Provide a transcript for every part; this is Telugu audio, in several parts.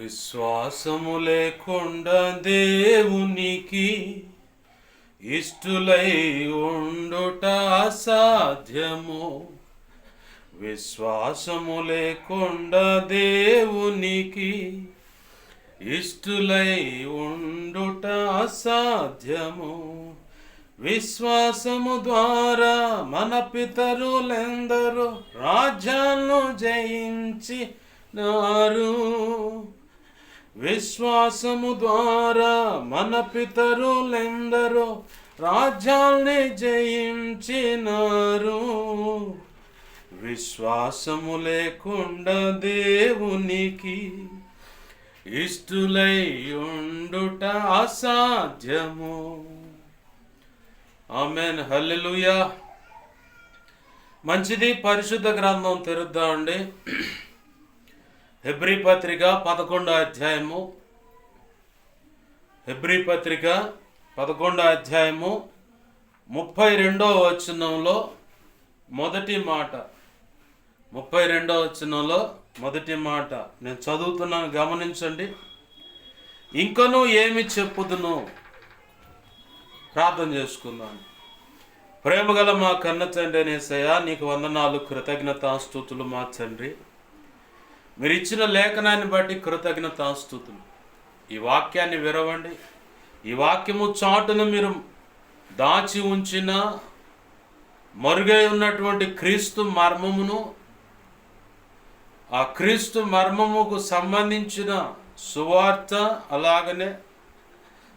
విశ్వాసము లేకుండా దేవునికి ఇష్టులై ఉండుట అసాధ్యము. విశ్వాసము లేకుండా దేవునికి ఇష్టులై ఉండుట అసాధ్యము. విశ్వాసము ద్వారా మన పితరులెందరూ రాజ్యాలను జయించినారు. విశ్వాసము ద్వారా మన పితరులెందరూ రాజ్యాల్ని జయించినారు. విశ్వాసము లేకుండా దేవునికి ఇష్టులై ఉండుట అసాధ్యము. ఆమేన్, హల్లెలూయా. మంచిది, పరిశుద్ధ గ్రంథం తెరుద్దామండి. హెబ్రీ పత్రిక 11వ అధ్యాయము. హెబ్రీ పత్రిక 11వ అధ్యాయము 32వ వచనంలో మొదటి మాట. 32వ వచనంలో మొదటి మాట నేను చదువుతున్నాను, గమనించండి. ఇంకనూ ఏమి చెప్పుదును? ప్రార్థన చేసుకుందాం. ప్రేమగల మా కన్న తండ్రి యేసయ్యా, నీకు వందనాలు, కృతజ్ఞతాస్తుతులు మా తండ్రి. మీరు ఇచ్చిన లేఖనాన్ని బట్టి కృతజ్ఞతాస్తుతులు. ఈ వాక్యాన్ని విరవండి. ఈ వాక్యము చాటును మీరు దాచి ఉంచిన మరుగై ఉన్నటువంటి క్రీస్తు మర్మమును, ఆ క్రీస్తు మర్మముకు సంబంధించిన సువార్త, అలాగనే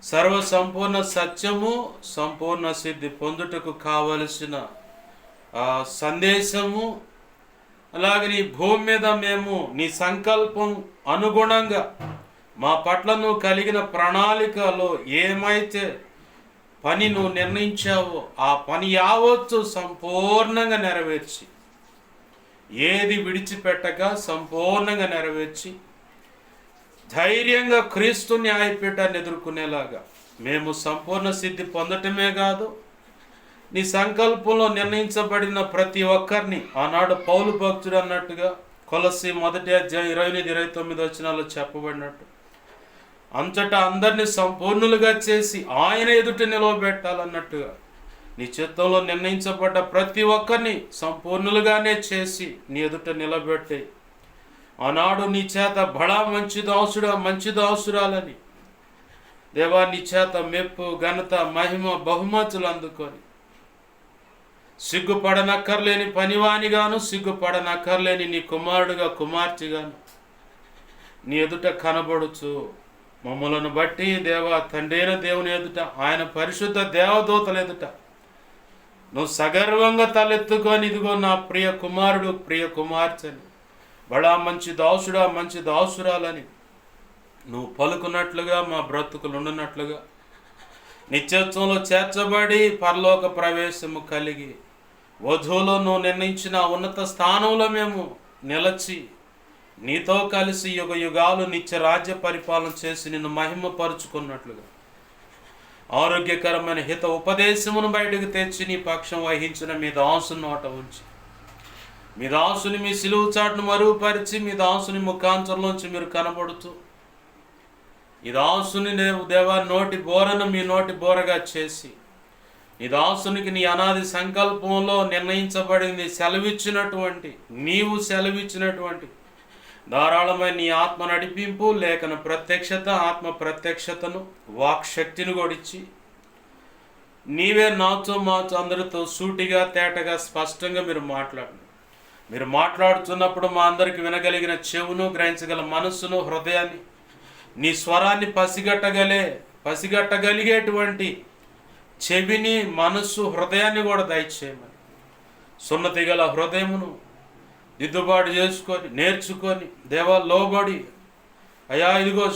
సర్వ సంపూర్ణ సత్యము, సంపూర్ణ సిద్ధి పొందుటకు కావలసిన సందేశము, అలాగే నీ భూమి మీద మేము నీ సంకల్పం అనుగుణంగా మా పట్ల నువ్వు కలిగిన ప్రణాళికలో ఏమైతే పని నువ్వు నిర్ణయించావో ఆ పని యావత్తు సంపూర్ణంగా నెరవేర్చి, ఏది విడిచిపెట్టక సంపూర్ణంగా నెరవేర్చి ధైర్యంగా క్రీస్తు న్యాయపీఠాన్ని ఎదుర్కొనేలాగా మేము సంపూర్ణ సిద్ధి పొందటమే కాదు, నీ సంకల్పంలో నిర్ణయించబడిన ప్రతి ఒక్కరిని ఆనాడు పౌలు భక్తుడు అన్నట్టుగా కొలస్సీ 1వ అధ్యాయం 28-29 వచనాల్లో చెప్పబడినట్టు అంతటా అందరినీ సంపూర్ణులుగా చేసి ఆయన ఎదుట నిలవబెట్టాలన్నట్టుగా నీ చిత్తంలో నిర్ణయించబడ్డ ప్రతి ఒక్కరిని సంపూర్ణులుగానే చేసి నీ ఎదుట నిలబెట్టి ఆనాడు నీ చేత బడా మంచి దాసుడా, మంచి దాసురాలని దేవా నీ చేత మెప్పు, ఘనత, మహిమ, బహుమతులు అందుకొని సిగ్గుపడనక్కర్లేని పనివానిగాను, సిగ్గుపడనక్కర్లేని నీ కుమారుడుగా, కుమార్తెగాను నీ ఎదుట కనబడుచు మమ్మలను బట్టి దేవా తండ్రైన దేవుని ఎదుట, ఆయన పరిశుద్ధ దేవదూతల ఎదుట నువ్వు సగర్వంగా తలెత్తుకొని ఇదిగో నా ప్రియ కుమారుడు, ప్రియ కుమార్తెని, బడా మంచి దాసుడా, మంచి దాసురాలని నువ్వు పలుకున్నట్లుగా మా బ్రతుకులు ఉండునట్లుగా నిత్యత్వంలో చేర్చబడి పరలోక ప్రవేశము కలిగి వధువులో నువ్వు నిర్ణయించిన ఉన్నత స్థానంలో మేము నిలచి నీతో కలిసి యుగ యుగాలు నిత్య రాజ్య పరిపాలన చేసి నిన్ను మహిమపరుచుకున్నట్లుగా ఆరోగ్యకరమైన హిత ఉపదేశమును బయటకు తెచ్చి నీ పక్షం వహించిన మీ దాసుని నోట ఉంచి, మీ దాసుని మీ సిలువు చాటును మరుగుపరిచి, మీ దాసుని ముఖాంతరంలోంచి మీరు కనబడుతూ ఈ దాసుని దేవా నోటి బోరను మీ నోటి బోరగా చేసి, నీ దాసునికి నీ అనాది సంకల్పంలో నిర్ణయించబడింది నీవు సెలవిచ్చినటువంటి ధారాళమైన నీ ఆత్మ నడిపింపు, లేఖన ప్రత్యక్షత, ఆత్మ ప్రత్యక్షతను, వాక్శక్తిని గొడిచి నీవే నాతో మాతో అందరితో సూటిగా, తేటగా, స్పష్టంగా మీరు మాట్లాడుతున్నప్పుడు మా అందరికి వినగలిగిన చెవును, గ్రహించగల మనస్సును, హృదయాన్ని, నీ స్వరాన్ని పసిగట్టగలిగేటువంటి చెవిని, మనస్సు, హృదయాన్ని కూడా దయచేయమని, సున్నతి గల హృదయమును దిద్దుబాటు చేసుకొని నేర్చుకొని దేవా లోబడి అయా ఇదిగో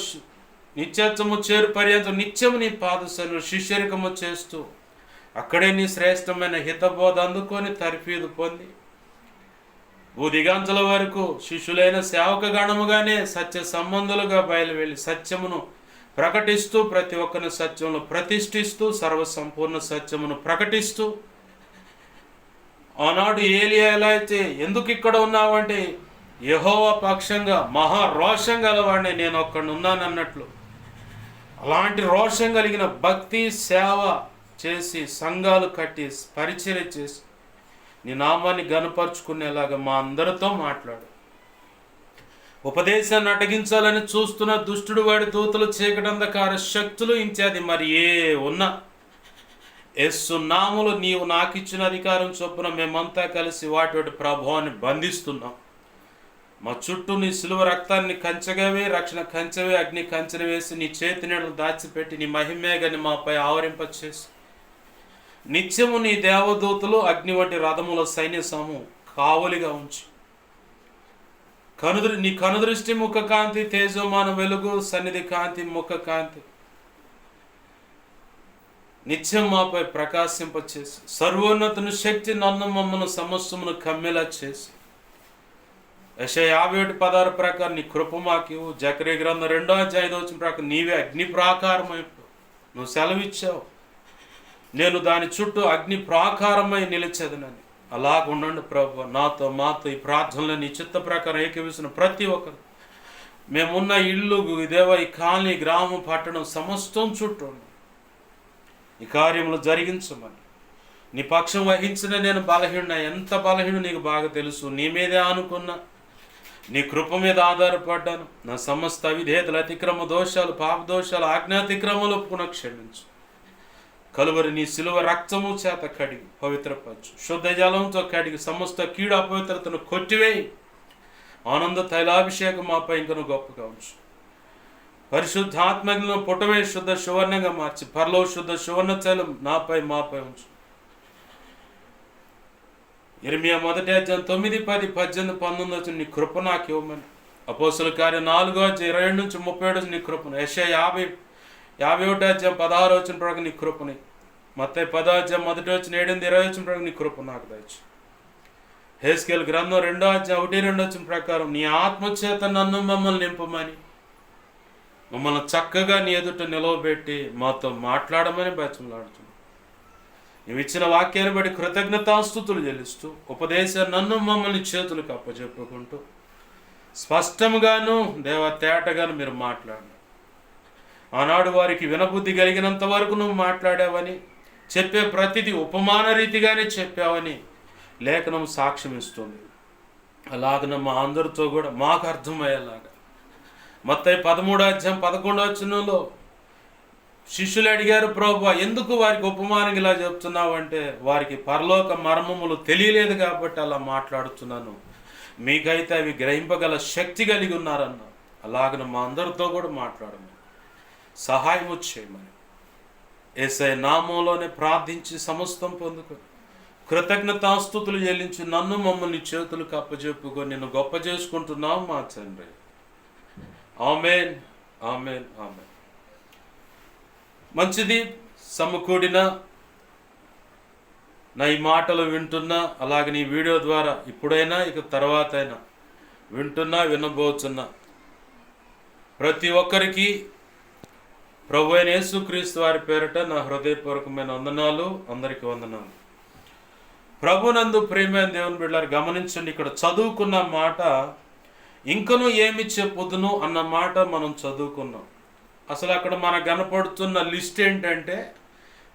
నిత్యత్వము చేరు పర్యంతం నిత్యము నీ పాదసను శిష్యరికము చేస్తూ అక్కడే నీ శ్రేష్టమైన హితబోధ అందుకొని తర్ఫీదు పొంది భూదిగాంతుల వరకు శిష్యులైన సేవక గణముగానే సత్య సంబంధులుగా బయలువెళ్ళి సత్యమును ప్రకటిస్తూ, ప్రతి ఒక్కరిని సత్యంలో ప్రతిష్ఠిస్తూ, సర్వసంపూర్ణ సత్యమును ప్రకటిస్తూ ఆనాడు ఏలియా ఎలా అయితే ఎందుకు ఇక్కడ ఉన్నావంటే యెహోవా పక్షంగా మహా రోషం గలవాడిని నేను ఒక్కడిని ఉన్నానన్నట్లు అలాంటి రోషం కలిగిన భక్తి సేవ చేసి సంఘాలు కట్టి పరిచర్య చేసి నీ నామాన్ని గనపరుచుకునేలాగా మా అందరితో మాట్లాడు. ఉపదేశాన్ని అటగించాలని చూస్తున్న దుష్టుడు వాడి దూతలు చీకటంధకార శక్తులు ఇంచాది మరి ఏ ఉన్నా యేసు నామములో నీవు నాకు ఇచ్చిన అధికారం చొప్పున మేమంతా కలిసి వాటి ప్రభావాన్ని బంధిస్తున్నాం. మా చుట్టూ నీ సిలువ రక్తాన్ని కంచెగవే, రక్షణ కంచెవే, అగ్ని కంచెను వేసి నీ చేతి నీడలు దాచిపెట్టి నీ మహిమేగని మాపై ఆవరింపచేసి నిత్యము నీ దేవదూతలు అగ్ని వంటి రథముల సైన్య సమూహం కావలిగా ఉంచి నీ కనుదృష్టి ముఖ కాంతి, తేజోమాన వెలుగు, సన్నిధి కాంతి, ముఖ కాంతి నిత్యం మాపై ప్రకాశింపచేసి సర్వోన్నతుని శక్తి నన్ను మమ్మను సమస్తమును కమ్మేలా చేసి యెషయా 51:16 ప్రకారం నీ కృప మాకివు. జకరియా గ్రంథం 2:5 ప్రకారం నీవే అగ్ని ప్రాకారమై నువ్వు సెలవిచ్చావు, నేను దాని చుట్టూ అగ్ని ప్రాకారమై నిలిచేదనని. అలాగుండండి ప్రభు, నాతో మాతో ఈ ప్రార్థనలో నీ చిత్త ప్రకారం ఏకీవిస్తున్న ప్రతి ఒక్కరు మేమున్న ఇల్లు ఈ కాలనీ, గ్రామం, పట్టణం సమస్తం చుట్టూ ఈ కార్యములు జరిగించమని. నీ పక్షం వహించిన నేను బలహీన, ఎంత బలహీన నీకు బాగా తెలుసు. నీ మీదే ఆనుకున్నా, నీ కృప మీద ఆధారపడ్డాను. నా సమస్త అవిధేయతలు, అతిక్రమ దోషాలు, పాప దోషాలు, ఆజ్ఞాతిక్రమలు ఒప్పుకున్న క్షమించు. కలువరి నీ సిలువ రక్తము చేత కడిగి పవిత్రపరచు. శుద్ధ జలంతో కడిగి సమస్త కీడు అపవిత్రతను కొట్టివేయి. ఆనంద తైలాభిషేకం మాపై ఇంకను గొప్పగా ఉంచు. పరిశుద్ధాత్మను పుటవే శుద్ధ సువర్ణంగా మార్చి పరలో శుద్ధ సువర్ణ తైలం నాపై మాపై ఉంచు. ఇర్మియా 1:9, 10, 18, 19 నీ కృప నాకు ఇవ్వమని. అపోస్తుల కార్యం 4:27-37 నీ కృపను. యెషయా 51:16 ప్రకారం నీ కృపని. మత్తయి 10:1, 7, 20 నీ కృప నాకు దయచు. హెస్కేల్ గ్రంథం 2:1-2 ప్రకారం నీ ఆత్మచేత నన్ను మమ్మల్ని నింపమని, మమ్మల్ని చక్కగా నీ ఎదుట నిలవబెట్టి మాతో మాట్లాడమని బతిమలాడుతున్నాను. నువ్వు ఇచ్చిన వాక్యాన్ని బట్టి కృతజ్ఞతాస్తుతులు చెల్లిస్తూ ఉపదేశం నన్ను మమ్మల్ని చేతులకు అప్పచెప్పుకుంటూ స్పష్టంగాను తేటగాను మీరు మాట్లాడు. ఆనాడు వారికి వినబుద్ధి కలిగినంత వరకు నువ్వు మాట్లాడావని, చెప్పే ప్రతిదీ ఉపమాన రీతిగానే చెప్పావని లేఖనం సాక్ష్యం ఇస్తుంది. అలాగన మా అందరితో కూడా మాకు అర్థమయ్యేలాగా మత్తయి 13:11 శిష్యులు అడిగారు, ప్రభువా ఎందుకు వారికి ఉపమానం ఇలా చెప్తున్నావు అంటే, వారికి పరలోక మర్మములు తెలియలేదు కాబట్టి అలా మాట్లాడుతున్నాను, మీకైతే అవి గ్రహింపగల శక్తి కలిగి ఉన్నారన్న. అలాగన మా అందరితో కూడా మాట్లాడమని, సహాయము చేయమని యేసయ్య నామంలోనే ప్రార్థించి సమస్తం పొందుకొని కృతజ్ఞతాస్తుతులు చెల్లించి నన్ను మమ్మల్ని చేతులకు అప్పచెప్పుకొని నిన్ను గొప్ప చేసుకుంటున్నాం మా తండ్రి. ఆమేన్, ఆమేన్, ఆమేన్. మంచిది. సమకూడిన నా ఈ మాటలు వింటున్నా, అలాగే నీ వీడియో ద్వారా ఇప్పుడైనా ఇక తర్వాత అయినా వింటున్నా వినబోతున్నా ప్రతి ఒక్కరికి ప్రభు అయిన యేసుక్రీస్తు వారి పేరిట నా హృదయపూర్వకమైన వందనాలు. అందరికీ వందనాలు. ప్రభునందు ప్రియమైన దేవుని బిడ్డలారా, గమనించండి, ఇక్కడ చదువుకున్న మాట ఇంకను ఏమి చెప్పుదును అన్న మాట మనం చదువుకున్నాం. అసలు అక్కడ మనకు కనపడుతున్న లిస్ట్ ఏంటంటే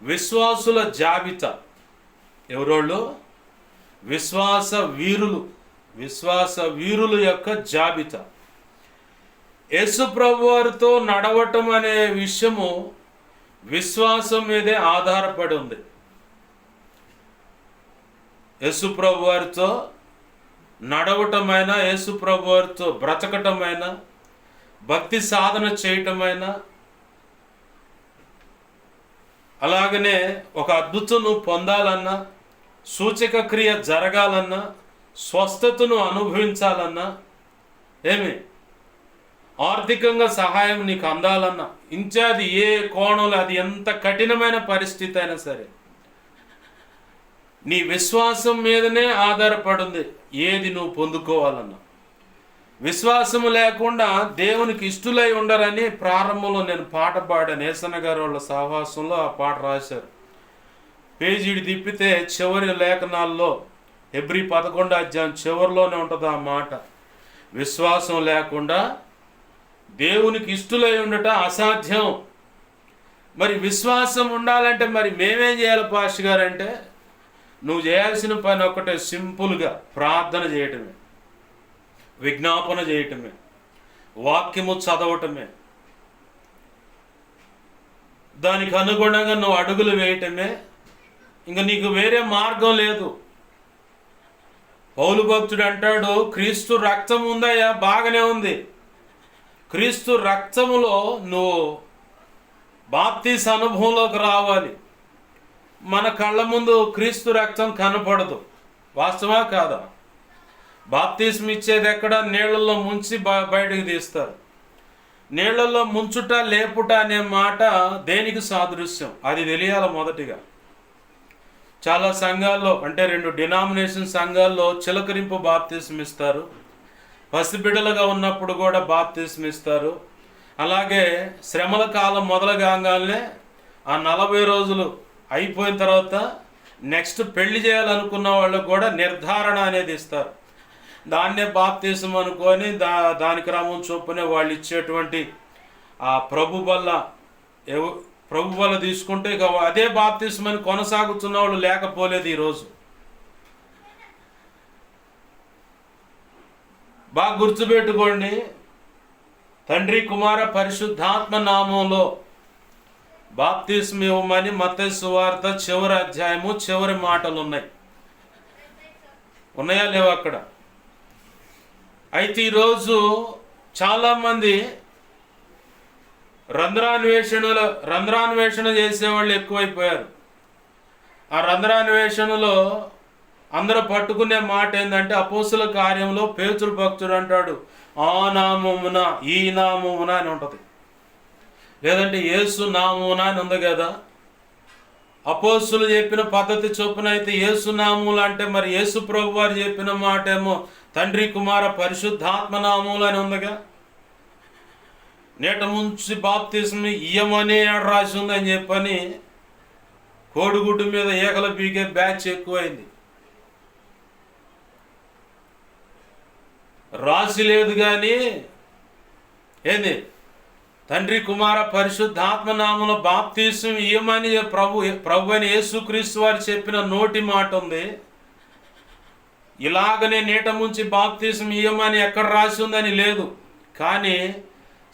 విశ్వాసుల జాబితా. ఎవరోళ్ళు? విశ్వాస వీరుల యొక్క జాబితా. యేసు ప్రభు వారితో నడవటం అనే విషయము విశ్వాసం మీదే ఆధారపడి ఉంది. యేసు ప్రభు వారితో నడవటమైనా, యేసు ప్రభు వారితో బ్రతకటమైనా, భక్తి సాధన చేయటమైనా, అలాగనే ఒక అద్భుతను పొందాలన్నా, సూచక క్రియ జరగాలన్నా, స్వస్థతను అనుభవించాలన్నా, ఆర్థికంగా సహాయం నీకు అందాలన్నా, ఇంచాది ఏ కోణంలో అది ఎంత కఠినమైన పరిస్థితి అయినా సరే నీ విశ్వాసం మీదనే ఆధారపడింది ఏది నువ్వు పొందుకోవాలన్నా. విశ్వాసము లేకుండా దేవునికి ఇష్టలై ఉండరని ప్రారంభంలో నేను పాట పాడాను. నేసన్న గారు వాళ్ళ సహవాసంలో ఆ పాట రాశారు. పేజీడి తిప్పితే చివరి లేఖనాల్లో హెబ్రీ 11 అధ్యాయం చివరిలోనే ఉంటుంది ఆ మాట. విశ్వాసం లేకుండా దేవునికి ఇష్టలై ఉండటం అసాధ్యం. మరి విశ్వాసం ఉండాలంటే మరి మేమేం చేయాలి పాస్టర్ గారు అంటే, నువ్వు చేయాల్సిన పని ఒక్కటే, సింపుల్గా ప్రార్థన చేయటమే, విజ్ఞాపన చేయటమే, వాక్యము చదవటమే, దానికి అనుగుణంగా నువ్వు అడుగులు వేయటమే. ఇంకా నీకు వేరే మార్గం లేదు. పౌలు భక్తుడు అంటాడు, క్రీస్తు రక్తం ఉందయ్యా, బాగానే ఉంది. క్రీస్తు రక్తములో నువ్వు బాప్తీస అనుభవంలోకి రావాలి. మన కళ్ళ ముందు క్రీస్తు రక్తం కనపడదు, వాస్తవా కాదా? బాప్తీసం ఇచ్చేది ఎక్కడ? నీళ్ళల్లో ముంచి బయటకు తీస్తారు. నీళ్ళల్లో ముంచుట లేపుట అనే మాట దేనికి సాదృశ్యం? అది తెలియాలి మొదటిగా. చాలా సంఘాల్లో, అంటే 2 డినామినేషన్ సంఘాల్లో చిలకరింపు బాప్తీసం ఇస్తారు. పసిబిడ్డలుగా ఉన్నప్పుడు కూడా బాప్తీసం ఇస్తారు. అలాగే శ్రమల కాలం మొదలుగానే ఆ 40 రోజులు అయిపోయిన తర్వాత నెక్స్ట్ పెళ్లి చేయాలనుకున్న వాళ్ళకు కూడా నిర్ధారణ అనేది ఇస్తారు. దాన్నే బాప్తీసం అనుకొని దాని క్రమం చొప్పునే వాళ్ళు ఇచ్చేటువంటి ఆ ప్రభు వల్ల తీసుకుంటే ఇక అదే బాప్తీసం అని కొనసాగుతున్న వాళ్ళు లేకపోలేదు ఈరోజు. బాగా గుర్తుపెట్టుకోండి, తండ్రి కుమార పరిశుద్ధాత్మ నామంలో బాప్తీసం ఇవ్వమని మత్తయి సువార్త చివరి అధ్యాయము చివరి మాటలు ఉన్నాయా లేవా అక్కడ? అయితే ఈరోజు చాలామంది రంధ్రాన్వేషణ చేసేవాళ్ళు ఎక్కువైపోయారు. ఆ రంధ్రాన్వేషణలో అందరూ పట్టుకునే మాట ఏంటంటే, అపోస్తుల కార్యంలో పేతురు భక్తుడు అంటాడు, ఆ నామమున ఈ నామమున అని ఉంటుంది, లేదంటే యేసు నామమున అని ఉంది కదా. అపోస్తులు చెప్పిన పద్ధతి చొప్పున అయితే యేసు నామములు అంటే, మరి యేసు ప్రభు వారు చెప్పిన మాట ఏమో తండ్రి కుమార పరిశుద్ధాత్మ నామములు అని ఉందిగా. నీట ముంచి బాప్తీసం ఇయ్యమని రాసి ఉందని చెప్పని కోడిగుడ్డు మీద ఏకల పీకే బ్యాచ్ ఎక్కువైంది. రాసి లేదు కానీ ఏంది, తండ్రి కుమార పరిశుద్ధాత్మ నామములో బాప్తీసం ఇయ్యమని ప్రభు అని యేసుక్రీస్తు వారు చెప్పిన నోటి మాట ఉంది. ఇలాగనే నీట ముంచి బాప్తీసం ఇయ్యమని ఎక్కడ రాసి ఉందని లేదు. కానీ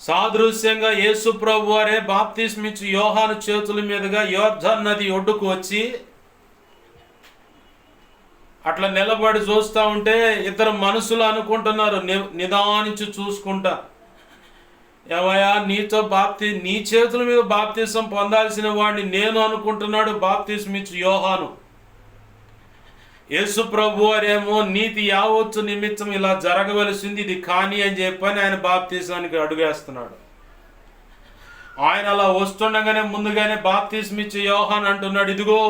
సాదృశ్యంగా యేసు ప్రభు వారే బాప్తీసం ఇచ్చి యోహాను చేతుల మీదుగా యోర్దాను నది ఒడ్డుకు వచ్చి అట్లా నిలబడి చూస్తూ ఉంటే ఇద్దరు మనుషులు అనుకుంటున్నారు, నిదానించి చూసుకుంటా, ఏమయ్యా నీ చేతుల మీద బాప్తీసం పొందాల్సిన వాడిని నేను అనుకుంటున్నాడు బాప్తీసం ఇచ్చి యోహాను. యేసు ప్రభు వారేమో నీతి యావత్తు నిమిత్తం ఇలా జరగవలసింది, ఇది కానీ అని చెప్పని ఆయన బాప్తీసానికి అడుగేస్తున్నాడు. ఆయన అలా వస్తుండగానే ముందుగానే బాప్తీసం ఇచ్చి యోహాను అంటున్నాడు, ఇదిగో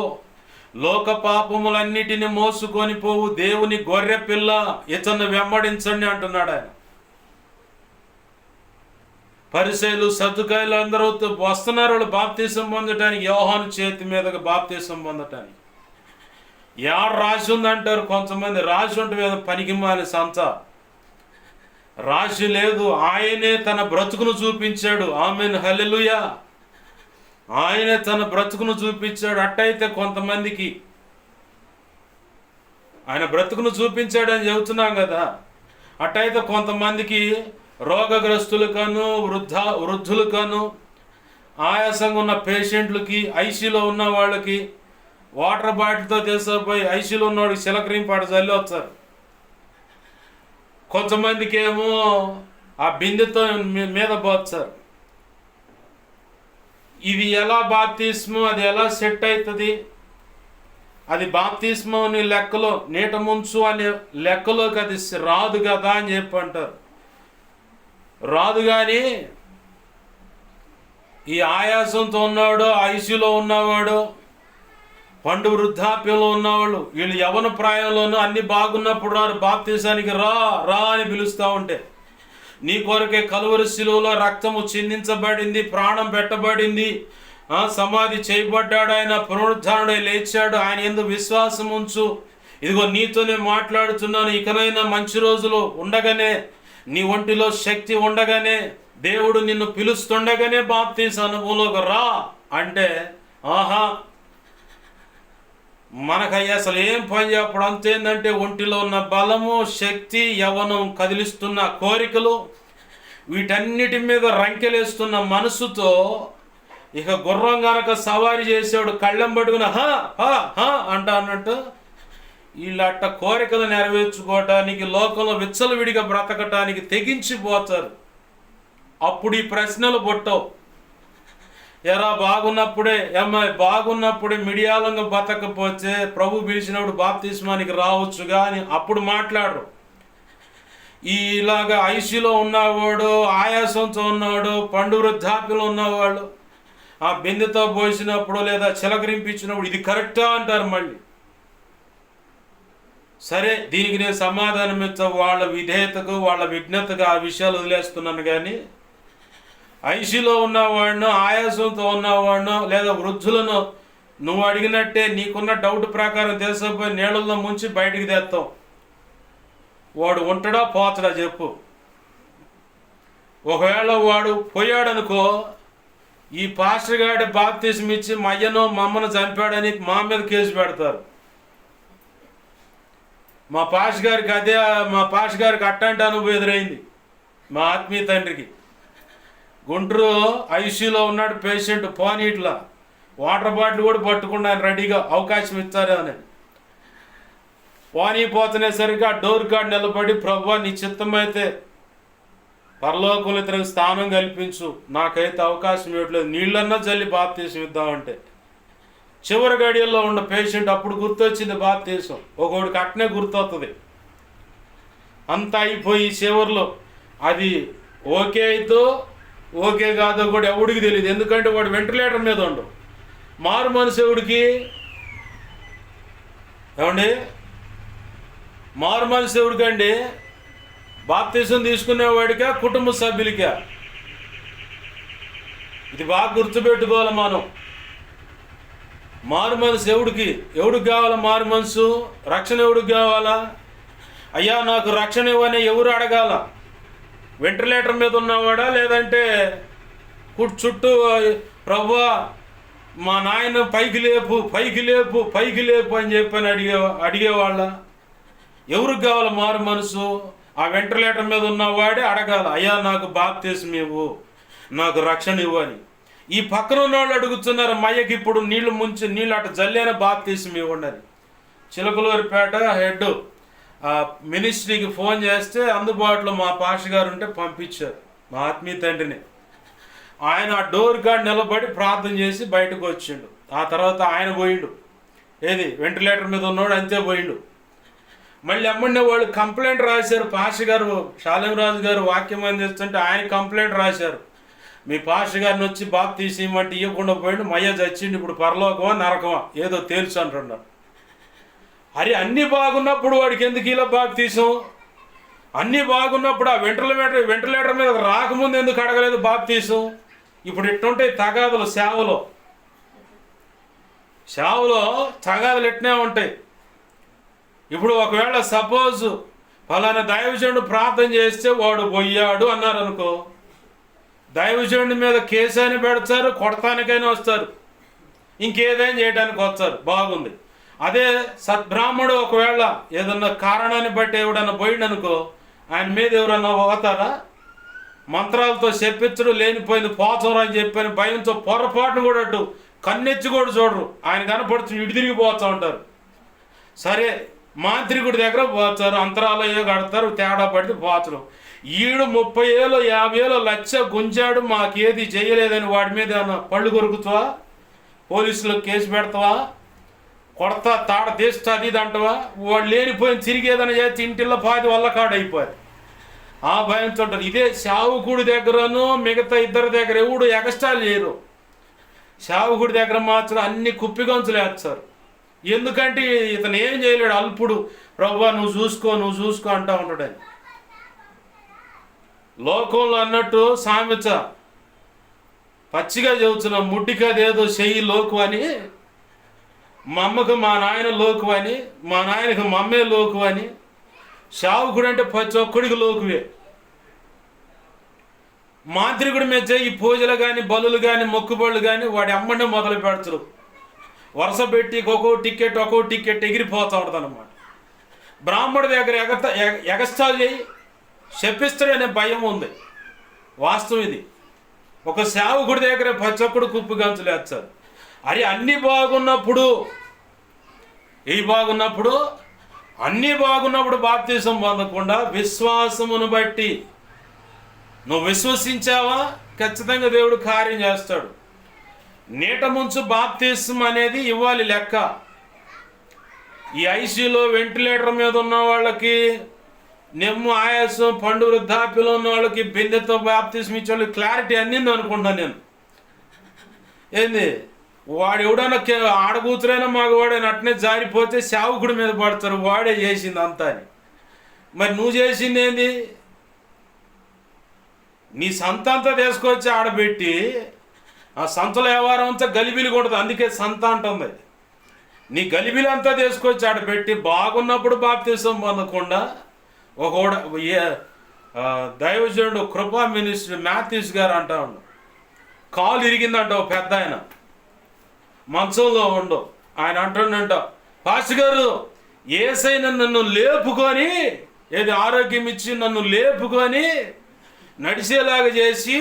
లోక పాపములన్నిటిని మోసుకొని పోవు దేవుని గొర్రె పిల్ల, ఇతన్ని వెంబడించండి అంటున్నాడు ఆయన. పరిసయ్యులు సద్దుకాయలు అందరూ వస్తున్నారు వాళ్ళు బాప్తీసం పొందటానికి, యోహాను చేతి మీదకి బాప్తీసం పొందటానికి. యాడ రాసి ఉందంటారు కొంతమంది, రాసి ఉంటే పనికిమాలి సంత, రాసి లేదు. ఆయనే తన బ్రతుకును చూపించాడు. ఆమేన్, హల్లెలూయా. ఆయనే తన బ్రతుకును చూపించాడు. అట్టయితే కొంతమందికి ఆయన బ్రతుకును చూపించాడని చెబుతున్నాం కదా. అట్టయితే కొంతమందికి రోగగ్రస్తులకను వృద్ధులకను ఆయాసంగా ఉన్న పేషెంట్లకి, ఐసీలో ఉన్న వాళ్ళకి వాటర్ బాటిల్తో తీసుకుపోయి ఐసీలో ఉన్నవాడికి చిలకరింపాటు చల్లి వచ్చారు. కొంతమందికి ఏమో ఆ బిందెతో మీద పోతారు. ఇది ఎలా బాప్తిస్మం, అది ఎలా సెట్ అవుతుంది? అది బాప్తిస్మం అని లెక్కలో, నీట ముంచు అనే లెక్కలోకి అది రాదు కదా అని చెప్పి అంటారు. రాదు. కానీ ఈ ఆయాసంతో ఉన్నవాడు, ఐసీలో ఉన్నవాడు, పండు వృద్ధాప్యంలో ఉన్నవాళ్ళు, వీళ్ళు యవన ప్రాయంలోనూ అన్ని బాగున్నప్పుడు రారు బాప్తీసానికి, రా అని పిలుస్తూ ఉంటే, నీ కొరకే కలువరి శిలువలో రక్తము చిందించబడింది, ప్రాణం పెట్టబడింది, సమాధి చేయబడ్డాడు, ఆయన పునరుద్ధారుడై లేచాడు, ఆయన యందు విశ్వాసం ఉంచు, ఇదిగో నీతోనే మాట్లాడుతున్నాను, ఇకనైనా మంచి రోజులు ఉండగానే నీ ఒంటిలో శక్తి ఉండగానే, దేవుడు నిన్ను పిలుస్తుండగానే బాప్తీసు అనుభవంలోకి రా అంటే, ఆహా మనకయ్యా అసలు ఏం పని చెప్పడం అంతేందంటే, ఒంటిలో ఉన్న బలము, శక్తి, యవ్వనం, కదిలిస్తున్న కోరికలు, వీటన్నిటి మీద రంకెలేస్తున్న మనసుతో ఇక గుర్రం గనక సవారి చేసేవాడు కళ్ళెం పట్టుకుని హా హా హా అంట అన్నట్టు వీళ్ళట్ట కోరికలు నెరవేర్చుకోవటానికి, లోకంలో విచ్చలవిడిగా బ్రతకటానికి తెగించిపోతారు. అప్పుడు ఈ ప్రశ్నలు పుట్టవు. ఎరా బాగున్నప్పుడే, అమ్మాయి బాగున్నప్పుడే మిడియాలంగా బతకపోతే ప్రభు పిలిచినప్పుడు బాప్తిస్మానికి రావచ్చుగా అని అప్పుడు మాట్లాడరు. ఇలాగా ఐసీలో ఉన్నవాడు, ఆయాసంతో ఉన్నవాడు, పండు వృద్ధాప్యంలో ఉన్నవాళ్ళు ఆ బిందెతో పోసినప్పుడు లేదా చిలకరింపించినప్పుడు ఇది కరెక్టా అంటారు. మళ్ళీ సరే, దీనికి నేను సమాధానం ఇచ్చా, వాళ్ళ విధేయతకు, వాళ్ళ విఘ్నతకు ఆ విషయాలు వదిలేస్తున్నాను. కానీ ఐసీలో ఉన్నవాడినో, ఆయాసంతో ఉన్నవాడినో, లేదా వృద్ధులను నువ్వు అడిగినట్టే నీకున్న డౌట్ ప్రకారం తీసుకుపోయి నీళ్ళల్లో ముంచి బయటికి తెస్తావు. వాడు ఉంటాడా పోతాడా చెప్పు? ఒకవేళ వాడు పోయాడనుకో, ఈ పాస్టర్ గారి బాప్తిసం ఇచ్చి మా అయ్యనో మా అమ్మను చంపాడని మా మీద కేసు పెడతారు. మా పాస్టర్ గారికి అట్టంటే అనుభవం ఎదురైంది. మా ఆత్మీయ తండ్రికి గుంటూరు ఐసీలో ఉన్నాడు పేషెంట్, పోనీట్లా వాటర్ బాటిల్ కూడా పట్టుకుండా ఆయన రెడీగా అవకాశం ఇచ్చారు అని. పోతనేసరికి ఆ డోర్ కాడ నిలబడి, ప్రభువా నీ చిత్తమైతే పరలోకంలో ఇతనికి స్థానం కల్పించు, నాకైతే అవకాశం ఇవ్వట్లేదు, నీళ్ళన్నా చల్లి బాప్తీసం ఇద్దామంటే చివరి గడియల్లో ఉన్న పేషెంట్ అప్పుడు గుర్తొచ్చింది బాప్తీసం. ఒకడికి అట్నే గుర్తొస్తుంది. అంతా అయిపోయి చివరిలో అది ఓకే అయితే ఓకే కాదో కూడా ఎవడికి తెలియదు. ఎందుకంటే వాడు వెంటిలేటర్ మీద ఉండు. మారు మనసు ఎవడికి? ఏమండి, మారు మనసు ఎవడికండి? బాప్తీసం తీసుకునేవాడికా, కుటుంబ సభ్యులకా? ఇది బాగా గుర్తుపెట్టుకోవాలి మనం. మారు మనసు ఎవడికి కావాలా? మారు మనసు రక్షణ ఎవడికి కావాలా? అయ్యా నాకు రక్షణ ఇవ్వని ఎవరు అడగాల? వెంటిలేటర్ మీద ఉన్నవాడా, లేదంటే చుట్టూ ప్రభువా మా నాయన పైకి లేపు పైకి లేపు పైకి లేపు అని చెప్పని అడిగేవాళ్ళ? ఎవరికి కావాలి మారు మనసు? ఆ వెంటిలేటర్ మీద ఉన్నవాడే అడగాల, అయ్యా నాకు బాప్తీసం ఇవ్వు, నాకు రక్షణ ఇవ్వు అని. ఈ పక్కన ఉన్న వాళ్ళు అడుగుతున్నారు, మయ్యకి ఇప్పుడు నీళ్ళు అటు జల్లేన బాప్తీసం ఇవ్వండి అని. చిలకలూరిపేట హెడ్ మినిస్ట్రీకి ఫోన్ చేస్తే అందుబాటులో మా పాస్టర్ గారు ఉంటే పంపించారు, మా ఆత్మీయ తండ్రిని. ఆయన ఆ డోర్ కాడ నిలబడి ప్రార్థన చేసి బయటకు వచ్చిండు. ఆ తర్వాత ఆయన పోయిండు. ఏది వెంటిలేటర్ మీద ఉన్నాడు అంతే పోయిండు. మళ్ళీ అమ్మడిన వాళ్ళు కంప్లైంట్ రాశారు. పాస్టర్ గారు శాలిమరాజు గారు వాక్యం అందిస్తుంటే ఆయన కంప్లైంట్ రాశారు, మీ పాస్టర్ గారిని వచ్చి బాప్తీసం ఇవ్వమంటే ఇవ్వకుండా పోయిండు, మయ్య చచ్చిండు, ఇప్పుడు పరలోకమా నరకమా ఏదో తెలుసు అంటున్నారు. అరే అన్నీ బాగున్నప్పుడు వాడికి ఎందుకు ఇలా బాప్తీసం? అన్నీ బాగున్నప్పుడు ఆ వెంటిలేటర్ మీద రాకముందు ఎందుకు అడగలేదు బాప్తీసం? ఇప్పుడు ఇట్టుంటాయి తగాదులు. సేవలో తగాదులు ఎట్నే ఉంటాయి. ఇప్పుడు ఒకవేళ సపోజ్ ఫలానా దైవజనుడు ప్రార్థన చేస్తే వాడు పోయాడు అన్నారు అనుకో, దైవజనుడి మీద కేసు అయినా పెడతారు, కొడతానికైనా వస్తారు, ఇంకేదైనా చేయడానికి వస్తారు, బాగుంది. అదే సద్బ్రాహ్మడు ఒకవేళ ఏదన్నా కారణాన్ని బట్టి ఎవడన్నా పోయిండనుకో, ఆయన మీద ఎవరన్నా పోతారా? మంత్రాలతో చెప్పించడు, లేనిపోయింది పోతారు అని చెప్పని భయంతో పొరపాటును కూడా అటు కన్నెచ్చి కూడా చూడరు. ఆయన కనపడుతుంది ఇటు తిరిగిపోతూ ఉంటారు. సరే మాంత్రికుడి దగ్గర పోతారు, అంతరాలయ్యో కడతారు, తేడా పడితే పోతారు. ఈడు 30 ఏళ్ళు 50 ఏళ్ళు లక్ష గుంజాడు, మాకేది చేయలేదని వాడి మీద ఏమన్నా పళ్ళు కొరుకుతావా? పోలీసులకు కేసు పెడతావా? కొడతా తాడ తీస్తా అది ఇది అంటవా? వాడు లేనిపోయిన తిరిగేదని చేస్తే ఇంటిల్లో 10 వల్ల కాడైపోయారు. ఆ భయంతో ఉంటారు. ఇదే సేవకుడి దగ్గరను మిగతా ఇద్దరి దగ్గర ఎవడు ఎగస్ట్రాలు చేయరు. సేవకుడి దగ్గర మాత్రం అన్ని కుప్పిగంతులు వేస్తారు. ఎందుకంటే ఇతను ఏం చేయలేడు, అల్పుడు, ప్రభువా నువ్వు చూసుకో అంటూ ఉంటాడని. లోకంలో అన్నట్టు సామెత పచ్చిగా చెబుతున్నా, ముడ్డికదేదో చెయ్యి లోకు అని, మా అమ్మకు మా నాయన లోకు అని, మా నాయనకు మా అమ్మే లోకు అని. సేవకుడు అంటే ప్రతి ఒక్కడికి లోకువే. మాంత్రికుడి మీద ఈ పూజలు కానీ బలులు కానీ మొక్కుబళ్ళు కానీ వాడి అమ్మనే మొదలు పెడతారు. వరుస పెట్టి ఒక్కో టికెట్ ఎగిరిపోతూ ఉంటుంది అన్నమాట. బ్రాహ్మణుడి దగ్గర ఎగస్టాల్ చేయి శపిస్తాడనే భయం ఉంది. వాస్తవం ఇది. ఒక సేవకుడి దగ్గర పచ్చొక్కడు కుప్పు గంతులు వేస్తారు. అరే అన్నీ బాగున్నప్పుడు బాప్తిసం పొందకుండా విశ్వాసమును బట్టి నువ్వు విశ్వసించావా, ఖచ్చితంగా దేవుడు కార్యం చేస్తాడు. నీట ముంచు బాప్తిసం అనేది ఇవ్వాలి లెక్క. ఈ ఐసీయూలో వెంటిలేటర్ మీద ఉన్న వాళ్ళకి, నెమ్ము ఆయాసం పండు వృద్ధాప్యంలో ఉన్న వాళ్ళకి బిందెతో బాప్తిసం ఇచ్చే వాళ్ళకి క్లారిటీ అన్నింది అనుకుంటాను నేను. ఏంది వాడు ఎవడైనా ఆడకూతురైనా మగవాడైనా అట్నే జారిపోతే సేవకుడి మీద పడతారు, వాడే చేసింది అంతా అని. మరి నువ్వు చేసింది ఏంది? నీ సంత అంతా తీసుకొచ్చి ఆడబెట్టి ఆ సంతలో వ్యవహారం అంతా గలిబిలిగా ఉంటుంది. అందుకే సంత అంటుంది. నీ గలిబిలి అంతా తీసుకొచ్చి ఆడబెట్టి బాగున్నప్పుడు బాప్తిసం పొందకుండా దైవజనుడు కృపా మినిస్టర్ మాథ్యూస్ గారు అంటా ఉండు, కాలు ఇరిగిందంట ఒక పెద్ద ఆయన, మంచంలో ఉండు. ఆయన అంటుండంట, పాస్టర్ గారు యేసయ్య నన్ను లేపుకొని, ఏది ఆరోగ్యం ఇచ్చి నన్ను లేపుకొని నడిచేలాగా చేసి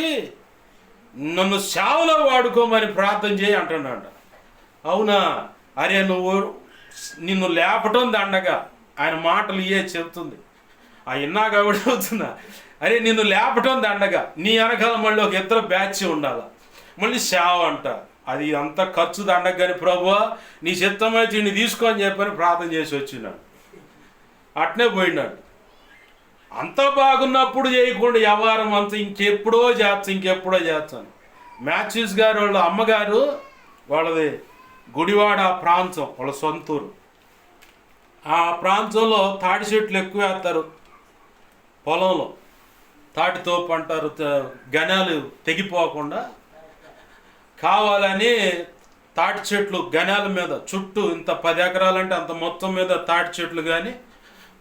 నన్ను సేవలో వాడుకోమని ప్రార్థన చేయి అంటున్నాడు. అవునా? అరే నిన్ను లేపటం దండగా. ఆయన మాటలు చెప్తుంది. ఇన్నాక కూడా అవుతున్నా, అరే నిన్ను లేపటం దండగా, నీ వెనకాల మళ్ళీ ఒక ఇద్దరు బ్యాచ్ ఉండాల, మళ్ళీ సేవ అంట. అది అంత ఖర్చు దండగ. కానీ ప్రభువా నీ చిత్తమైతే నీ తీసుకొని చెప్పని ప్రార్థన చేసి వచ్చినాడు. అట్నే పోయినాడు. అంత బాగున్నప్పుడు చేయకుండా వ్యవహారం అంతా ఇంకెప్పుడో చేస్తాను. మాథ్యూస్ గారు వాళ్ళ అమ్మగారు, వాళ్ళది గుడివాడ ప్రాంతం, వాళ్ళ సొంతూరు. ఆ ప్రాంతంలో తాటి చెట్లు ఎక్కువ వేస్తారు. పొలంలో తాటితోపు అంటారు, గనాలు తెగిపోకుండా కావాలని తాటి చెట్లు గనాల మీద చుట్టూ ఇంత 10 ఎకరాలంటే అంత మొత్తం మీద తాటి చెట్లు కానీ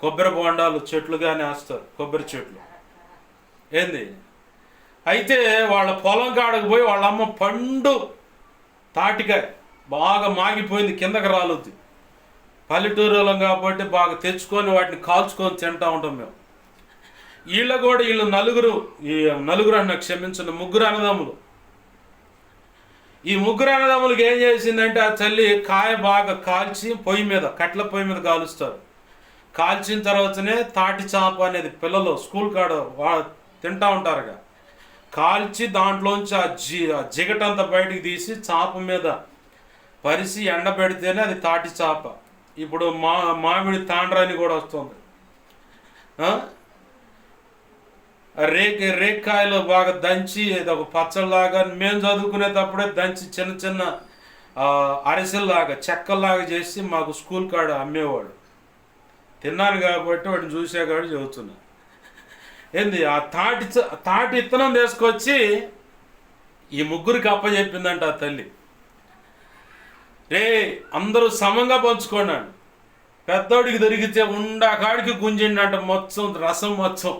కొబ్బరి బొండాలు చెట్లు కానీ వేస్తారు. కొబ్బరి చెట్లు ఏంది. అయితే వాళ్ళ పొలం కాడకు పోయి వాళ్ళ అమ్మ పండు తాటికాయ బాగా మాగిపోయింది, కిందకి రాలుద్ది. పల్లెటూరులం కాబట్టి బాగా తెచ్చుకొని వాటిని కాల్చుకొని తింటూ ఉంటాం మేము. వీళ్ళు నలుగురు అన్న క్షమించిన ముగ్గురు అన్నదమ్ములు. ఈ ముగ్గురు అన్నదమ్ములకి ఏం చేసిందంటే ఆ తల్లి కాయ బాగా కాల్చి కట్ల పొయ్యి మీద కాలుస్తారు. కాల్చిన తర్వాతనే తాటి చాప అనేది పిల్లలు స్కూల్ కాడ తింటూ ఉంటారుగా, కాల్చి దాంట్లోంచి ఆ జిగటంతా బయటికి తీసి చాప మీద పరిసి ఎండబెడితేనే అది తాటి చాప. ఇప్పుడు మామిడి తాండ్రాని కూడా వస్తుంది. రేక్కాయలు బాగా దంచి ఇది ఒక పచ్చళ్ళలాగా మేము చదువుకునేటప్పుడే దంచి చిన్న చిన్న అరిసెల్లాగా చెక్కల్లాగా చేసి మాకు స్కూల్ కాడ అమ్మేవాడు. తిన్నాను కాబట్టి వాటిని చూసా కాబట్టి చదువుతున్నా. ఏంది ఆ తాటి ఇత్తనం తీసుకొచ్చి ఈ ముగ్గురికి అప్పచెప్పిందంట ఆ తల్లి. అందరూ సమంగా పంచుకోండి. పెద్దోడికి దొరికితే కాడికి గుంజిండంట మొత్తం రసం మొత్తం.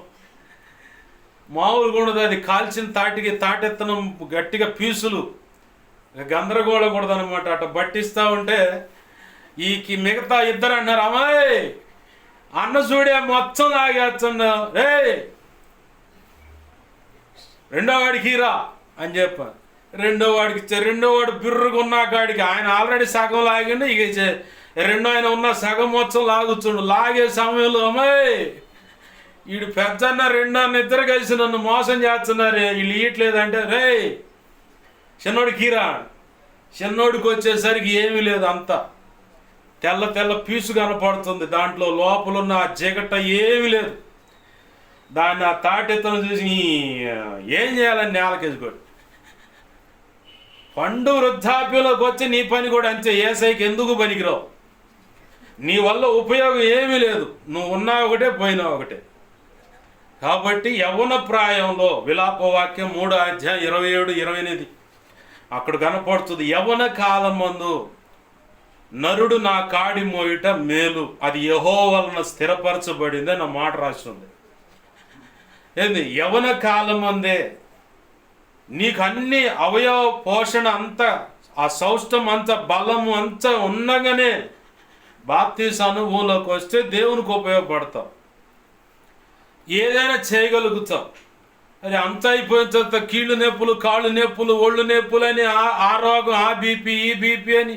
మామూలుగా ఉండదు. అది కాల్చిన తాటెత్తనం గట్టిగా పీసులు గందరగోళం కూడదనమాట. అట్లా బట్టిస్తూ ఉంటే మిగతా ఇద్దరు అన్నారు, అమ్మాయి అన్న చూడే మొత్తం లాగేస్తున్నా, రెండో వాడికి రా అని చెప్పాను. రెండో వాడు బిర్రుగున్నా కాడికి ఆయన ఆల్రెడీ సగం లాగిండు. రెండో ఆయన ఉన్న సగం మొత్తం లాగుతుండు. లాగే సమయంలో అమ్మాయి వీడు పెద్దన్న రెండన్న ఇద్దరు కలిసి నన్ను మోసం చేస్తున్నారే, వీళ్ళు ఇయ్యట్లేదంటే చిన్నోడికి రా. చిన్నోడికి వచ్చేసరికి ఏమీ లేదు, అంతా తెల్ల పీసు కనపడుతుంది. దాంట్లో లోపల ఉన్న ఆ జిగట ఏమీ లేదు. దాన్ని ఆ తాటెత్తను చూసి ఏం చేయాలని నేలకేసుకోడు. పండు వృద్ధాప్యంలోకి వచ్చి నీ పని కూడా అంతే. ఏసైకి ఎందుకు పనికిరావు. నీ వల్ల ఉపయోగం ఏమీ లేదు. నువ్వు ఉన్నా ఒకటే పోయినా ఒకటే. కాబట్టి యవ్వన ప్రాయంలో విలాపవాక్యం 3:27-28 అక్కడ కనపడుతుంది. యవ్వన కాలం మందు నరుడు నా కాడి మోయుట మేలు, అది యెహోవా వలన స్థిరపరచబడింది నా మాట రాస్తుంది. ఏంది యవ్వన కాలం అందే నీకు అన్ని అవయవ పోషణ అంతా, ఆ సౌష్టం అంతా, బలము అంతా ఉండగానే బాప్తీస అనుభవంలోకి వస్తే దేవునికి ఉపయోగపడతావు, ఏదైనా చేయగలుగుతావు. అది అంతా అయిపోయిన తర్వాత కీళ్ళు నొప్పులు, కాళ్ళు నొప్పులు, ఒళ్ళు నొప్పులు అని, ఆ రోగం, ఆ బీపీ, ఈ బీపీ అని,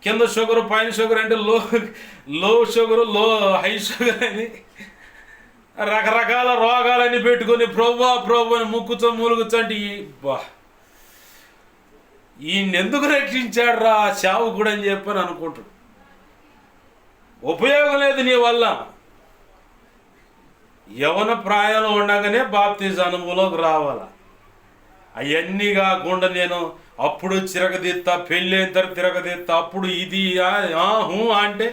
కింద షుగర్ పైన షుగర్ అంటే లో షుగరు, హై షుగర్ అని, రకరకాల రోగాలని పెట్టుకొని ప్రభు అని ముక్కుతో మూలుగుతుంటే ఈయన ఎందుకు రక్షించాడు రా సేవకుడు అని చెప్పని అనుకుంటాడు. ఉపయోగం లేదు నీ వల్ల. యవన ప్రాయంలో ఉండగానే బాప్తిజం అనుభవంలోకి రావాల. అవన్నీ కాకుండా నేను అప్పుడు తిరగదీస్తా, పెళ్ళి అయిన తర్వాత తిరగదీస్తా, అప్పుడు ఇది అంటే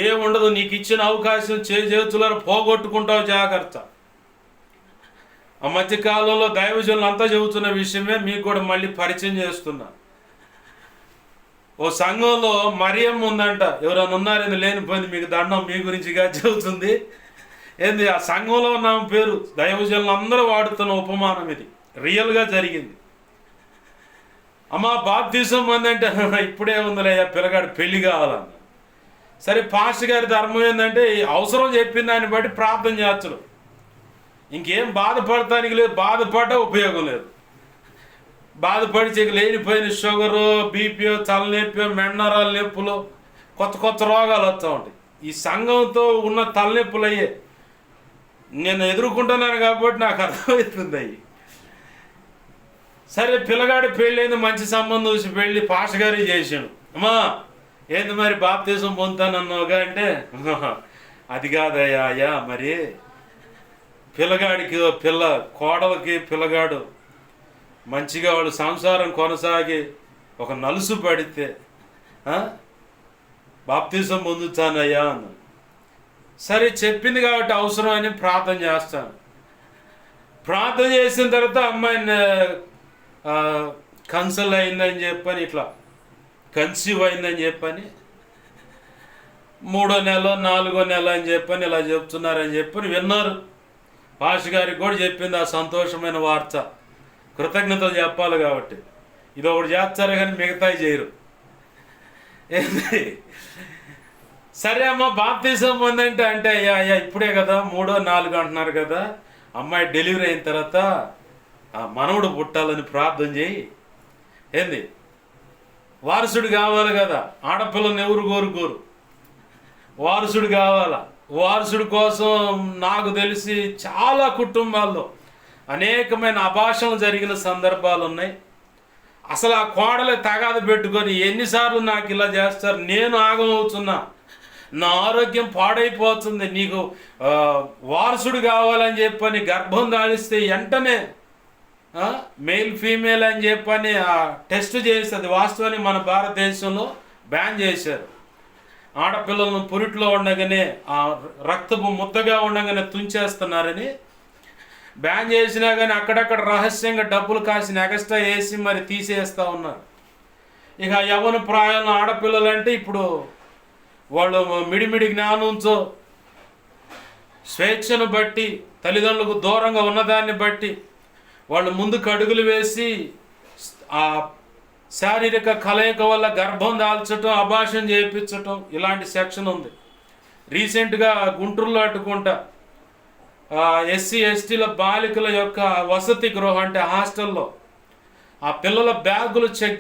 ఏముండదు. నీకు ఇచ్చిన అవకాశం చేతులను పోగొట్టుకుంటావు, జాగ్రత్త. ఆ మధ్యకాలంలో దైవజనులు అంతా చెబుతున్న విషయమే మీకు కూడా మళ్ళీ పరిచయం చేస్తున్నా. ఓ సంఘంలో మరియమ్మ ఉందంట. ఎవరైనా ఉన్నారేంది లేనిపోయింది, మీకు దండం, మీ గురించిగా చెబుతుంది. ఏంది ఆ సంఘంలో ఉన్న పేరు దైవజనులు అందరూ వాడుతున్న ఉపమానం, ఇది రియల్గా జరిగింది. అమ్మ బాప్తిజం అందంటే ఇప్పుడే ఉందిలే పిల్లగాడు పెళ్లి కావాలన్న. సరే, పాస్టర్ గారి ధర్మం ఏంటంటే అవసరం చెప్పిన దాన్ని బట్టి ప్రార్థన చేస్తాడు. ఇంకేం బాధపడటానికి లేదు, బాధపడ్డా ఉపయోగం లేదు. బాధపడి లేనిపోయిన షుగరు, బీపీ, తలనొప్పి, మెండరాల నొప్పులు, కొత్త కొత్త రోగాలు వస్తూ ఉంటాయి. ఈ సంఘంతో ఉన్న తలనొప్పులు అయ్యే నేను ఎదుర్కొంటున్నాను కాబట్టి నాకు అర్థమవుతుంది అయ్యి. సరే, పిల్లగాడి పెళ్ళైంది, మంచి సంబంధం చూసి పెళ్ళి పాస్టర్ గారి చేసాడు. అమ్మా ఏంది మరి బాప్తిజం పొందుతానన్నావుగా అంటే, అది కాదయ్యా, మరి పిల్లగాడికి కోడలకి పిల్లగాడు మంచిగా వాడు సంసారం కొనసాగి ఒక నలుసు పడితే బాప్తిజం పొందుతానయ్యా అన్న. సరే, చెప్పింది కాబట్టి అవసరం అని ప్రార్థన చేస్తాను. ప్రార్థన చేసిన తర్వాత అమ్మాయిని కన్సల్ అయిందని చెప్పని, ఇట్లా కన్సీవ్ అయిందని చెప్పని, 3వ నెల 4వ నెల అని చెప్పని ఇలా చెప్తున్నారని చెప్పని విన్నారు. పాస్టర్ గారికి కూడా చెప్పింది ఆ సంతోషమైన వార్త. కృతజ్ఞతలు చెప్పాలి కాబట్టి. ఇది ఒకటి చేస్తారు కానీ మిగతాయి చేయరు. సరే అమ్మ బాప్తిజం పొందంటే అంటే అయ్యా ఇప్పుడే కదా 3వ 4 అంటున్నారు కదా, అమ్మాయి డెలివరీ అయిన తర్వాత ఆ మనవుడు పుట్టాలని ప్రార్థన చేయి. ఏంది వారసుడు కావాలి కదా, ఆడపిల్లని ఎవరు కోరుకోరు, వారసుడు కావాలా. వారసుడి కోసం నాకు తెలిసి చాలా కుటుంబాల్లో అనేకమైన అభాషణలు జరిగిన సందర్భాలు ఉన్నాయి. అసలు ఆ కోడలే తగాద పెట్టుకొని ఎన్నిసార్లు నాకు ఇలా చేస్తారు, నేను ఆగమవుతున్నా, నా ఆరోగ్యం పాడైపోతుంది, నీకు వారసుడు కావాలని చెప్పని గర్భం దాలిస్తే వెంటనే మెయిల్ ఫీమేల్ అని చెప్పని టెస్ట్ చేస్తుంది. వాస్తవానికి మన భారతదేశంలో బ్యాన్ చేశారు. ఆడపిల్లలను పురిట్లో ఉండగానే ఆ రక్తపు ముద్దగా ఉండగానే తుంచేస్తున్నారని బ్యాన్ చేసినా కానీ అక్కడక్కడ రహస్యంగా డబ్బులు కాసిన ఎక్స్ట్రా వేసి మరి తీసేస్తూ ఉన్నారు. ఇక యవ్వన ప్రాయంలో ఆడపిల్లలు అంటే ఇప్పుడు వాళ్ళు మిడిమిడి జ్ఞానంతో స్వేచ్ఛను బట్టి, తల్లిదండ్రులకు దూరంగా ఉన్నదాన్ని బట్టి వాళ్ళు ముందుకు అడుగులు వేసి ఆ శారీరక కలయిక వల్ల గర్భం దాల్చటం, అబార్షన్ చేయించటం, ఇలాంటి సెక్షన్ ఉంది. రీసెంట్గా గుంటూరులో అట్టుకుంటా ఎస్సీ ఎస్టీల బాలికల యొక్క వసతి గృహం అంటే హాస్టల్లో ఆ పిల్లల బ్యాగులు చెక్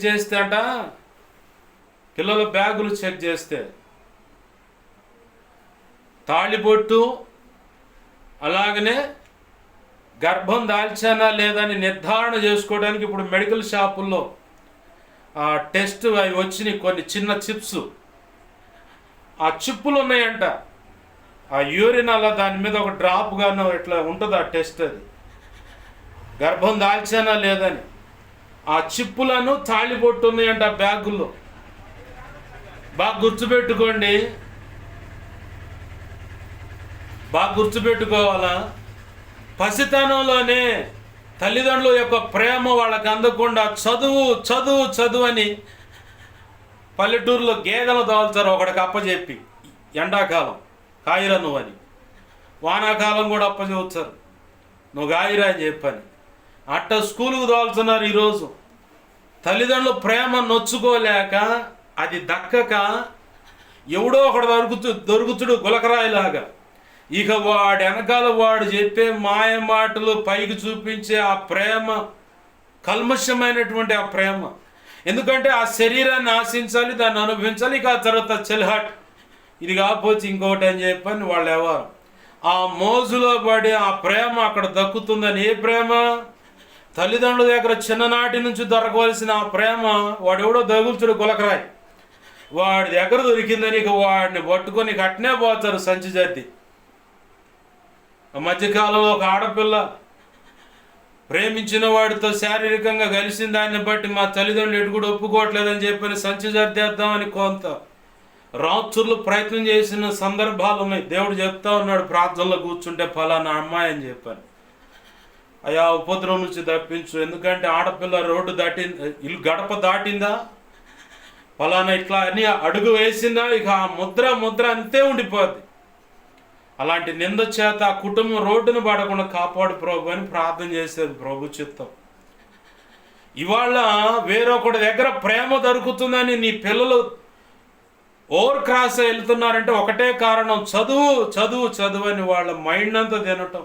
చేస్తే తాళిబొట్టు అలాగనే గర్భం దాల్చానా లేదని నిర్ధారణ చేసుకోవడానికి ఇప్పుడు మెడికల్ షాపుల్లో టెస్ట్ అవి వచ్చినాయి. కొన్ని చిన్న చిప్స్, ఆ చిప్పులు ఉన్నాయంట. ఆ యూరిన్ అలా దాని మీద ఒక డ్రాప్ గాను ఇట్లా ఉంటుంది ఆ టెస్ట్. అది గర్భం దాల్చానా లేదని. ఆ చిప్పులను తాళిబొట్టు ఉన్నాయంట ఆ బ్యాగుల్లో. బాగా గుర్తుపెట్టుకోవాలా. పసితనంలోనే తల్లిదండ్రుల యొక్క ప్రేమ వాళ్ళకి అందకుండా చదువు అని పల్లెటూరులో గేదెలు తోలుతారు ఒకడికి అప్పచెప్పి, ఎండాకాలం కాయిరా నువ్వు అని, వానాకాలం కూడా అప్పచెబుతారు నువ్వు కాయిరా అని చెప్పని. అట్ట స్కూలుకు తోలుతున్నారు ఈరోజు. తల్లిదండ్రులు ప్రేమ నొచ్చుకోలేక, అది దక్కక ఎవడో ఒకడు దొరుకుతుడు గులకరాయిలాగా. ఇక వాడి వెనకాల వాడు చెప్పే మాయ మాటలు పైకి చూపించే ఆ ప్రేమ కల్మషమైనటువంటి ఆ ప్రేమ. ఎందుకంటే ఆ శరీరాన్ని ఆశించాలి, దాన్ని అనుభవించాలి. ఇక ఆ తర్వాత చెల్హాట్, ఇది కాకపోతే ఇంకోటి అని చెప్పని వాళ్ళు ఎవరు ఆ మోజులో పడి ఆ ప్రేమ అక్కడ దక్కుతుందని. ఏ ప్రేమ? తల్లిదండ్రుల దగ్గర చిన్ననాటి నుంచి దొరకవలసిన ఆ ప్రేమ వాడెవడో దగులుతుడు గులకరాయి, వాడి దగ్గర దొరికిందని ఇక వాడిని పట్టుకొని కట్నే పోతారు సంచి జర్ది. మధ్యకాలంలో ఒక ఆడపిల్ల ప్రేమించిన వాడితో శారీరకంగా కలిసిన దాన్ని బట్టి మా తల్లిదండ్రులు ఎటు కూడా ఒప్పుకోవట్లేదని చెప్పని సంచి జర్దేద్దామని కొంత రాత్రులు ప్రయత్నం చేసిన సందర్భాలు ఉన్నాయి. దేవుడు చెప్తా ఉన్నాడు, ప్రార్థనలో కూర్చుంటే ఫలానా అమ్మాయి అని చెప్పాను, అయా ఉపద్రవం నుంచి తప్పించు. ఎందుకంటే ఆడపిల్ల రోడ్డు ఇల్లు గడప దాటిందా, ఫలానా ఇట్లా అని అడుగు వేసిందా, ఇక ఆ ముద్ర అంతే ఉండిపోద్ది. అలాంటి నింద చేత ఆ కుటుంబం రోడ్డును పడకుండా కాపాడు ప్రభు అని ప్రార్థన చేసేది ప్రభు చిత్తం. ఇవాళ వేరొకటి దగ్గర ప్రేమ దొరుకుతుందని నీ పిల్లలు ఓవర్ క్రాస్ వెళ్తున్నారంటే ఒకటే కారణం, చదువు అని వాళ్ళ మైండ్ అంతా తినటం,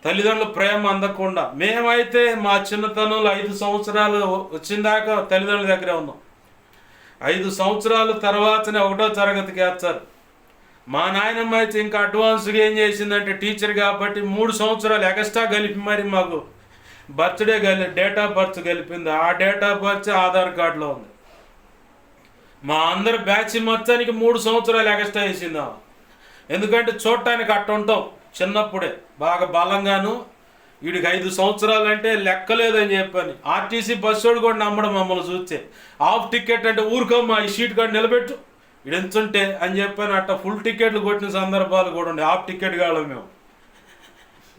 తల్లిదండ్రుల ప్రేమ అందకుండా. మేమైతే మా చిన్నతనంలో 5 సంవత్సరాలు వచ్చిందాకా తల్లిదండ్రుల దగ్గరే ఉన్నాం. 5 సంవత్సరాల తర్వాతనే 1వ తరగతికి వేస్తారు. మా నాయనమ్మ అయితే ఇంకా అడ్వాన్స్గా ఏం చేసిందంటే, టీచర్ కాబట్టి 3 సంవత్సరాలు ఎక్స్ట్రా కలిపి మరి మాకు డేట్ ఆఫ్ బర్త్ కలిపింది. ఆ డేట్ ఆఫ్ బర్త్ ఆధార్ కార్డులో ఉంది. మా అందరు బ్యాచ్ మొత్తానికి 3 సంవత్సరాలు ఎక్స్ట్రా వేసిందా. ఎందుకంటే చూడటానికి అట్ట ఉంటాం చిన్నప్పుడే బాగా బలంగాను. వీడికి 5 సంవత్సరాలు అంటే లెక్కలేదని చెప్పని ఆర్టీసీ బస్సోడు కూడా నమ్మడం మమ్మల్ని చూస్తే. హాఫ్ టికెట్ అంటే ఊరుకోమ్మా ఈ సీట్ కార్డు నిలబెట్టు ఇది ఎంతుంటే అని చెప్పని అట్ట ఫుల్ టికెట్లు కొట్టిన సందర్భాలు కూడా ఉండే. హాఫ్ టికెట్ కాలం మేము.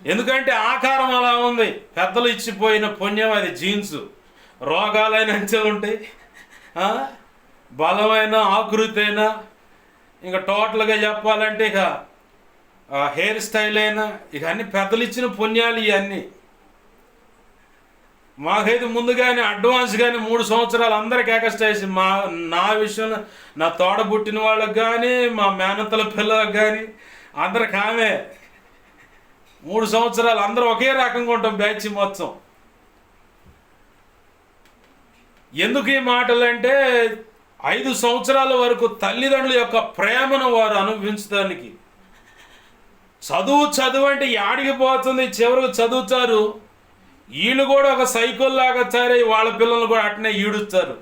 ఎందుకంటే ఆకారం అలా ఉంది, పెద్దలు ఇచ్చిపోయిన పుణ్యం అది. జీన్స్ రోగాలైన అంచెలు ఉంటాయి, బలమైన ఆకృతి అయినా, ఇంకా టోటల్గా చెప్పాలంటే ఇక హెయిర్ స్టైల్ అయినా, ఇక అన్ని పెద్దలు ఇచ్చిన పుణ్యాలు ఇవన్నీ. మాకైతే ముందుగానే అడ్వాన్స్ కానీ 3 సంవత్సరాలు అందరికి ఎక్స్ట్రా వేసి నా విషయంలో నా తోడబుట్టిన వాళ్ళకి కానీ మా మేనత్తల పిల్లలకు కానీ అందరికి ఆమె 3 సంవత్సరాలు అందరూ ఒకే రకంగా ఉంటాం బ్యాచ్ మొత్తం. ఎందుకు ఈ మాటలు అంటే 5 సంవత్సరాల వరకు తల్లిదండ్రుల యొక్క ప్రేమను వారు అనుభవించడానికి. చదువు అంటే యాడికి పోతుంది, చివరికి చదువుతారు. వీళ్ళు కూడా ఒక సైకిల్ లాగా తయారై వాళ్ళ పిల్లలు కూడా అట్నే ఈడుస్తారు,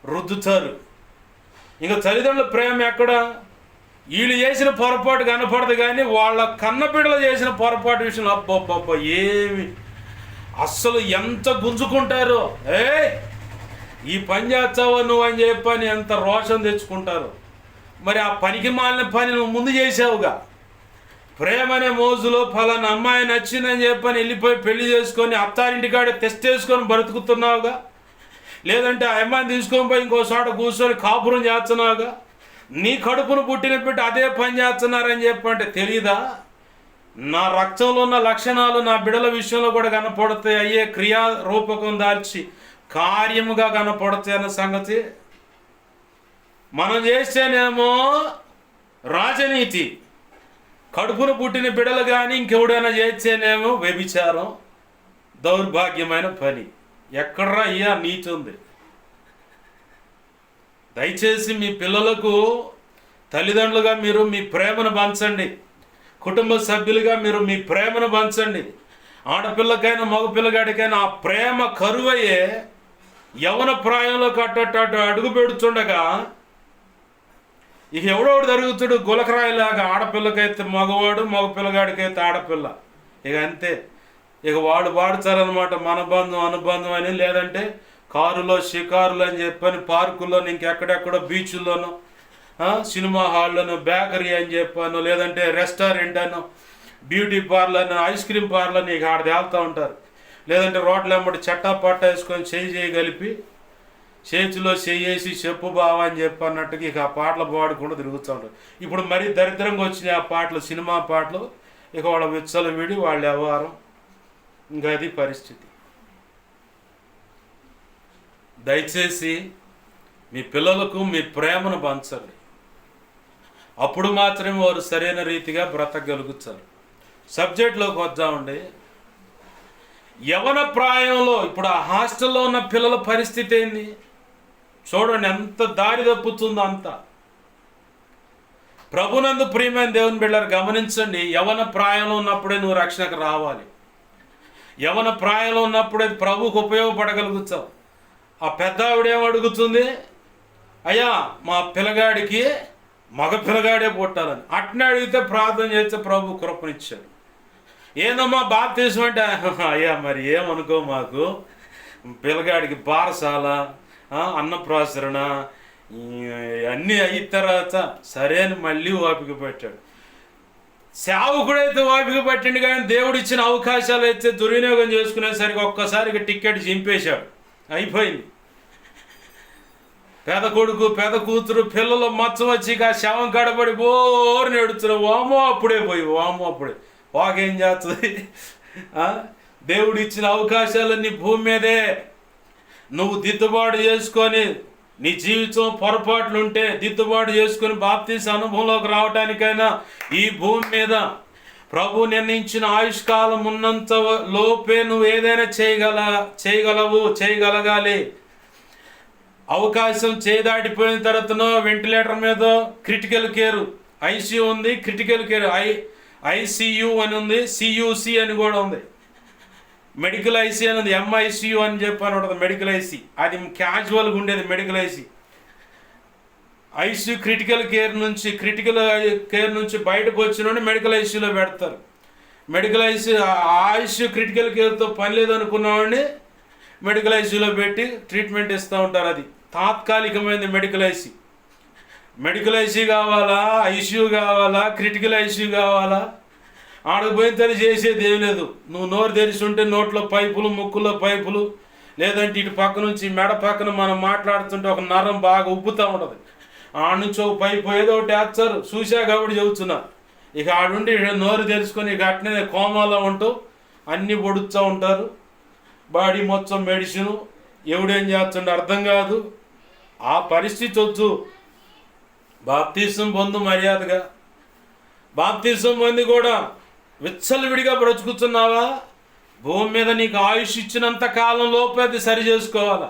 రుద్దుతారు. ఇంకా తల్లిదండ్రుల ప్రేమ ఎక్కడ? వీళ్ళు చేసిన పొరపాటు కనపడదు కానీ వాళ్ళ కన్నబిడ్డలు చేసిన పొరపాటు విషయంలో అబ్బబ్బబ్బ ఏమి అస్సలు ఎంత గుంజుకుంటారో. ఈ పని చేస్తావో నువ్వు అని చెప్పని ఎంత రోషం తెచ్చుకుంటారు. మరి ఆ పనికి మాలిన పని నువ్వు ముందు చేసావుగా. ప్రేమ అనే మోజులో ఫలానా అమ్మాయి నచ్చిందని చెప్పని వెళ్ళిపోయి పెళ్లి చేసుకొని అత్తారింటికాడ తెస్తేసుకొని బ్రతుకుతున్నావుగా. లేదంటే ఆ అమ్మాయిని తీసుకొని పోయి ఇంకో చోట కూర్చొని కాపురం చేస్తున్నావుగా. నీ కడుపును పుట్టిన పెట్టి అదే పని చేస్తున్నారని చెప్పంటే తెలీదా? నా రక్తంలో ఉన్న లక్షణాలు నా బిడల విషయంలో కూడా కనపడతాయి, అయ్యే క్రియా రూపకం దాల్చి కార్యముగా కనపడతాయి అన్న సంగతి. మనం చేస్తేనేమో రాజనీతి, కడుపును పుట్టిన బిడలు కానీ ఇంకెవడైనా చేస్తేనేమో వ్యభిచారం, దౌర్భాగ్యమైన పని. ఎక్కడ్రా అయ్యా నీతి ఉంది? దయచేసి మీ పిల్లలకు తల్లిదండ్రులుగా మీరు మీ ప్రేమను పంచండి, కుటుంబ సభ్యులుగా మీరు మీ ప్రేమను పంచండి. ఆడపిల్లకైనా మగపిల్లగాడికైనా ఆ ప్రేమ కరువయ్యే యవన ప్రాయంలో కట్టట్టు అడుగు పెడుతుండగా ఇక ఎవడోడు జరుగుతుడు గులకరాయిలాగా. ఆడపిల్లకైతే మగవాడు, మగపిల్లగాడికైతే ఆడపిల్ల. ఇక అంతే. ఇక వాడు వాడుతారనమాట మన బంధం అనుబంధం అని. లేదంటే కారులో షికారులు అని చెప్పని పార్కుల్లోనూ ఇంకెక్కడెక్కడో బీచ్ల్లోనూ సినిమా హాల్లోనూ బేకరీ అని చెప్పాను, లేదంటే రెస్టారెంట్ అను, బ్యూటీ పార్లర్ అని, ఐస్ క్రీమ్ పార్లర్ అని ఇక ఆడ తేలుతూ ఉంటారు. లేదంటే రోడ్ల వెంబడి చట్టా పట్ట వేసుకొని చేయి కలిపి చేతిలో చేసి చెప్పు బావా అని చెప్పి అన్నట్టుగా ఇక ఆ పాటలు పాడుకుంటూ తిరుగుతూ ఉంటారు. ఇప్పుడు మరీ దరిద్రంగా వచ్చినాయి ఆ పాటలు, సినిమా పాటలు. ఇక వాళ్ళ విచ్చలు విడి వాళ్ళ వ్యవహారం, ఇంకా అది పరిస్థితి. దయచేసి మీ పిల్లలకు మీ ప్రేమను పంచండి. అప్పుడు మాత్రమే వారు సరైన రీతిగా బ్రతకగలుగుతారు. సబ్జెక్ట్లోకి వద్దామండి. యవన ప్రాయంలో ఇప్పుడు ఆ హాస్టల్లో ఉన్న పిల్లల పరిస్థితి ఏంది చూడండి, ఎంత దారి తప్పుతుందో అంత. ప్రభునందు ప్రియమైన దేవుని బిడ్డలారా గమనించండి, యవన ప్రాయంలో ఉన్నప్పుడే నువ్వు రక్షణకు రావాలి. యవన ప్రాయంలో ఉన్నప్పుడే ప్రభువుకు ఉపయోగపడగలుగుతావు. ఆ పెద్ద ఆవిడేం అడుగుతుంది, అయ్యా మా పిల్లగాడికి మగ పిల్లగాడే పుట్టాలని. అట్నే అడిగితే ప్రార్థన చేస్తే ప్రభు కృపనిచ్చాడు. ఏందమ్మా బాప్తిసం అంటే, అయ్యా మరి ఏమనుకో, మాకు పిల్లగాడికి బారసాల, అన్నప్రాసరణ అన్నీ అయిన తర్వాత సరే అని మళ్ళీ ఓపిక పెట్టాడు. సేవకుడైతే ఓపిక పట్టిండు, కానీ దేవుడు ఇచ్చిన అవకాశాలు అయితే దుర్వినియోగం చేసుకునేసరికి ఒక్కసారికి టికెట్ చింపేశాడు. అయిపోయింది. పెద కొడుకు పెద కూతురు పిల్లలు మచ్చ వచ్చి ఆ శవం కడబడి బోరుని ఎడుతున్నారు. వామో అప్పుడే పోయి వామో అప్పుడే వాకేం చేస్తుంది? దేవుడు ఇచ్చిన అవకాశాలన్నీ భూమి మీదే. నువ్వు దిద్దుబాటు చేసుకొని, నీ జీవితం పొరపాట్లుంటే దిద్దుబాటు చేసుకొని బాప్తీస అనుభవంలోకి రావడానికైనా ఈ భూమి మీద ప్రభు నిర్ణయించిన ఆయుష్కాలం ఉన్నంత లోపే నువ్వు ఏదైనా చేయగలగాలి. అవకాశం చేదాటిపోయిన తర్వాతనో వెంటిలేటర్ మీద క్రిటికల్ కేర్ ఐసీయూ ఉంది, క్రిటికల్ కేర్ ఐసీయూ అని ఉంది, సియూసి అని కూడా ఉంది. మెడికల్ ఐసీ అని ఉంది, ఎంఐసియు అని చెప్పని ఉంటుంది. మెడికల్ ఐసీ అది క్యాజువల్గా ఉండేది. మెడికల్ ఐసీయూ క్రిటికల్ కేర్ నుంచి బయటకు వచ్చిన మెడికల్ ఐసీయూలో పెడతారు. మెడికల్ ఐసీయూ క్రిటికల్ కేర్తో పని లేదనుకున్నవాడిని మెడికల్ ఐసీయూలో పెట్టి ట్రీట్మెంట్ ఇస్తూ ఉంటారు. అది తాత్కాలికమైనది. మెడికల్ ఐసీ కావాలా, ఐసీయూ కావాలా, క్రిటికల్ ఐసీయూ కావాలా? ఆడకు పోయిన తల్లి చేసేది ఏం లేదు. నువ్వు నోరు తెరిచి ఉంటే నోట్లో పైపులు, ముక్కుల్లో పైపులు, లేదంటే ఇటు పక్క నుంచి మెడ పక్కన మనం మాట్లాడుతుంటే ఒక నరం బాగా ఉబ్బుతూ ఉంటుంది. ఆడ నుంచి ఒక పైపు ఏదో ఒకటి వేస్తారు. చూసా కాబట్టి చెబుతున్నా. ఇక ఆడుండి నోరు తెరుచుకొని ఇక అట్నే కోమాలో ఉంటూ అన్నీ పొడుస్తూ ఉంటారు. బాడీ మొత్తం మెడిసిను, ఎవడేం చేస్తుండే అర్థం కాదు. ఆ పరిస్థితి వద్దు. బాప్తీసం పొందు మర్యాదగా. బాప్తీసం పొంది కూడా విచ్చలవిడిగా బ్రతుకుతున్నావా? భూమి మీద నీకు ఆయుష్ ఇచ్చినంత కాలం లోపే అది సరి చేసుకోవాలా.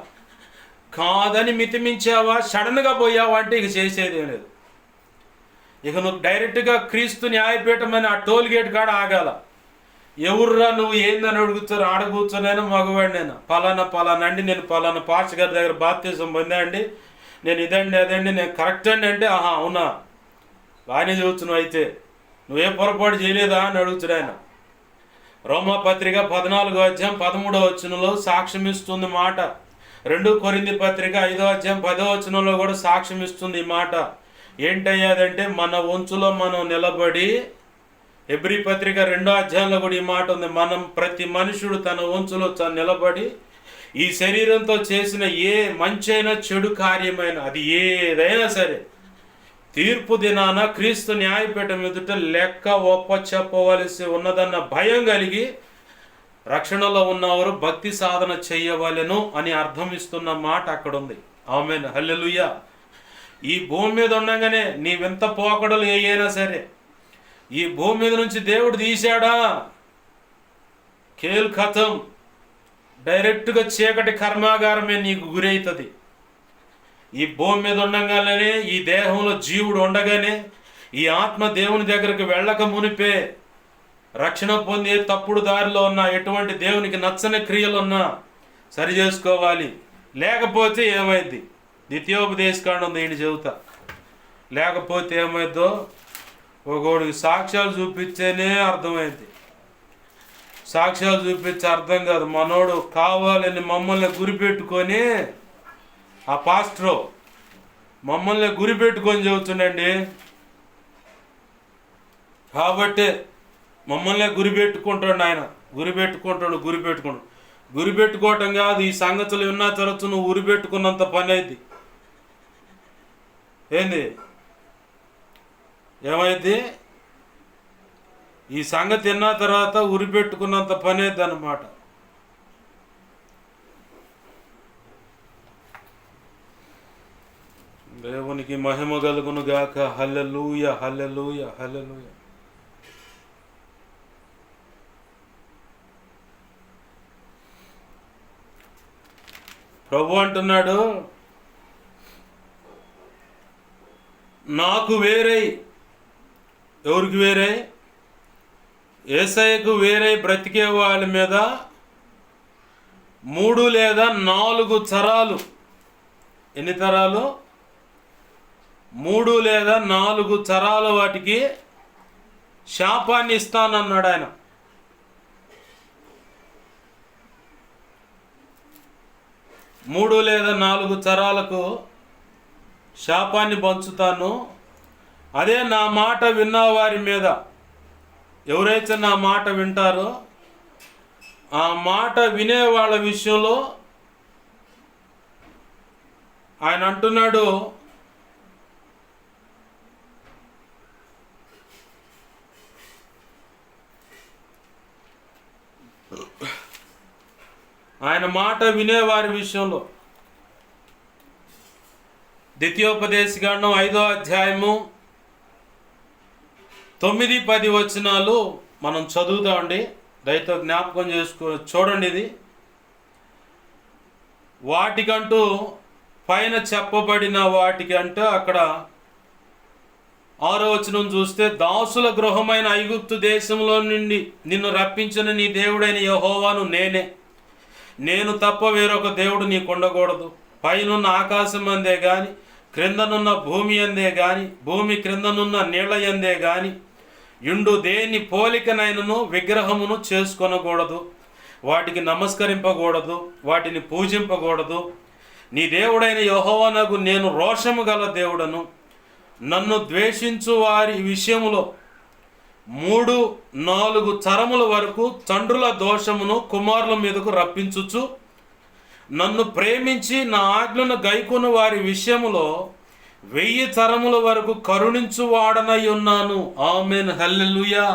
కాదని మితిమించావా, సడన్గా పోయావా అంటే ఇక చేసేదేం లేదు. ఇక నువ్వు డైరెక్ట్గా క్రీస్తు న్యాయపీఠమని ఆ టోల్ గేట్ కాడ ఆగాల. ఎవర్రా నువ్వు ఏందని అడుగుతారు. ఆడ కూర్చొనైనా మగవాడినైనా పలానా అండి, నేను పలానా పాస్టర్ గారి దగ్గర బాప్తీసం పొందా అండి, నేను ఇదండి అదండి, నేను కరెక్ట్ అండి అంటే, ఆహా అవునా బాగానే చదువుతున్నావు, అయితే నువ్వేం పొరపాటు చేయలేదా అని అడుగుతాడు ఆయన. రోమాపత్రిక 14:13 సాక్ష్యం ఇస్తుంది మాట. 2 కొరింథీ పత్రిక 5:10 కూడా సాక్ష్యం ఇస్తుంది ఈ మాట. ఏంటయ్యాదంటే మన వంచులో మనం నిలబడి, హెబ్రీ పత్రిక 2 కూడా ఈ మాట ఉంది. మనం ప్రతి మనుషుడు తన వంచులో నిలబడి ఈ శరీరంతో చేసిన ఏ మంచైనా చెడు కార్యమైన అది ఏదైనా సరే తీర్పు దినాన క్రీస్తు న్యాయపీఠం ఎదుట లెక్క చెప్పవలసి ఉన్నదన్న భయం కలిగి రక్షణలో ఉన్నవారు భక్తి సాధన చేయవలెను అని అర్థం ఇస్తున్న మాట అక్కడ ఉంది. ఆమేన్, హల్లెలూయా. ఈ భూమి మీద ఉండగానే నీవెంత పోకడలు అయినా సరే, ఈ భూమి మీద నుంచి దేవుడు తీశాడా, కేల్ ఖతం, డైరెక్ట్గా చీకటి కర్మాగారమే నీకు గురవుతుంది. ఈ భూమి మీద ఉండగానే, ఈ దేహంలో జీవుడు ఉండగానే, ఈ ఆత్మ దేవుని దగ్గరికి వెళ్ళక మునిపే రక్షణ పొందే తప్పుడు దారిలో ఉన్న ఎటువంటి దేవునికి నచ్చని క్రియలు ఉన్నా సరి చేసుకోవాలి. లేకపోతే ఏమైంది? ద్వితీయోపదేశకాండం ఉంది, ఏంటి చెబుతా. లేకపోతే ఏమైందో ఒకడికి సాక్ష్యాలు చూపించేనే అర్థమైంది. సాక్ష్యాలు చూపించే అర్థం కాదు. మనోడు కావాలని మమ్మల్ని గురిపెట్టుకొని, ఆ పాస్టరు మమ్మల్ని గురిపెట్టుకొని చెబుతుండండి. కాబట్టి మమ్మల్ని గురిపెట్టుకుంటాడు ఆయన. గురిపెట్టుకోవటం కాదు. ఈ సంగతులు విన్న తర్వాత నువ్వు గురిపెట్టుకున్నంత పని అయింది. ఏంది ఏమైంది? ఈ సంగతి విన్న తర్వాత ఉరిపెట్టుకున్నంత పని అయింది అన్నమాట. దేవునికి మహిమ కలుగును గాక. హల్లెలూయా, హల్లెలూయా, హల్లెలూయా. ప్రభు అంటున్నాడు, నాకు వేరై, ఎవరికి వేరై? యేసయ్యకు వేరై బ్రతికే వాళ్ళ మీద 3 లేదా 4 తరాలు. ఎన్ని తరాలు? 3 లేదా 4 తరాల వాటికి శాపాన్ని ఇస్తానన్నాడు ఆయన. మూడు లేదా 4 తరాలకు శాపాన్ని పంచుతాను. అదే నా మాట విన్న వారి మీద, ఎవరైతే నా మాట వింటారో ఆ మాట వినే వాళ్ళ విషయంలో ఆయన అంటున్నాడు, ఆయన మాట వినేవారి విషయంలో ద్వితీయోపదేశకాండం 5వ అధ్యాయము 9-10 వచనాలు మనం చదువుతామండి. దయతో జ్ఞాపకం చూడండి. ఇది వాటికంటూ పైన చెప్పబడిన వాటికంటే అక్కడ 6వ వచనం చూస్తే, దాసుల గృహమైన ఐగుప్తు దేశంలో నుండి నిన్ను రప్పించిన నీ దేవుడైన యెహోవాను నేనే. నేను తప్ప వేరొక దేవుడు నీకు ఉండకూడదు. పైనున్న ఆకాశం అందే గాని, క్రిందనున్న భూమి అందే గాని, భూమి క్రిందనున్న నీళ్ల యందే గాని యుండు దేని పోలికనైనను విగ్రహమును చేసుకొనకూడదు. వాటికి నమస్కరింపకూడదు, వాటిని పూజింపకూడదు. నీ దేవుడైన యెహోవానగు నేను రోషము గల దేవుడను. నన్ను ద్వేషించు వారి విషయములో 3-4 తరముల వరకు తండ్రుల దోషమును కుమారుల మీదకు రప్పించుచు, నన్ను ప్రేమించి నా ఆజ్ఞను గైకొను వారి విషయములో 1000 తరముల వరకు కరుణించువాడనై ఉన్నాను. ఆమేన్, హల్లెలూయా.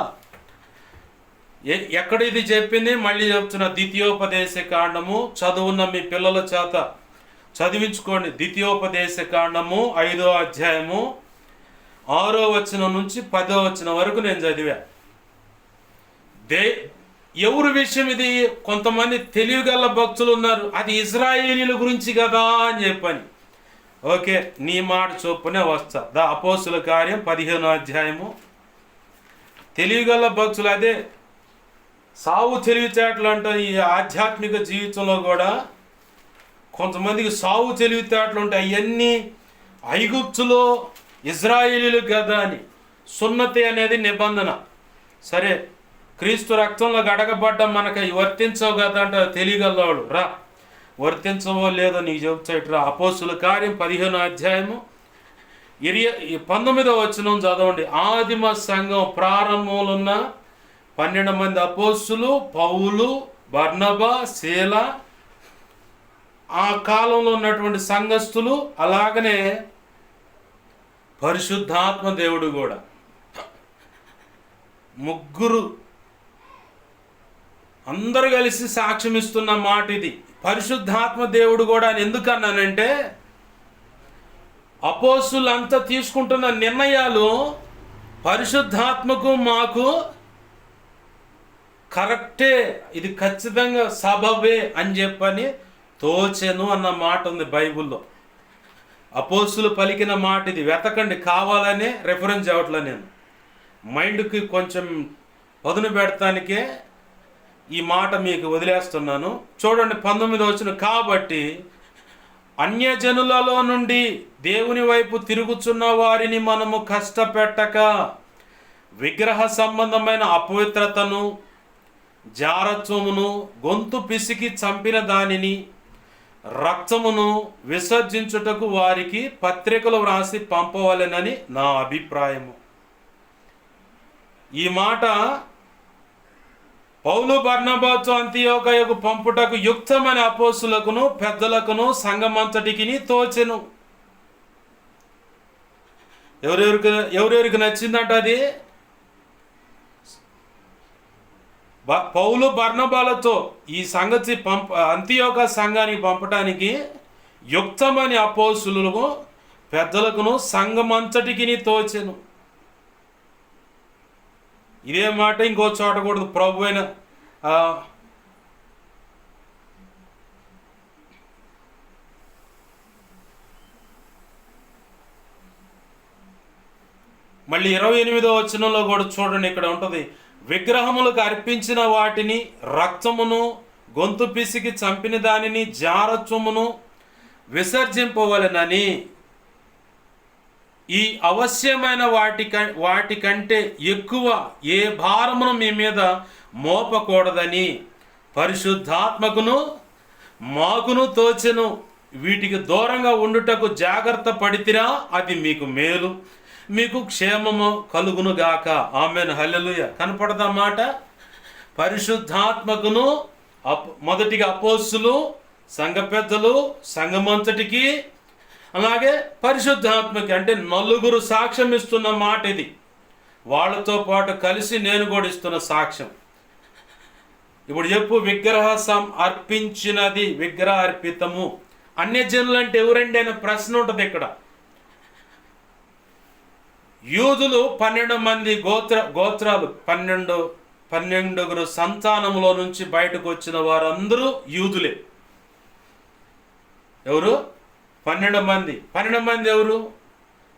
ఎక్కడ ఇది చెప్పింది? మళ్ళీ చెప్తున్నా. ద్వితీయోపదేశ కాండము చదువున్న మీ పిల్లల చేత చదివించుకోండి. ద్వితీయోపదేశ కాండము 5వ అధ్యాయము 6వ వచనం నుంచి 10వ వచనం వరకు నేను చదివా. ఎవరి విషయం ఇది? కొంతమంది తెలివిగల భక్తులు ఉన్నారు, అది ఇజ్రాయేలీల గురించి కదా అని చెప్పని. ఓకే, నీ మాట చొప్పునే వస్తా. అపోస్తుల కార్యం 15వ అధ్యాయము. తెలివిగల భక్తులు, అదే సావు తెలివితేటలు అంట. ఈ ఆధ్యాత్మిక జీవితంలో కూడా కొంతమందికి సావు తెలివితేటలు ఉంటాయి. అవన్నీ ఐగుప్తులో ఇజ్రాయేలీలు కదా అని. సున్నతి అనేది నిబంధన. సరే, క్రీస్తు రక్తంలో గడగబడ్డ మనకి వర్తించవు కదా అంటే తెలియగలవాడు. రా, వర్తించవో లేదో నీకు చెబుతాడు. రా, అపోస్తుల కార్యం 15వ అధ్యాయము 19వ వచనం చదవండి. ఆదిమ సంఘం ప్రారంభంలో ఉన్న 12 మంది అపోస్తులు, పౌలు, బర్నబా, శీల, ఆ కాలంలో ఉన్నటువంటి సంఘస్థులు, అలాగనే పరిశుద్ధాత్మ దేవుడు కూడా, ముగ్గురు అందరూ కలిసి సాక్ష్యం ఇస్తున్న మాట ఇది. పరిశుద్ధాత్మ దేవుడు కూడా అని ఎందుకన్నానంటే, అపోస్తులంతా తీసుకుంటున్న నిర్ణయాలు పరిశుద్ధాత్మకు మాకు కరెక్టే, ఇది ఖచ్చితంగా సబబే అని చెప్పని తోచెను అన్న మాట ఉంది బైబిల్లో. అపోస్తులు పలికిన మాట ఇది. వెతకండి, కావాలనే రెఫరెన్స్ చేయట్లే నేను. మైండ్కి కొంచెం పదును పెడతానికే ఈ మాట మీకు వదిలేస్తున్నాను. చూడండి 19వ వచనం. కాబట్టి అన్యజనులలో నుండి దేవుని వైపు తిరుగుచున్న వారిని మనము కష్టపెట్టక, విగ్రహ సంబంధమైన అపవిత్రతను, జారత్వమును, గొంతు పిసికి చంపిన దానిని, రక్తమును విసర్జించుటకు వారికి పత్రికలు వ్రాసి పంపవలెనని నా అభిప్రాయము. ఈ మాట పౌలు బర్నబాతో అంతియోకయకు పంపుటకు యుక్తమైన అపోస్తులకును పెద్దలకును సంఘమంతటికి తోచెను. ఎవరెవరికి నచ్చిందంట అది? పౌలు బర్నబాలతో ఈ సంగతి అంతియోక సంఘానికి పంపటానికి యుక్తమని అపోస్తులకు పెద్దలకును సంఘమంతటికి తోచెను. ఇదే మాట ఇంకో చోట కూడా ప్రభు అయిన మళ్ళీ 28వ వచనంలో కూడా చూడండి, ఇక్కడ ఉంటుంది, విగ్రహములకు అర్పించిన వాటిని, రక్తమును, గొంతు పిసికి చంపిన దానిని, జారత్వమును విసర్జింపవలెనని, ఈ అవశ్యమైన వాటికంటే ఎక్కువ ఏ భారమును మీ మీద మోపకూడదని పరిశుద్ధాత్మకును మాకును తోచెను. వీటికి దూరంగా ఉండుటకు జాగ్రత్త పడితిరా, అది మీకు మేలు, మీకు క్షేమము కలుగును గాక. ఆమేన్, హల్లెలూయా. కనపడదా మాట? పరిశుద్ధాత్మకును మొదటిగా అపోస్తులు, సంఘ పెద్దలు, సంఘమంతటికి, అలాగే పరిశుద్ధాత్మకి, అంటే నలుగురు సాక్ష్యం ఇస్తున్న మాట ఇది. వాళ్ళతో పాటు కలిసి నేను కూడా ఇస్తున్న సాక్ష్యం. ఇప్పుడు చెప్పు, అర్పించినది, విగ్రహ అర్పితము అన్యజనులు అంటే ఎవరండి అనే ప్రశ్న ఉంటుంది ఇక్కడ. యూదులు 12 మంది గోత్రాలు 12 సంతానములో నుంచి బయటకు వచ్చిన వారందరూ యూదులే. ఎవరు? 12 మంది. 12 మంది ఎవరు?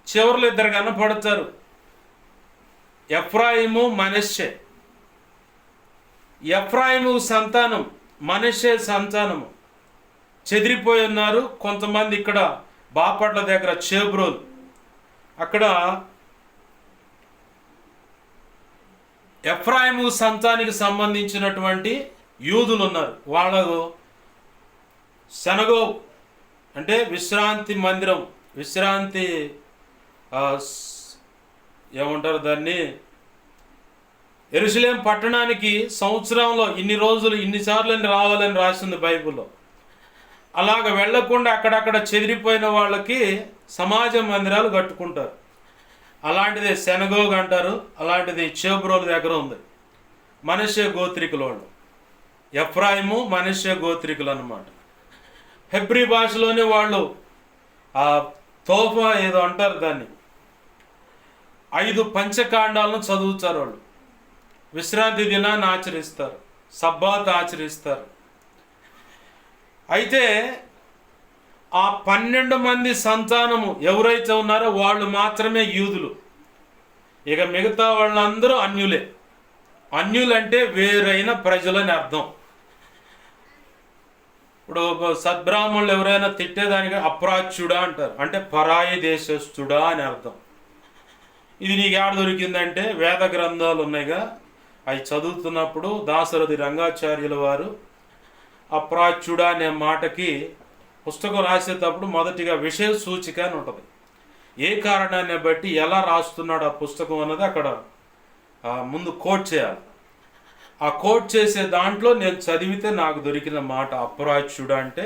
చివరిలో 2 కనపడతారు, ఎఫ్రాయిము, మనష్షే. ఎఫ్రాయిము సంతానం, మనష్షే సంతానము చెదిరిపోయి ఉన్నారు. కొంతమంది ఇక్కడ బాపట్ల దగ్గర చేబ్రోలు, అక్కడ ఎఫ్రాయిము సంతానికి సంబంధించినటువంటి యూదులు ఉన్నారు. వాళ్ళకు శనగో అంటే విశ్రాంతి మందిరం, విశ్రాంతి ఏమంటారు దాన్ని, యెరూషలేం పట్టణానికి సంవత్సరంలో ఇన్ని రోజులు ఇన్నిసార్లు రావాలని రాసింది బైబిల్లో. అలాగ వెళ్లకుండా అక్కడక్కడ చెదిరిపోయిన వాళ్ళకి సమాజ మందిరాలు కట్టుకుంటారు. అలాంటిది సెనగోగ్ అంటారు. అలాంటిది చేబ్రోలు దగ్గర ఉంది. మనష్షే గోత్రికులు వాళ్ళు, ఎఫ్రాయిము మనష్షే గోత్రికులు అన్నమాట. హెబ్రీ భాషలోనే వాళ్ళు తోఫా ఏదో అంటారు దాన్ని, 5 పంచకాండాలను చదువుతారు వాళ్ళు. విశ్రాంతి దినాన్ని ఆచరిస్తారు, సబ్బాత్ ఆచరిస్తారు. అయితే ఆ 12 మంది సంతానము ఎవరైతే ఉన్నారో వాళ్ళు మాత్రమే యూదులు. ఇక మిగతా వాళ్ళందరూ అన్యులే. అన్యులంటే వేరైన ప్రజలని అర్థం. ఇప్పుడు సద్బ్రాహ్మణులు ఎవరైనా తిట్టేదానికి అప్రాచ్యుడా అంటారు, అంటే పరాయి దేశస్థుడా అని అర్థం. ఇది నీకు ఏడ దొరికిందంటే వేద గ్రంథాలు ఉన్నాయిగా, అవి చదువుతున్నప్పుడు దాశరథి రంగాచార్యుల వారు అప్రాచ్యుడా అనే మాటకి పుస్తకం రాసేటప్పుడు మొదటిగా విషయ సూచిక అని ఉంటుంది. ఏ కారణాన్ని బట్టి ఎలా రాస్తున్నాడు ఆ పుస్తకం అన్నది అక్కడ ముందు కోట్ చేయాలి. ఆ కోట్ చేసే దాంట్లో నేను చదివితే నాకు దొరికిన మాట అప్రాచ్యుడా అంటే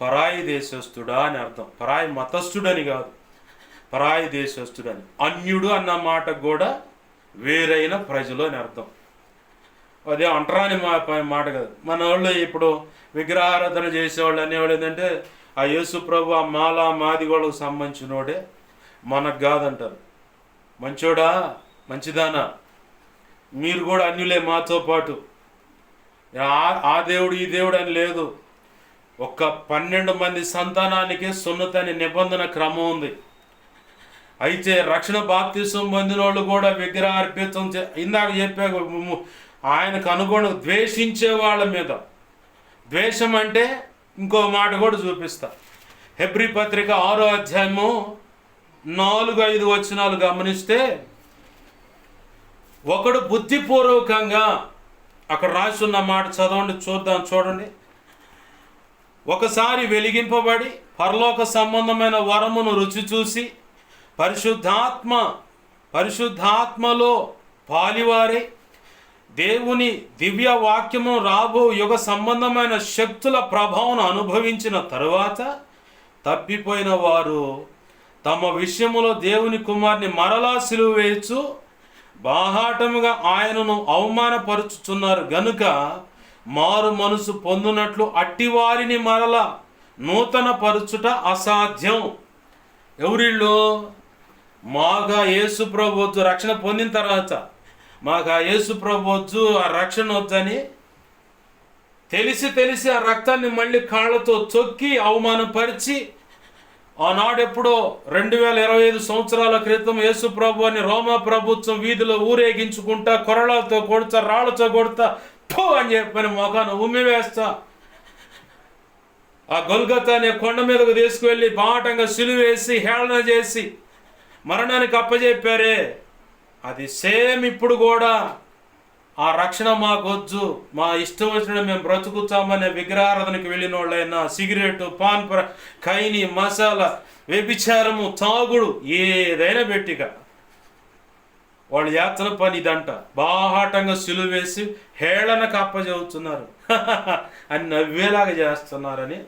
పరాయి దేశస్థుడా అని అర్థం. పరాయి మతస్థుడని కాదు, పరాయి దేశస్థుడని. అన్యుడు అన్న మాటకు కూడా వేరైన ప్రజలు అని అర్థం. అదే అంటరాని మాట కాదు. మన వాళ్ళు ఇప్పుడు విగ్రహారాధన చేసేవాళ్ళు అనేవాళ్ళు ఏంటంటే ఆ యేసు ప్రభు ఆ మాలా మాదిగోళ్ళకు సంబంధించినోడే, మనకు కాదంటారు. మంచోడా, మంచిదానా, మీరు కూడా అన్యులే మాతో పాటు, ఆ దేవుడు ఈ దేవుడు అని లేదు. ఒక్క 12 మంది సంతానానికి సున్నతని నిబంధన క్రమం ఉంది. అయితే రక్షణ బాప్తిసం పొందిన వాళ్ళు కూడా విగ్రహార్పితం ఇందాక చెప్పా, ఆయనకు అనుగుణ ద్వేషించే వాళ్ళ మీద. ద్వేషం అంటే ఇంకో మాట కూడా చూపిస్తా. హెబ్రీ పత్రిక 6వ అధ్యాయము 4-5 వచనాలు గమనిస్తే, ఒకడు బుద్ధిపూర్వకంగా, అక్కడ రాసున్న మాట చదవండి, చూడండి. ఒకసారి వెలిగింపబడి పరలోక సంబంధమైన వరమును రుచి చూసి పరిశుద్ధాత్మలో పాలివారే దేవుని దివ్య వాక్యము రాబో యుగ సంబంధమైన శక్తుల ప్రభావం అనుభవించిన తరువాత తప్పిపోయిన వారు తమ విషయములో దేవుని కుమారుని మరలా సిలువ వేయచ్చు బాహాటముగా ఆయనను అవమానపరుచుచున్నారు గనుక మారు మనసు పొందునట్లు అట్టివారిని మరలా నూతన పరుచుట అసాధ్యం. ఎవరిళ్ళు? మాగా యేసు ప్రభు వద్దు, రక్షణ పొందిన తర్వాత మాకు ఆ యేసు ప్రభు వద్దు, ఆ రక్షణ వద్దని తెలిసి ఆ రక్తాన్ని మళ్ళీ కాళ్ళతో చొక్కి అవమానపరిచి, ఆనాడెప్పుడో 2025 సంవత్సరాల క్రితం యేసు ప్రభు అని రోమా ప్రభుత్వం వీధిలో ఊరేగించుకుంటా, కొరడాలతో కొడతా, రాళ్ళతో కొడతా, పో అని చెప్పని మొఖాన్ని ఉమ్మివేస్తా, ఆ గొల్గొతా అనే కొండ మీదకు తీసుకువెళ్ళి బాటంగా సిలువేసి హేళన చేసి మరణానికి అప్పచెప్పారే, అది సేమ్ ఇప్పుడు కూడా ఆ రక్షణ మాకొద్దు, మా ఇష్టం వచ్చిన మేము బ్రతుకుతామనే విగ్రహారాధనకి వెళ్ళిన వాళ్ళైనా సిగరెట్, పాన్, ఖైని, మసాలా, వ్యభిచారము, తాగుడు ఏదైనా పెట్టిగా వాళ్ళు యాత్ర పని ఇదంట. బాహాటంగా సిలువేసి హేళనకు అప్పచెబుతున్నారు అని నవ్వేలాగా చేస్తున్నారని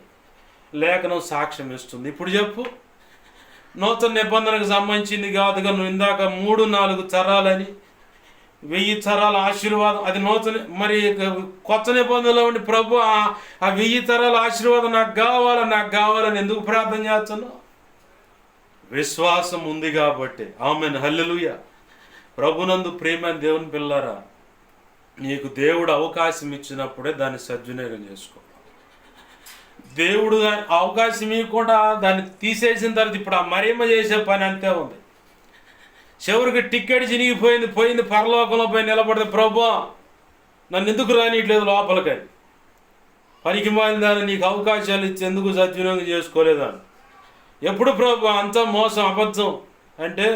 లేఖనం సాక్ష్యం ఇస్తుంది. ఇప్పుడు చెప్పు, నూతన నిబంధనకు సంబంధించింది కాదుగా, నువ్వు ఇందాక 3-4 తరాలని 1000 తరాల ఆశీర్వాదం, అది నూతన. మరి కొత్త నిబంధనలో ఉండి ప్రభు ఆ 1000 తరాల ఆశీర్వాదం నాకు కావాలని ఎందుకు ప్రార్థన చేస్తున్నావు? విశ్వాసం ఉంది కాబట్టి. ఆమేన్, హల్లెలూయా. ప్రభునందు ప్రియమైన దేవుని పిల్లారా, నీకు దేవుడు అవకాశం ఇచ్చినప్పుడే దాన్ని సద్వినియోగం చేసుకో. దేవుడు అవకాశం ఇవ్వకుండా దాన్ని తీసేసిన తర్వాత ఇప్పుడు ఆ మరియమ్మ చేసే పని అంతే ఉంది. చివరికి టికెట్ చినిగిపోయింది, పరలోకంలో పోయి నిలబడితే, ప్రభువా నన్ను ఎందుకు రానిట్లేదు లోపలికని, పనికి మాలిన దాన్ని నీకు అవకాశాలు ఇచ్చి ఎందుకు సద్వినియోగం చేసుకోలేదని. ఎప్పుడు ప్రభు అంతా మోసం, అబద్ధం అంటే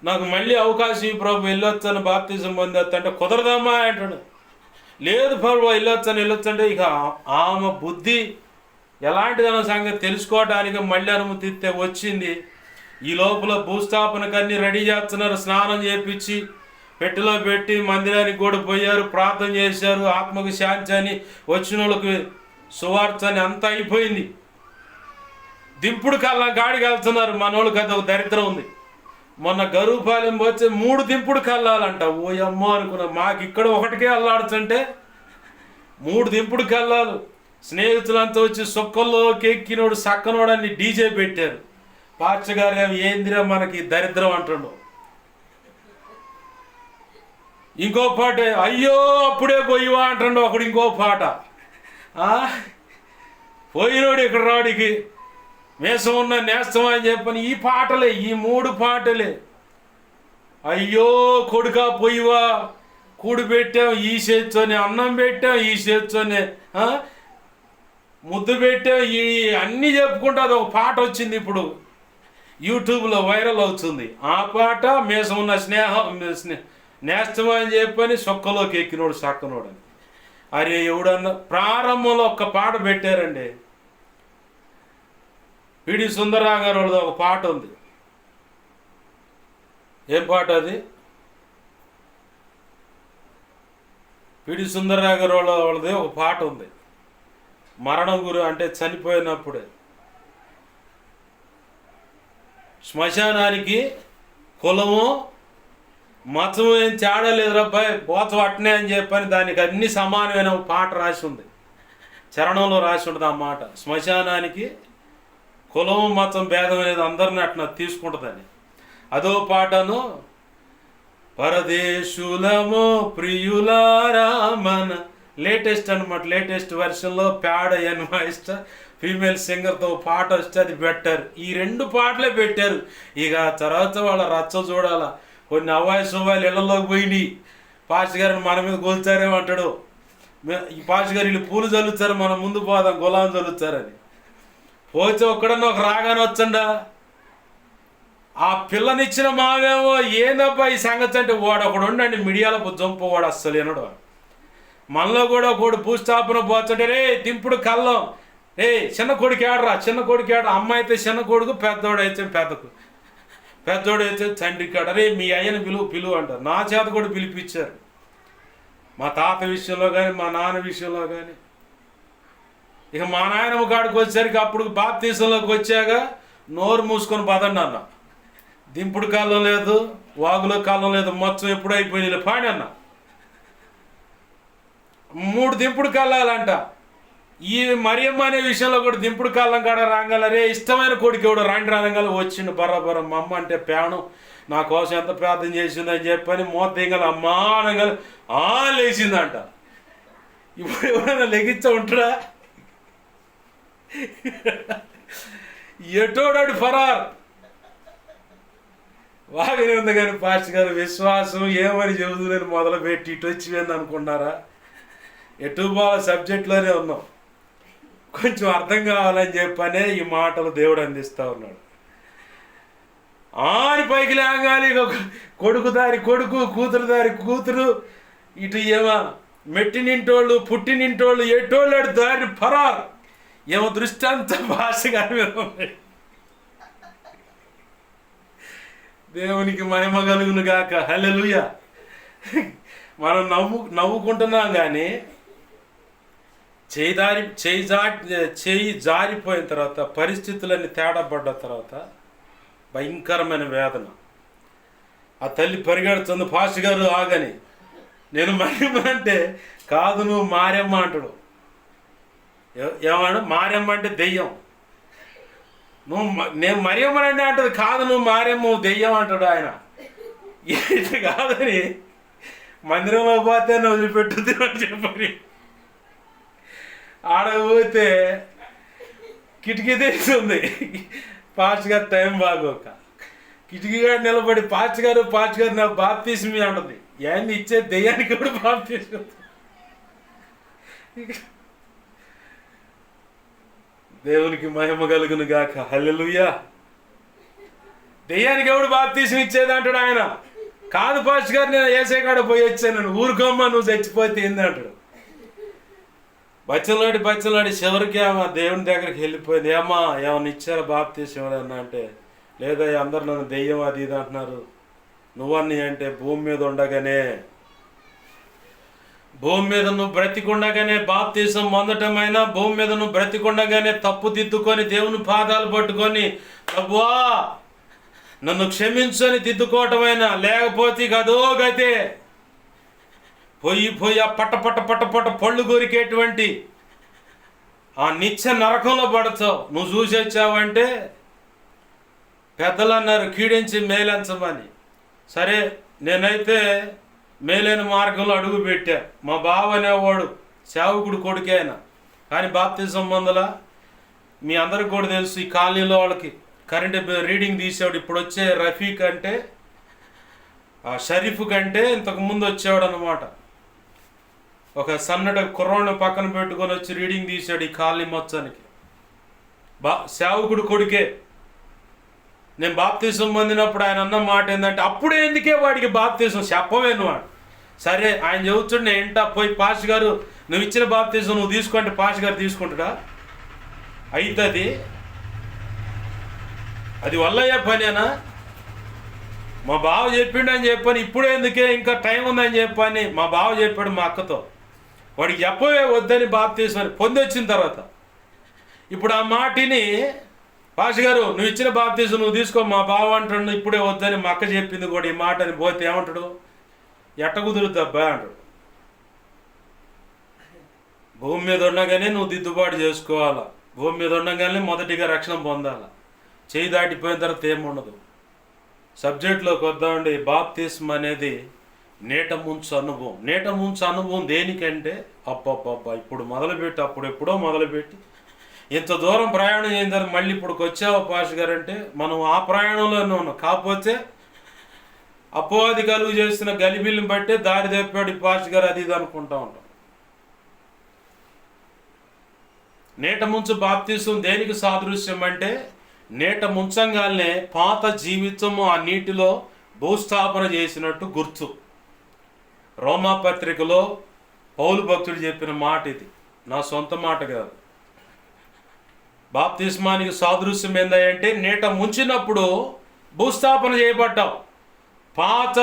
నాకు మళ్ళీ అవకాశం ప్రభు వెళ్ళొచ్చాను, బాప్తిజం పొందొచ్చు అంటే కుదరదమ్మా అంటాడు. లేదు ప్రభు వెళ్ళొచ్చు అంటే ఇక ఆమె బుద్ధి ఎలాంటిదన్న సంగతి తెలుసుకోవడానికి మళ్ళీ అనుమతి ఇస్తే వచ్చింది. ఈ లోపల భూస్థాపనకు అన్నీ రెడీ చేస్తున్నారు, స్నానం చేపించి పెట్టెలో పెట్టి మందిరానికి కూడా పోయారు, ప్రార్థన చేశారు, ఆత్మకు శాంతి అని, వచ్చిన వాళ్ళకి సువార్త అని, అంతా అయిపోయింది. దింపుడు కల్లా గాడికి వెళ్తున్నారు. మనోళ్ళకి అది ఒక దరిద్రం ఉంది. మొన్న గరుపాలెం వచ్చే 3 దింపుడు కల్లాలంట. ఓ అమ్మో అనుకున్నా, మాకు ఇక్కడ ఒకటికే అల్లాడుతుంటే 3 దింపుడు కల్లాలు. స్నేహితులంతా వచ్చి సొక్కల్లోకి ఎక్కినోడు సక్కనోడని డీజే పెట్టారు. పాస్టర్ గారు ఏందిరా మనకి దరిద్రం అంటాడు. ఇంకో పాట, అయ్యో అప్పుడే పోయివా అంటాడు ఒకడు. ఇంకో పాట, పోయినోడు ఇక్కడ రాడికి మేసం ఉన్న నేస్తం అని చెప్పని ఈ పాటలే, ఈ 3 పాటలే. అయ్యో కొడుకా పోయివా, కూడి పెట్టాం ఈ చేత్తోనే, అన్నం పెట్టాం ఈ చేత్తోనే, ముద్దు పెట్టాం, ఈ అన్నీ చెప్పుకుంటూ అది ఒక పాట వచ్చింది, ఇప్పుడు యూట్యూబ్లో వైరల్ అవుతుంది. ఆ పాట మేసం ఉన్న నేస్తం అని చెప్పని సొక్కలోకి ఎక్కినోడు సక్కనోడు అని. అరే ఎవడన్నా ప్రారంభంలో ఒక్క పాట పెట్టారండి. పిడి సుందరరావు గారు వాళ్ళది ఒక పాట ఉంది. ఏం పాట అది? పిడి సుందరరావు గారు వాళ్ళది ఒక పాట ఉంది. మరణం గురి అంటే చనిపోయినప్పుడే శ్మశానానికి కులము మతము ఏం తేడా లేదు రబ్బాయి, పోత అట్నే అని చెప్పని దానికి అన్ని సమానమైన పాట రాసి ఉంది. చరణంలో రాసి ఉంటుంది ఆ మాట. శ్మశానానికి కులము మతం భేదం అనేది అందరిని అట్లా తీసుకుంటుందని. అదో పాటను, పరదేశులము ప్రియులారా మన, లేటెస్ట్ అనమాట, లేటెస్ట్ వెర్షన్లో ప్యాడ్ ఎన్వాయిస్ట్ ఫీమేల్ సింగర్తో పాట వస్తే అది పెట్టారు. ఈ 2 పాటలే పెట్టారు. ఇక తర్వాత వాళ్ళ రచ్చ చూడాలా. కొన్ని అవ్వాయి సువ్వాయిలు ఇళ్లలోకి పోయినాయి. పాస్టర్ గారిని మన మీద గోల్చారేమంటాడు. ఈ పాస్టర్ గారు వీళ్ళు పూలు చల్లుతారు, మనం ముందు పోదాం గులాం చల్లుతారని. పోతే ఒక్కడన్నా ఒక రాగానే వచ్చండా. ఆ పిల్లనిచ్చిన మావేమో ఏందబ్బా ఈ సంగతి అంటే, వాడు ఒకడు ఉండండి మీడియాలో జంపు, వాడు అస్సలు వినడు. మనలో కూడా ఒకడు భూస్థాపన పోతుంటే, రే దింపుడు కళ్ళం, రే చిన్న కొడుకు ఏడరా, చిన్న కొడుకు ఏడ. అమ్మాయి అయితే చిన్న కొడుకు, పెద్దోడైతే పెద్దోడైతే తండ్రి కాడ, రే మీ అయ్యని పిలువు అంటారు. నా చేత కూడా పిలిపించారు. మా తాత విషయంలో కానీ మా నాన్న విషయంలో కానీ. ఇక మా నాయనమ్మ కాడికి వచ్చేసరికి అప్పుడు బాప్తీసంలోకి వచ్చాక నోరు మూసుకొని పదండి అన్న. దింపుడు కాలం లేదు, వాగులో కాలం లేదు, మొత్తం ఎప్పుడు అయిపోయింది పాడి అన్న. 3 దింపుడు కాలాలంట. ఈ మరియమ్మ అనే విషయంలో కూడా దింపుడు కాలం కాడ రాగాలరే ఇష్టమైన కొడుకు ఎవడు రాండి రాగాలి వచ్చిండు బరాబర. మా అమ్మ అంటే ప్రాణం, నా కోసం ఎంత ప్రార్థన చేసిందని చెప్పని మోతీగల అమ్మా అనగాలి లేచిందంట. ఇప్పుడు ఎవరైనా లెగిచ్చ ఉంటాడా? ఎటోడాడు ఫరార్ బాగానే ఉంది. కానీ పాస్టర్ గారు విశ్వాసం ఏమని చెబుతుందని మొదలుపెట్టి ఇటు వచ్చింది అనుకున్నారా? ఎటు బాగా సబ్జెక్ట్లోనే ఉన్నాం. కొంచెం అర్థం కావాలని చెప్పనే ఈ మాటలు దేవుడు అందిస్తూ ఉన్నాడు. ఆని పైకి లేగాలి, కొడుకు దారి కొడుకు, కూతురు దారి కూతురు, ఇటు ఏమో మెట్టినింటోళ్ళు పుట్టినింటోళ్ళు ఎటోళ్ళు దారి ఫరార్. ఏమో దృష్టాంత భాషగా ఉంది. దేవునికి మహిమ కలుగును గాక. హల్లెలూయా. మనం నవ్వుకుంటున్నాం కానీ చేయి జారిపోయిన తర్వాత, పరిస్థితులన్నీ తేడా పడ్డ తర్వాత భయంకరమైన వేదన. ఆ తల్లి పరిగెడుతుంది, పాస్టర్ గారు ఆగని. నేను మరియమ్మ అంటే కాదు నువ్వు మారెమ్మ అంటాడు. ఏమన్నా మారెమ్మ అంటే దెయ్యం, నేను మరియమ్మనండి అంటది. కాదు నువ్వు మారెమ్మ దెయ్యం అంటాడు ఆయన. ఇది కాదని మందిరంలో పోతే నువ్వు వదిలిపెట్టుద్ది అని చెప్పని ఆడపోతే కిటికీ తెస్తుంది. పాస్టర్ గారు టైం బాగోక కిటికీ గారు నిలబడి పాస్టర్ గారు నా బాప్తిస్మీ అంటుంది. ఏంది ఇచ్చే దెయ్యానికి కూడా బాప్తిస్మీ. దేవునికి మహిమ కలుగును గాక. హల్లెలూయా. దెయ్యానికి ఎవడు బాప్తిస్మీ ఇచ్చేది అంటాడు ఆయన. కాదు పాస్టర్ గారు నేను ఏసై కాడ పోయి వచ్చాను, ఊరుకోమ్మా నువ్వు చచ్చిపోతే ఏంది అంటాడు. బచ్చలాడి చివరికి ఏమో దేవుని దగ్గరికి వెళ్ళిపోయింది. ఏమా ఏమన్నా ఇచ్చారా బాప్తీసం ఎవరన్నా అంటే, లేదా అందరు నన్ను దెయ్యం అది ఇది అంటున్నారు, నువ్వన్నీ అంటే భూమి మీద నువ్వు బ్రతికుండగానే బాప్తీసం పొందటమైనా, భూమి మీద నువ్వు బ్రతికుండగానే తప్పు దిద్దుకొని దేవుని పాదాలు పట్టుకొని ప్రభువా నన్ను క్షమించని దిద్దుకోవటమైనా, లేకపోతే గదో గతే పోయి ఆ పట్ట పళ్ళు కొరికేటువంటి ఆ నిత్య నరకంలో పడతావు. నువ్వు చూసి వచ్చావంటే పెద్దలు అన్నారు కీడించి మేలెంచమని. సరే నేనైతే మేలైన మార్గంలో అడుగు పెట్టా. మా బావ అనేవాడు సేవకుడు కొడుకే ఆయన, కానీ బాప్తిజం పొందలా. మీ అందరికి కూడా తెలుసు, ఈ కాలనీలో వాళ్ళకి కరెంట్ రీడింగ్ తీసేవాడు. ఇప్పుడు వచ్చే రఫీక్ అంటే షరీఫ్ కంటే ఇంతకుముందు వచ్చేవాడు అనమాట. ఒక సన్నడ కుర్రోడ్ని పక్కన పెట్టుకొని వచ్చి రీడింగ్ తీశాడు ఈ కాలనీ మొత్తానికి. సేవకుడు కొడుకే. నేను బాప్తిజం పొందినప్పుడు ఆయన అన్న మాట ఏంటంటే, అప్పుడే ఎందుకే వాడికి బాప్తిజం చెప్పవేను వాడు. సరే ఆయన చెబుతుండే ఏంటా పోయి పాస్టర్ గారు నువ్వు ఇచ్చిన బాప్తిజం నువ్వు తీసుకుంటే పాస్టర్ గారు తీసుకుంటాడా? అవుతుంది అది వల్లయ్యే పనేనా? మా బావ చెప్పిండు అని చెప్పని ఇప్పుడే ఎందుకే ఇంకా టైం ఉందని చెప్పని మా బావ చెప్పాడు మా అక్కతో. వాడికి చెప్పవే వద్దని బాప్తిజం పొందొచ్చిన తర్వాత ఇప్పుడు ఆ మాటిని పాస్టర్ గారు నువ్వు ఇచ్చిన బాప్తిజం నువ్వు తీసుకో మా బావ అంటాడు ఇప్పుడే వద్దని మా అక్క చెప్పింది కూడా ఈ మాట అని పోతే ఏమంటాడు? ఎట్ట కుదురుద్దబ్బా అంటాడు. భూమి మీద ఉండగానే నువ్వు దిద్దుబాటు చేసుకోవాలా, భూమి మీద ఉండగానే మొదటిగా రక్షణ పొందాలా. చేయి దాటిపోయిన తర్వాత ఏముండదు. సబ్జెక్ట్లోకి వద్దామండి. బాప్తిజం అనేది నీట ముంచు అనుభవం. నీట ముంచు అనుభవం దేనికంటే అబ్బబ్బబ్బా ఇప్పుడు మొదలుపెట్టి అప్పుడు ఎప్పుడో మొదలుపెట్టి ఇంత దూరం ప్రయాణం అయిన తర్వాత మళ్ళీ ఇప్పుడుకి వచ్చావా పాస్టర్ గారు అంటే మనం ఆ ప్రయాణంలోనే ఉన్నాం. కాకపోతే అపోవాది కలుగు చేస్తున్న గలిబిల్ని బట్టే దారి తప్పాడు పాస్టర్ గారు అది ఇది అనుకుంటా ఉంటాం. నీట ముంచు బాప్తిజం దేనికి సాదృశ్యం అంటే నీట ముంచంగానే పాత జీవితము ఆ నీటిలో భూస్థాపన చేసినట్టు గుర్తు. రోమాపత్రికలో పౌలు భక్తుడు చెప్పిన మాట ఇది, నా సొంత మాట కాదు. బాప్తిస్మానికి సాదృశ్యం ఏందంటే నీట ముంచినప్పుడు భూస్థాపన చేయబడ్డావు. పాత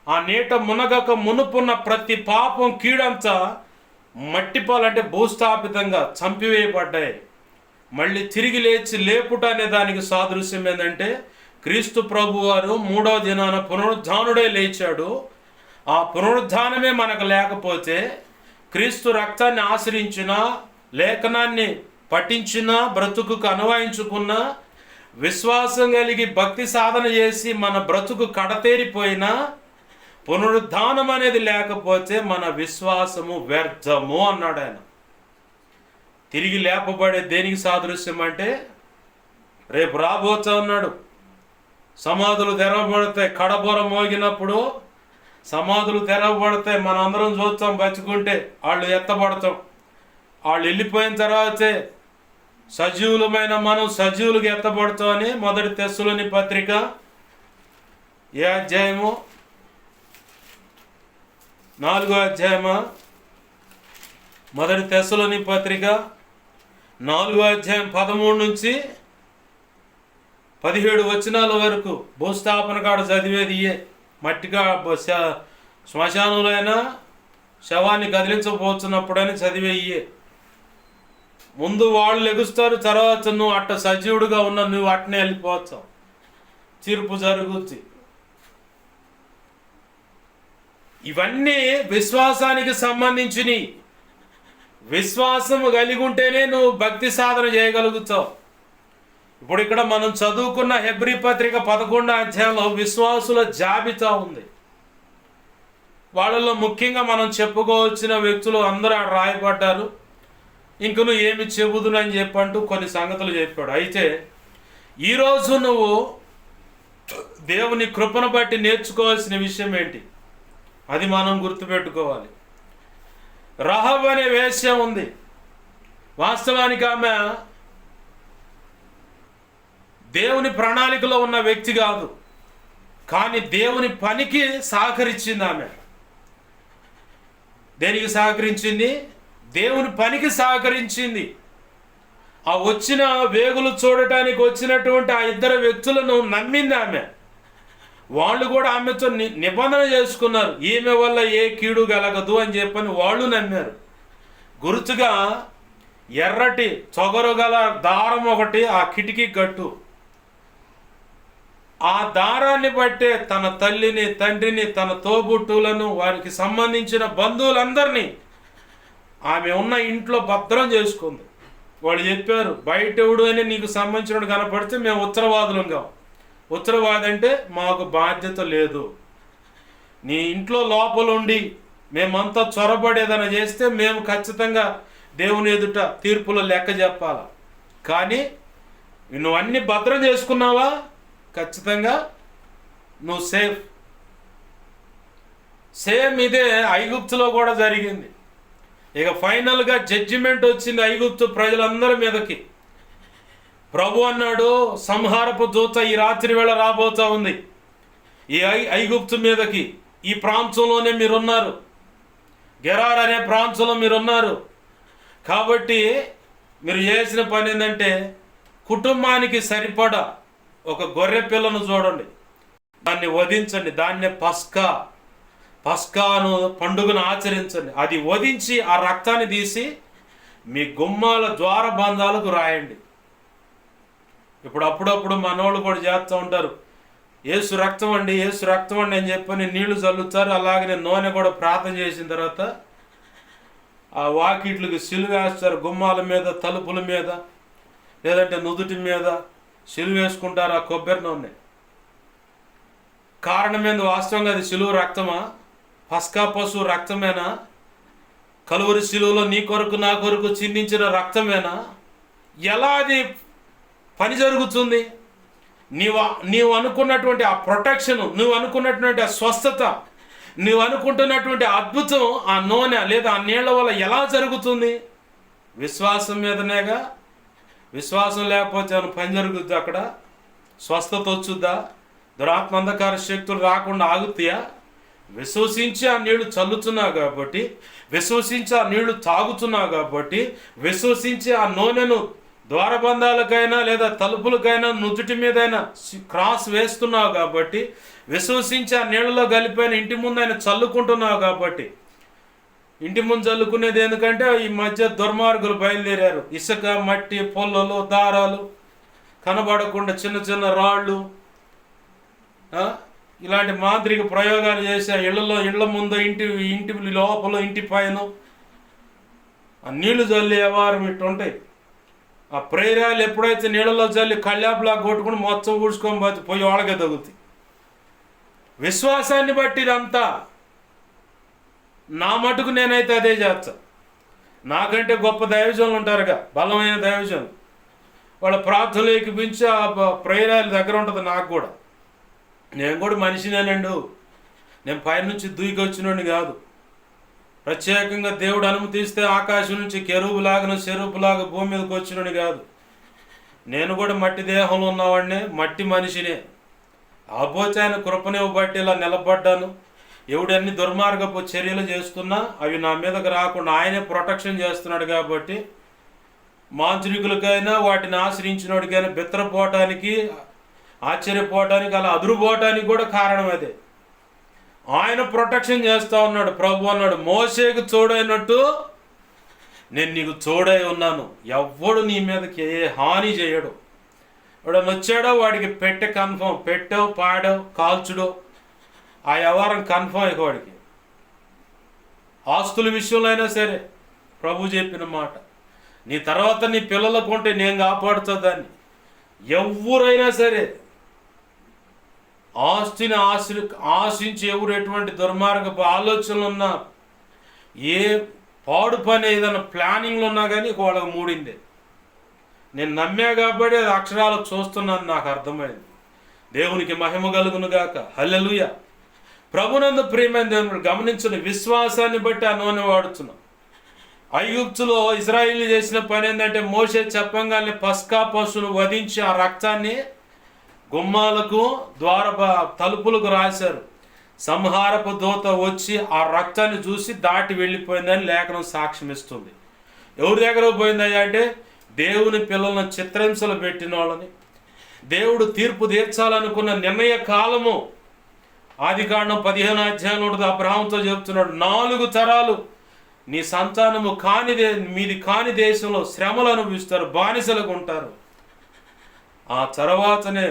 ఆ నీట మునగక మునుపున్న ప్రతి పాపం కీడంతా మట్టిపాలంటే భూస్థాపితంగా చంపివేయబడ్డాయి. మళ్ళీ తిరిగి లేపుట అనే దానికి సాదృశ్యం ఏంటంటే క్రీస్తు ప్రభు వారు 3వ దినాన పునరుద్ధానుడే లేచాడు. ఆ పునరుద్ధానమే మనకు లేకపోతే క్రీస్తు రక్తాన్ని ఆశ్రయించిన లేఖనాన్ని పఠించినా, బ్రతుకుకు అన్వయించుకున్నా, విశ్వాసం కలిగి భక్తి సాధన చేసి మన బ్రతుకు కడతేరిపోయినా, పునరుద్ధానం అనేది లేకపోతే మన విశ్వాసము వ్యర్థము అన్నాడు ఆయన. తిరిగి లేపబడే దేనికి సాదృశ్యం అంటే, రేపు రాబోతా ఉన్నాడు, సమాధులు తెరవబడతాయి. కడబొర మోగినప్పుడు సమాధులు తెరవబడతాయి. మనందరం చూస్తాం, బతుకుంటే వాళ్ళు ఎత్తబడతాం. వాళ్ళు వెళ్ళిపోయిన తర్వాతే సజీవులమైన మనం సజీవులకు ఎత్తబడతామని మొదటి తెస్సలోని పత్రిక ఏ అధ్యాయము, 4వ అధ్యాయమా, మొదటి తెస్సలోని పత్రిక 4వ అధ్యాయం 13 నుంచి 17 వచనాల వరకు భూస్థాపన కాడ చదివేది ఇయే. మట్టిగా శ్మశానంలో అయినా శవాన్ని కదిలించబోతున్నప్పుడని చదివే ఇయే. ముందు వాళ్ళు లెగుస్తారు, తర్వాత నువ్వు అట్ట సజీవుడుగా ఉన్న నువ్వు అట్టనే వెళ్ళిపోతావు, తీర్పు జరుగుద్ది. ఇవన్నీ విశ్వాసానికి సంబంధించినవి. విశ్వాసము కలిగి ఉంటేనే నువ్వు భక్తి సాధన చేయగలుగుతావు. ఇప్పుడు ఇక్కడ మనం చదువుకున్న హెబ్రీ పత్రిక 11వ అధ్యాయంలో విశ్వాసుల జాబితా ఉంది. వాళ్ళలో ముఖ్యంగా మనం చెప్పుకోవచ్చిన వ్యక్తులు అందరూ రాయబడ్డారు. ఇంక నువ్వు ఏమి చెబుదునని చెప్పంటూ కొన్ని సంగతులు చెప్పాడు. అయితే ఈరోజు నువ్వు దేవుని కృపను బట్టి నేర్చుకోవాల్సిన విషయం ఏంటి, అది మనం గుర్తుపెట్టుకోవాలి. రహబ్ అనే వేశ్య ఉంది. వాస్తవానికి ఆమె దేవుని ప్రణాళికలో ఉన్న వ్యక్తి కాదు, కానీ దేవుని పనికి సహకరించింది. ఆమె దేనికి సహకరించింది? దేవుని పనికి సహకరించింది. ఆ వచ్చిన వేగులు చూడటానికి వచ్చినటువంటి ఆ ఇద్దరు వ్యక్తులను నమ్మింది ఆమె. వాళ్ళు కూడా ఆమెతో నిబంధన చేసుకున్నారు, ఈమె వల్ల ఏ కీడు కలగదు అని చెప్పని వాళ్ళు నమ్మారు. గుర్తుగా ఎర్రటి చొగరు గల దారం ఒకటి ఆ కిటికీ గట్టు. ఆ దారాన్ని బట్టే తన తల్లిని, తండ్రిని, తన తోబుట్టులను, వారికి సంబంధించిన బంధువులందరినీ ఆమె ఉన్న ఇంట్లో భద్రం చేసుకుంది. వాళ్ళు చెప్పారు, బయటెవడు అని నీకు సంబంధించినడు కనపడితే మేము ఉత్తరవాదులంగా. ఉత్తరవాది అంటే మాకు బాధ్యత లేదు, నీ ఇంట్లో లోపలుండి మేమంతా చొరబడేదని చేస్తే మేము ఖచ్చితంగా దేవుని ఎదుట తీర్పులో లెక్క చెప్పాలి. కానీ నువ్వు అన్ని భద్రం చేసుకున్నావా, ఖచ్చితంగా నువ్వు సేఫ్. సేమ్ ఇదే ఐగుప్తులో కూడా జరిగింది. ఇక ఫైనల్గా జడ్జిమెంట్ వచ్చింది ఐగుప్తు ప్రజలందరి మీదకి. ప్రభు అన్నాడు, సంహారపు దూత ఈ రాత్రి వేళ రాబోతా ఉంది ఈ ఐగుప్తు మీదకి. ఈ ప్రాంతంలోనే మీరున్నారు, గెరార్ అనే ప్రాంతంలో మీరున్నారు. కాబట్టి మీరు చేసిన పని ఏంటంటే, కుటుంబానికి సరిపడా ఒక గొర్రె పిల్లను చూడండి, దాన్ని వధించండి, దాన్నే పస్కాను పండుగను ఆచరించండి. అది వధించి ఆ రక్తాన్ని తీసి మీ గుమ్మాల ద్వారబంధాలకు రాయండి. ఇప్పుడు అప్పుడప్పుడు మనోళ్ళు కూడా చేస్తూ ఉంటారు, ఏసు రక్తం అండి, ఏసు రక్తం అండి అని చెప్పని నీళ్లు చల్లుతారు. అలాగే నూనె కూడా ప్రార్థన చేసిన తర్వాత ఆ వాకిట్లకు సిలువేస్తారు. గుమ్మాల మీద, తలుపుల మీద, లేదంటే నుదుటి మీద సిలువేసుకుంటారు ఆ కొబ్బరి నూనె. కారణం ఏంది? వాస్తవంగా అది సిలువ రక్తమా? పస్కా పశువు రక్తమేనా? కలువరి సిలువలో నీ కొరకు నా కొరకు చిందించిన రక్తమేనా? ఎలా అది పని జరుగుతుంది? నీవు అనుకున్నటువంటి ఆ ప్రొటెక్షన్, నువ్వు అనుకున్నటువంటి ఆ స్వస్థత, నువ్వు అనుకుంటున్నటువంటి అద్భుతం ఆ నూనె లేదా ఆ నీళ్ల వల్ల ఎలా జరుగుతుంది? విశ్వాసం మీదనేగా. విశ్వాసం లేకపోతే ఏమైనా పని జరుగుద్ది? అక్కడ స్వస్థత వచ్చుద్దా? దురాత్మ అంధకార శక్తులు రాకుండా ఆగుతాయా? విశ్వసించి ఆ నీళ్లు చల్లుతున్నావు కాబట్టి, విశ్వసించి ఆ నీళ్లు తాగుతున్నావు కాబట్టి, విశ్వసించి ఆ నూనెను ద్వారబంధాలకైనా లేదా తలుపులకైనా నుదుటి మీదైనా క్రాస్ వేస్తున్నావు కాబట్టి, విశ్వసించి ఆ నీళ్ళలో కలిపైన ఇంటి ముందు ఆయన చల్లుకుంటున్నావు కాబట్టి. ఇంటి ముందు చల్లుకునేది ఎందుకంటే ఈ మధ్య దుర్మార్గులు బయలుదేరారు. ఇసుక, మట్టి, పొల్లలు, దారాలు, కనబడకుండా చిన్న చిన్న రాళ్ళు, ఇలాంటి మాంత్రిక ప్రయోగాలు చేసి ఇళ్ల ముందు, ఇంటి లోపల, ఇంటి పైన ఆ నీళ్లు జల్లి వ్యవహారం ఇట్టుంటాయి. ఆ ప్రేరాలు ఎప్పుడైతే నీళ్ళలో జల్లి కళ్ళాపులా కొట్టుకుని మొత్తం ఊడ్చుకొని పోయి వాళ్ళకే తగులుతాయి. విశ్వాసాన్ని బట్టి ఇదంతా. నా మటుకు నేనైతే అదే చేస్తా. నాకంటే గొప్ప దైవజనులు ఉంటారుగా, బలమైన దైవజనులు, వాళ్ళ ప్రార్థనలోకి మించి ఆ ప్రేరాల దగ్గర ఉంటుంది నాకు కూడా. నేను కూడా మనిషినేనండు, నేను పైనుంచి దూకి వచ్చినోడిని కాదు. ప్రత్యేకంగా దేవుడు అనుమతిస్తే ఆకాశం నుంచి కెరూబులాగా చెరుపులాగా భూమి మీదకి వచ్చినోని కాదు. నేను కూడా మట్టి దేహంలో ఉన్నవాడినే, మట్టి మనిషినే. ఆపోతే ఆయన కృపనివ్వ బట్టి ఇలా నిలబడ్డాను. ఎవడన్ని దుర్మార్గపు చర్యలు చేస్తున్నా అవి నా మీదకి రాకుండా ఆయనే ప్రొటెక్షన్ చేస్తున్నాడు. కాబట్టి మాంత్రికులకైనా వాటిని ఆశ్రయించినోడికైనా బెత్తరపోవటానికి, ఆశ్చర్యపోవటానికి, అలా అదురుపోవటానికి కూడా కారణం అదే. ఆయన ప్రొటెక్షన్ చేస్తూ ఉన్నాడు. ప్రభు అన్నాడు, మోషేకు తోడైనట్టు నేను నీకు తోడై ఉన్నాను, ఎవ్వడు నీ మీదకి ఏ హాని చేయడు. వాడు వచ్చాడో వాడికి పెట్టె కన్ఫర్మ్, పెట్టో పాడో కాల్చుడో ఆ వ్యవహారం కన్ఫర్మ్. ఇక వాడికి ఆస్తుల విషయంలో అయినా సరే ప్రభు చెప్పిన మాట, నీ తర్వాత నీ పిల్లలకు ఉంటే నేను కాపాడుతా దాన్ని. ఎవరైనా సరే ఆస్తిని ఆశించి ఎవరు ఎటువంటి దుర్మార్గపు ఆలోచనలు ఉన్నా, ఏ పాడు పని ఏదైనా ప్లానింగ్లు ఉన్నా కానీ వాళ్ళకి మూడిందే. నేను నమ్మా కాబట్టి అది అక్షరాలు చూస్తున్నాను, నాకు అర్థమైంది. దేవునికి మహిమ కలుగును గాక. హల్లెలూయా. ప్రభునందు ప్రియమైన దేవుని గమనించిన విశ్వాసాన్ని బట్టి ఆ నూనె వాడుతున్నాం. ఐగుప్తులో ఇశ్రాయేలు చేసిన పని ఏంటంటే, మోషే చెప్పంగానే పస్కా పశువును వధించి ఆ రక్తాన్ని గుమ్మాలకు తలుపులకు రాశారు. సంహారపు దూత వచ్చి ఆ రక్తాన్ని చూసి దాటి వెళ్ళిపోయిందని లేఖనం సాక్ష్యం ఇస్తుంది. ఎవరి దగ్గర పోయిందయ్యా అంటే, దేవుని పిల్లలను చిత్రహింసలు పెట్టిన వాళ్ళని, దేవుడు తీర్పు తీర్చాలనుకున్న నిర్ణయ కాలము. ఆదికాండం 15వ అధ్యాయం ఉంటుంది. అబ్రహాముతో చెబుతున్నాడు, 4 తరాలు నీ సంతానము మీది కాని దేశంలో శ్రమలు అనుభవిస్తారు, బానిసలకు ఉంటారు. ఆ తర్వాతనే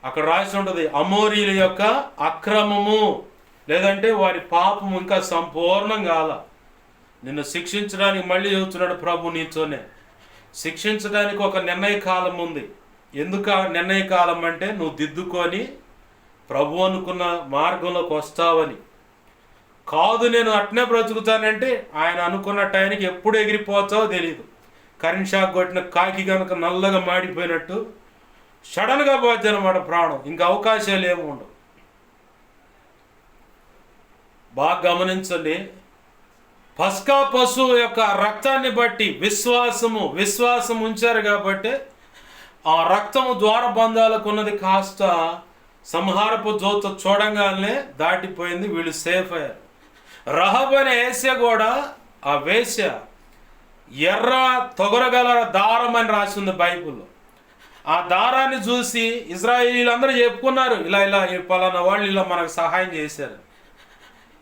అక్కడ రాసి ఉంటుంది, అమోరీల యొక్క అక్రమము, లేదంటే వారి పాపము ఇంకా సంపూర్ణం కాల. నిన్ను శిక్షించడానికి మళ్ళీ చెబుతున్నాడు ప్రభు, నీతోనే శిక్షించడానికి ఒక నిర్ణయ కాలం ఉంది. ఎందుకు ఆ నిర్ణయ కాలం అంటే, నువ్వు దిద్దుకొని ప్రభు అనుకున్న మార్గంలోకి వస్తావని కాదు. నేను అట్నే బ్రతుకుతానంటే ఆయన అనుకున్న టైంకి ఎప్పుడు ఎగిరిపోతావో తెలియదు. కరెంట్ షాక్ కొట్టిన కాకి కనుక నల్లగా మాడిపోయినట్టు సడన్గా పోద్ది అనమాట ప్రాణం. ఇంకా అవకాశాలు ఏమి ఉండవు. బాగా గమనించండి. పస్కా పశువు యొక్క రక్తాన్ని బట్టి విశ్వాసం ఉంచారు కాబట్టి ఆ రక్తము ద్వారబంధాలకు ఉన్నది కాస్త సంహారపు దూత చూడంగానే దాటిపోయింది, వీళ్ళు సేఫ్ అయ్యారు. రహబ్ అనే వేశ్య కూడా, ఆ వేశ్య ఎర్ర తొగరగల దారం అని రాసింది బైబిల్లో. ఆ దారాన్ని చూసి ఇశ్రాయేలీలందరూ చెప్పుకున్నారు, ఇలా పలానా వాళ్ళు ఇలా మనకు సహాయం చేశారు.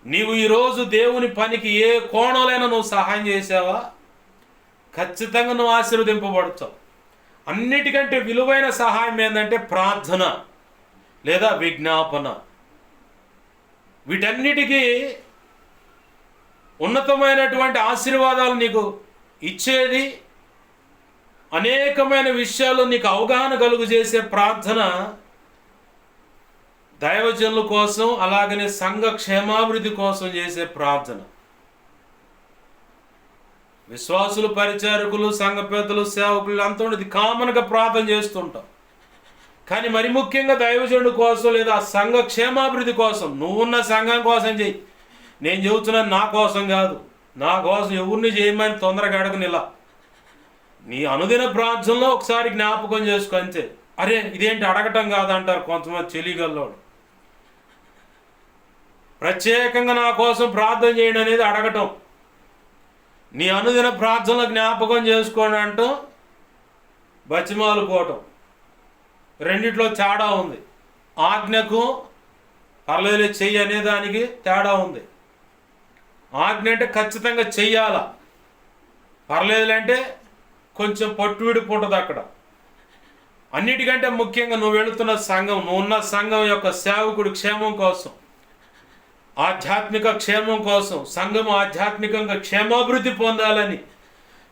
నీవు ఈరోజు దేవుని పనికి ఏ కోణంలోనైనా నువ్వు సహాయం చేసావా, ఖచ్చితంగా నువ్వు ఆశీర్వదింపబడతావు. అన్నిటికంటే విలువైన సహాయం ఏంటంటే ప్రార్థన లేదా విజ్ఞాపన. వీటన్నిటికీ ఉన్నతమైనటువంటి ఆశీర్వాదాలు నీకు ఇచ్చేది, అనేకమైన విషయాలు నీకు అవగాహన కలుగు చేసే ప్రార్థన దైవజనుల కోసం, అలాగనే సంఘ క్షేమాభివృద్ధి కోసం చేసే ప్రార్థన. విశ్వాసులు, పరిచారకులు, సంఘ పెద్దలు, సేవకులు అంతా ఇది కామన్గా ప్రార్థన చేస్తుంటాం. కానీ మరి ముఖ్యంగా దైవజనుడి కోసం లేదా సంఘ క్షేమాభివృద్ధి కోసం, నువ్వున్న సంఘం కోసం చెయ్యి. నేను చెబుతున్నాను నా కోసం కాదు, నా కోసం ఎవరిని చేయమని తొందరగా అడగనిలా. నీ అనుదిన ప్రార్థనలో ఒకసారి జ్ఞాపకం చేసుకో అంతే. అరే ఇదేంటి అడగటం కాదంటారు కొంతమంది చెలిగల్లోడు. ప్రత్యేకంగా నా కోసం ప్రార్థన చేయండి అనేది అడగటం. నీ అనుదిన ప్రార్థనలో జ్ఞాపకం చేసుకోండి అంటూ బతిమాలుకోవటం, రెండిట్లో తేడా ఉంది. ఆజ్ఞకు పర్లేదు చెయ్యి అనేదానికి తేడా ఉంది. ఆజ్ఞ అంటే ఖచ్చితంగా చెయ్యాలా, పర్లేదులంటే కొంచెం పట్టు విడిపు ఉంటుంది అక్కడ. అన్నిటికంటే ముఖ్యంగా నువ్వు వెళుతున్న సంఘం, నువ్వు ఉన్న సంఘం యొక్క సేవకుడి క్షేమం కోసం ఆధ్యాత్మిక క్షేమం కోసం, సంఘం ఆధ్యాత్మికంగా క్షేమాభివృద్ధి పొందాలని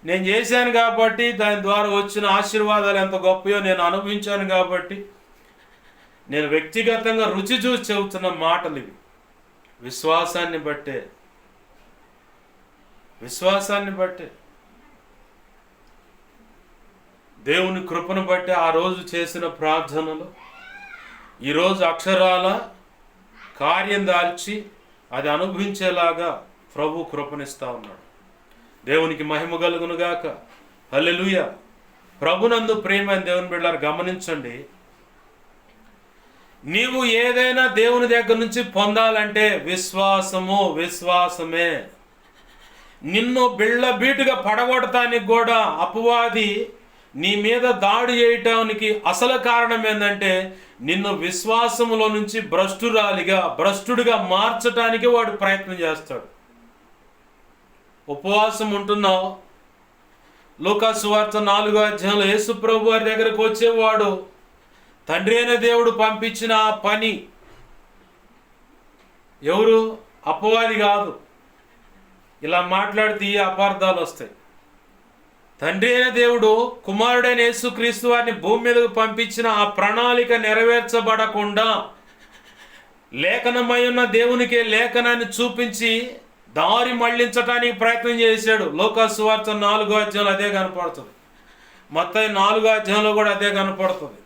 నేను చేశాను కాబట్టి, దాని ద్వారా వచ్చిన ఆశీర్వాదాలు ఎంత గొప్పయో నేను అనుభవించాను కాబట్టి నేను వ్యక్తిగతంగా రుచి చూసి చెబుతున్న మాటలు ఇవి. విశ్వాసాన్ని బట్టే దేవుని కృపను బట్టి ఆ రోజు చేసిన ప్రార్థనలు ఈరోజు అక్షరాల కార్యం దాల్చి అది అనుభవించేలాగా ప్రభు కృపనిస్తా ఉన్నాడు. దేవునికి మహిమ కలుగునుగాక. హల్లెలూయా. ప్రభునందు ప్రియమైన దేవుని బిడ్డలారా, గమనించండి, నీవు ఏదైనా దేవుని దగ్గర నుంచి పొందాలంటే విశ్వాసమే. నిన్ను బిళ్ళబీటుగా పడగొడటానికి కూడా అపవాది నీ మీద దాడి చేయటానికి అసలు కారణం ఏంటంటే, నిన్ను విశ్వాసములో నుంచి భ్రష్టుడిగా మార్చటానికి వాడు ప్రయత్నం చేస్తాడు. ఉపవాసం ఉంటున్నావు, లూకాసు వార్త 4వ అధ్యాయంలో యేసు ప్రభు వారి దగ్గరకు వచ్చేవాడు తండ్రి అయిన దేవుడు పంపించిన ఆ పని. ఎవరు? అపవాది కాదు. ఇలా మాట్లాడితే ఈ అపార్థాలు వస్తాయి. తండ్రి అయిన దేవుడు కుమారుడైన యేసుక్రీస్తు వారిని భూమి మీదకు పంపించిన ఆ ప్రణాళిక నెరవేర్చబడకుండా లేఖనమై ఉన్న దేవునికే లేఖనాన్ని చూపించి దారి మళ్లించటానికి ప్రయత్నం చేశాడు. లూకాసు వార్త 4వ అధ్యాయంలో అదే కనపడుతుంది. మత్తయి 4వ అధ్యాయంలో కూడా అదే కనపడుతుంది.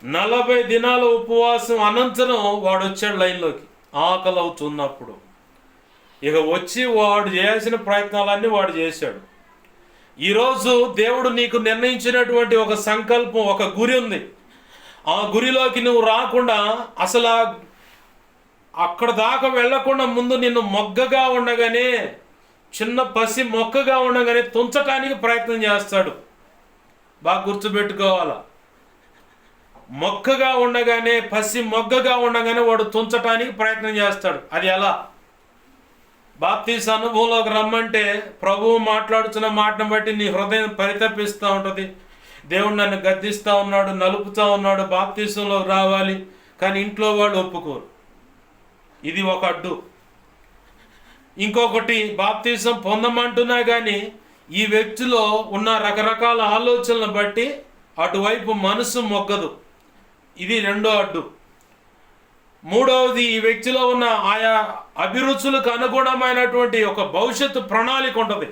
40 దినాల ఉపవాసం అనంతరం వాడు వచ్చాడు లైన్లోకి, ఆకలి అవుతున్నప్పుడు. ఇక వచ్చి వాడు చేయాల్సిన ప్రయత్నాలన్నీ వాడు చేశాడు. ఈరోజు దేవుడు నీకు నిర్ణయించినటువంటి ఒక సంకల్పం, ఒక గురి ఉంది. ఆ గురిలోకి నువ్వు రాకుండా, అసలు అక్కడ దాకా వెళ్లకుండా ముందు నిన్ను మొగ్గగా ఉండగానే, చిన్న పసి మొక్కగా ఉండగానే తుంచటానికి ప్రయత్నం చేస్తాడు. బాగా గుర్తుపెట్టుకోవాలా. మొక్కగా ఉండగానే, పసి మొగ్గగా ఉండగానే వాడు తుంచటానికి ప్రయత్నం చేస్తాడు. అది ఎలా? బాప్తీసు అనుభవంలోకి రమ్మంటే ప్రభువు మాట్లాడుతున్న మాటను బట్టి నీ హృదయం పరితపిస్తూ ఉంటుంది. దేవుడు నన్ను గద్దిస్తూ ఉన్నాడు, నలుపుతూ ఉన్నాడు, బాప్తీసంలోకి రావాలి. కానీ ఇంట్లో వాళ్ళు ఒప్పుకోరు. ఇది ఒక అడ్డు. ఇంకొకటి, బాప్తీసం పొందమంటున్నా కానీ ఈ వ్యక్తిలో ఉన్న రకరకాల ఆలోచనలను బట్టి అటువైపు మనసు మొగ్గదు. ఇది రెండో అడ్డు. మూడవది, ఈ వ్యక్తిలో ఉన్న ఆయా అభిరుచులకు అనుగుణమైనటువంటి ఒక భవిష్యత్తు ప్రణాళిక ఉంటుంది.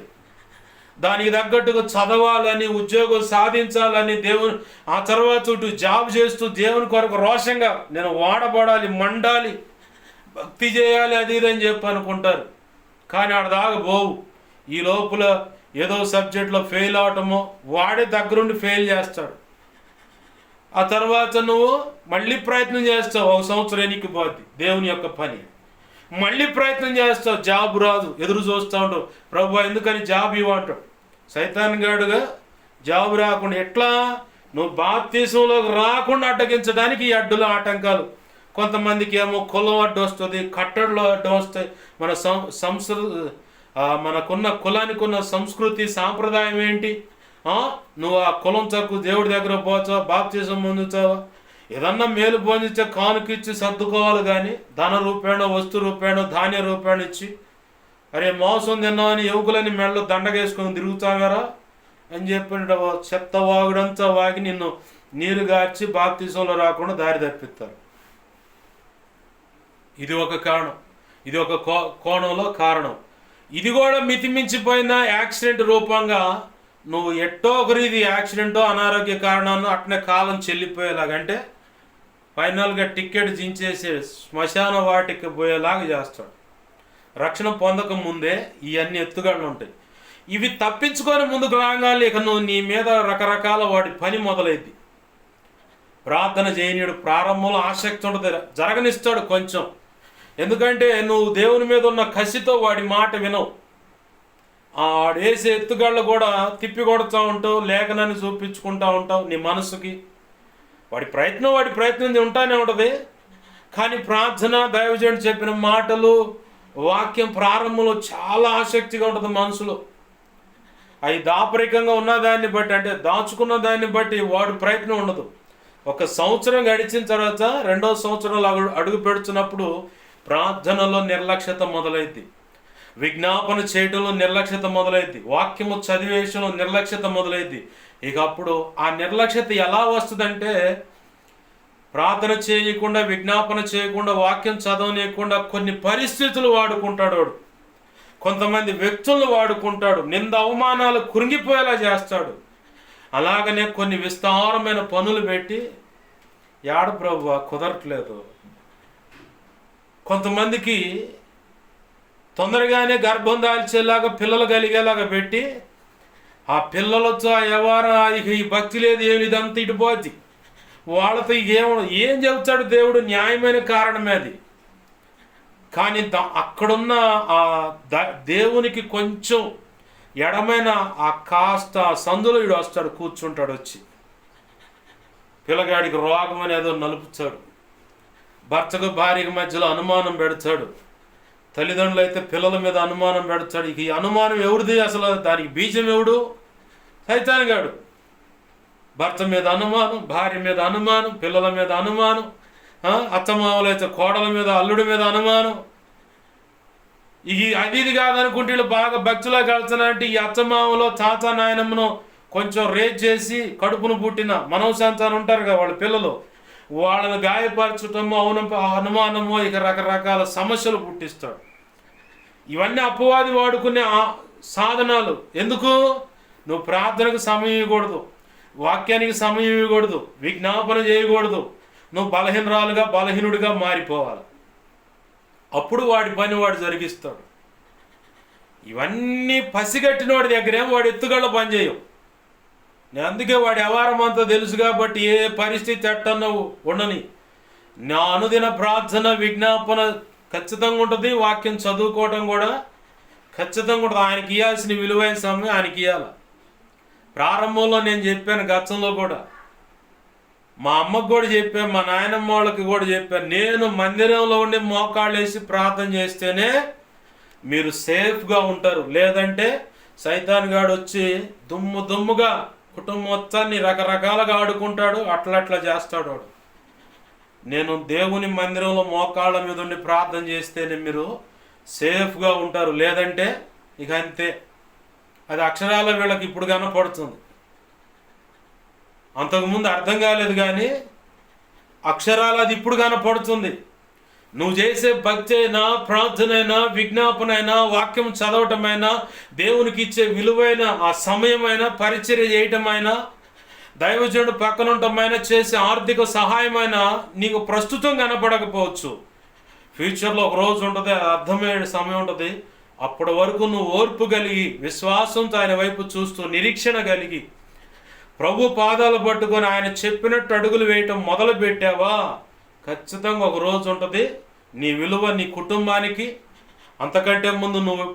దానికి తగ్గట్టుగా చదవాలని, ఉద్యోగం సాధించాలని, దేవుని ఆ తర్వాత జాబ్ చేస్తూ దేవుని కొరకు రోషంగా నేను వాడబడాలి, మండాలి, భక్తి చేయాలి, అది ఇదని చెప్పి అనుకుంటారు. కానీ ఆడ దాకా పోవు. ఈ లోపల ఏదో సబ్జెక్ట్లో ఫెయిల్ అవటమో, వాడే దగ్గరుండి ఫెయిల్ చేస్తాడు. ఆ తర్వాత నువ్వు మళ్ళీ ప్రయత్నం చేస్తావు, 1 సంవత్సరం ఎన్నికపోద్ది దేవుని యొక్క పని. మళ్ళీ ప్రయత్నం చేస్తావు, జాబ్ రాదు, ఎదురు చూస్తూ ఉంటావు. ప్రభు ఎందుకని జాబ్ ఇవ్వంటాడు. సైతాన్ గాడుగా జాబ్ రాకుండా ఎట్లా? నువ్వు బాప్తీసంలోకి రాకుండా అడ్డగించడానికి ఈ అడ్డుల ఆటంకాలు. కొంతమందికి ఏమో కులం అడ్డు వస్తుంది, కట్టడిలో అడ్డు వస్తాయి. మనకున్న కులానికి ఉన్న సంస్కృతి సాంప్రదాయం ఏంటి? నువ్వు ఆ కులం చక్కు దేవుడి దగ్గర పోతావా, బాప్తీసం పొందుతావా? ఏదన్నా మేలు పొందితే కానుకిచ్చి సర్దుకోవాలి. కానీ ధన రూపేణ, వస్తు రూపేణ, ధాన్య రూపేణ ఇచ్చి, అరే మోసం తిన్నామని యువకులని మెడలో దండగేసుకొని తిరుగుతావారా అని చెప్పి చెత్త వాగుడంతా వాగి నిన్ను నీరు గార్చి బాప్తీసంలో రాకుండా దారి తప్పిస్తారు. ఇది ఒక కారణం. ఇది ఒక కోణంలో కారణం. ఇది కూడా మితిమించిపోయిన యాక్సిడెంట్ రూపంగా నువ్వు ఎట్టో ఒకరి ఇది యాక్సిడెంటో అనారోగ్య కారణాలను అట్నే కాలం చెల్లిపోయేలాగంటే ఫైనల్గా టికెట్ దించేసి శ్మశాన వాటికి పోయేలాగా చేస్తాడు. రక్షణ పొందక ముందే ఇవన్నీ ఎత్తుగడలు ఉంటాయి. ఇవి తప్పించుకొని ముందుకు రాగాలి. ఇక నువ్వు నీ మీద రకరకాల వాడి పని మొదలైద్ది. ప్రార్థన చేయనీయుడు, ప్రారంభంలో ఆసక్తి ఉంటుంది, జరగనిస్తాడు కొంచెం. ఎందుకంటే నువ్వు దేవుని మీద ఉన్న కసితో వాడి మాట వినవు. ఆడేసే ఎత్తుగాళ్ళు కూడా తిప్పి కొడుతూ ఉంటావు, లేఖనాన్ని చూపించుకుంటూ ఉంటావు నీ మనసుకి. వాడి ప్రయత్నం ఉంటానే ఉంటుంది. కానీ ప్రార్థన, దైవజనుడు చెప్పిన మాటలు, వాక్యం ప్రారంభంలో చాలా ఆసక్తిగా ఉంటుంది మనసులో. అవి దాపరికంగా ఉన్నదాన్ని బట్టి, అంటే దాచుకున్న దాన్ని బట్టి వాడు ప్రయత్నం ఉండదు. ఒక సంవత్సరం గడిచిన తర్వాత రెండో సంవత్సరంలో అడుగు పెడుతున్నప్పుడు ప్రార్థనలో నిర్లక్ష్యత మొదలైంది, విజ్ఞాపన చేయడంలో నిర్లక్ష్యత మొదలైంది, వాక్యము చదివేషంలో నిర్లక్ష్యత మొదలైంది. ఇక అప్పుడు ఆ నిర్లక్ష్యత ఎలా వస్తుందంటే, ప్రార్థన చేయకుండా, విజ్ఞాపన చేయకుండా, వాక్యం చదవనీయకుండా కొన్ని పరిస్థితులు వాడుకుంటాడు వాడు, కొంతమంది వ్యక్తులను వాడుకుంటాడు, నింద అవమానాలు కురింగిపోయేలా చేస్తాడు. అలాగనే కొన్ని విస్తారమైన పనులు పెట్టి యాడ ప్రభువా కుదరట్లేదు. కొంతమందికి తొందరగానే గర్భం దాల్చేలాగా పిల్లలు కలిగేలాగా పెట్టి ఆ పిల్లలతో ఆ వ్యవహారం ఇక ఈ భక్తి లేదు ఏమి ఇదంతా ఇటుపోద్ది. వాళ్ళతో ఏం చెబుతాడు దేవుడు? న్యాయమైన కారణమే అది. కానీ అక్కడున్న ఆ దేవునికి కొంచెం ఎడమైన ఆ కాస్త సందులో వీడు వస్తాడు, కూర్చుంటాడు, వచ్చి పిల్లగాడికి రోగం అనేదో నలుపుతాడు, భర్తకు భార్యకి మధ్యలో అనుమానం పెడతాడు, తల్లిదండ్రులు అయితే పిల్లల మీద అనుమానం పెడతాడు. ఇక ఈ అనుమానం ఎవరిది? అసలు దానికి బీజం ఎవడు? సైతానుగాడు. భర్త మీద అనుమానం, భార్య మీద అనుమానం, పిల్లల మీద అనుమానం, అత్తమామలు అయితే కోడల మీద, అల్లుడి మీద అనుమానం. అది ఇది కాదనుకుంటే వీళ్ళు బాగా భక్తిలో కలుతున్నారంటే ఈ అత్తమామలో తాత నాయనమ్మను కొంచెం రేజ్ చేసి కడుపును పుట్టిన మనవ సంతానం ఉంటారు కదా వాళ్ళ పిల్లలు, వాళ్ళని గాయపరచటమో అనుమానమో ఇక రకరకాల సమస్యలు పుట్టిస్తాడు. ఇవన్నీ అపవాది వాడుకునే సాధనాలు. ఎందుకు? నువ్వు ప్రార్థనకు సమయం ఇవ్వకూడదు, వాక్యానికి సమయం ఇవ్వకూడదు, విజ్ఞాపన చేయకూడదు, నువ్వు బలహీనుడిగా మారిపోవాలి. అప్పుడు వాడి పని వాడు జరిగిస్తాడు. ఇవన్నీ పసిగట్టినవాడి దగ్గరేమో వాడు ఎత్తుగళ్ళ పని చేయవు. నేను అందుకే వాడి వ్యవహారం అంతా తెలుసు కాబట్టి ఏ పరిస్థితి ఎట్టన్నా ఉండని, నా అనుదిన ప్రార్థన విజ్ఞాపన ఖచ్చితంగా ఉంటుంది, వాక్యం చదువుకోవటం కూడా ఖచ్చితంగా ఉంటుంది. ఆయనకి ఇవ్వాల్సిన విలువైన సమయం ఆయనకి ఇవ్వాలి. ప్రారంభంలో నేను చెప్పాను, గతంలో కూడా మా అమ్మకు కూడా చెప్పాను, మా నాయనమ్మ వాళ్ళకి కూడా చెప్పాను, నేను మందిరంలో ఉండి మోకాళ్ళు వేసి ప్రార్థన చేస్తేనే మీరు సేఫ్గా ఉంటారు. లేదంటే సైతాన్ గాడు వచ్చి దుమ్ముగా కుటుంబం మొత్తాన్ని రకరకాలుగా ఆడుకుంటాడు, అట్లా చేస్తాడు వాడు. నేను దేవుని మందిరంలో మోకాళ్ళ మీద ఉండి ప్రార్థన చేస్తేనే మీరు సేఫ్గా ఉంటారు. లేదంటే ఇక అంతే. అది అక్షరాల వీళ్ళకి ఇప్పుడు కనపడుతుంది, అంతకుముందు అర్థం కాలేదు, కానీ అక్షరాలు అది ఇప్పుడు కనపడుతుంది. నువ్వు చేసే భక్తి అయినా, ప్రార్థన అయినా, విజ్ఞాపన అయినా, వాక్యం చదవటమైనా, దేవునికి ఇచ్చే విలువైన ఆ సమయమైనా, పరిచర్య చేయటమైనా, దైవజనుడు పక్కన ఉండటమైనా, చేసే ఆర్థిక సహాయమైనా నీకు ప్రస్తుతం కనపడకపోవచ్చు. ఫ్యూచర్లో ఒక రోజు ఉంటుంది, అర్థమయ్యే సమయం ఉంటుంది. అప్పటి వరకు నువ్వు ఓర్పు కలిగి, విశ్వాసంతో ఆయన వైపు చూస్తూ, నిరీక్షణ కలిగి, ప్రభు పాదాలు పట్టుకొని ఆయన చెప్పినట్టు అడుగులు వేయటం మొదలు పెట్టావా, ఖచ్చితంగా ఒక రోజు ఉంటుంది. నీ విలువ నీ కుటుంబానికి, అంతకంటే ముందు నువ్వు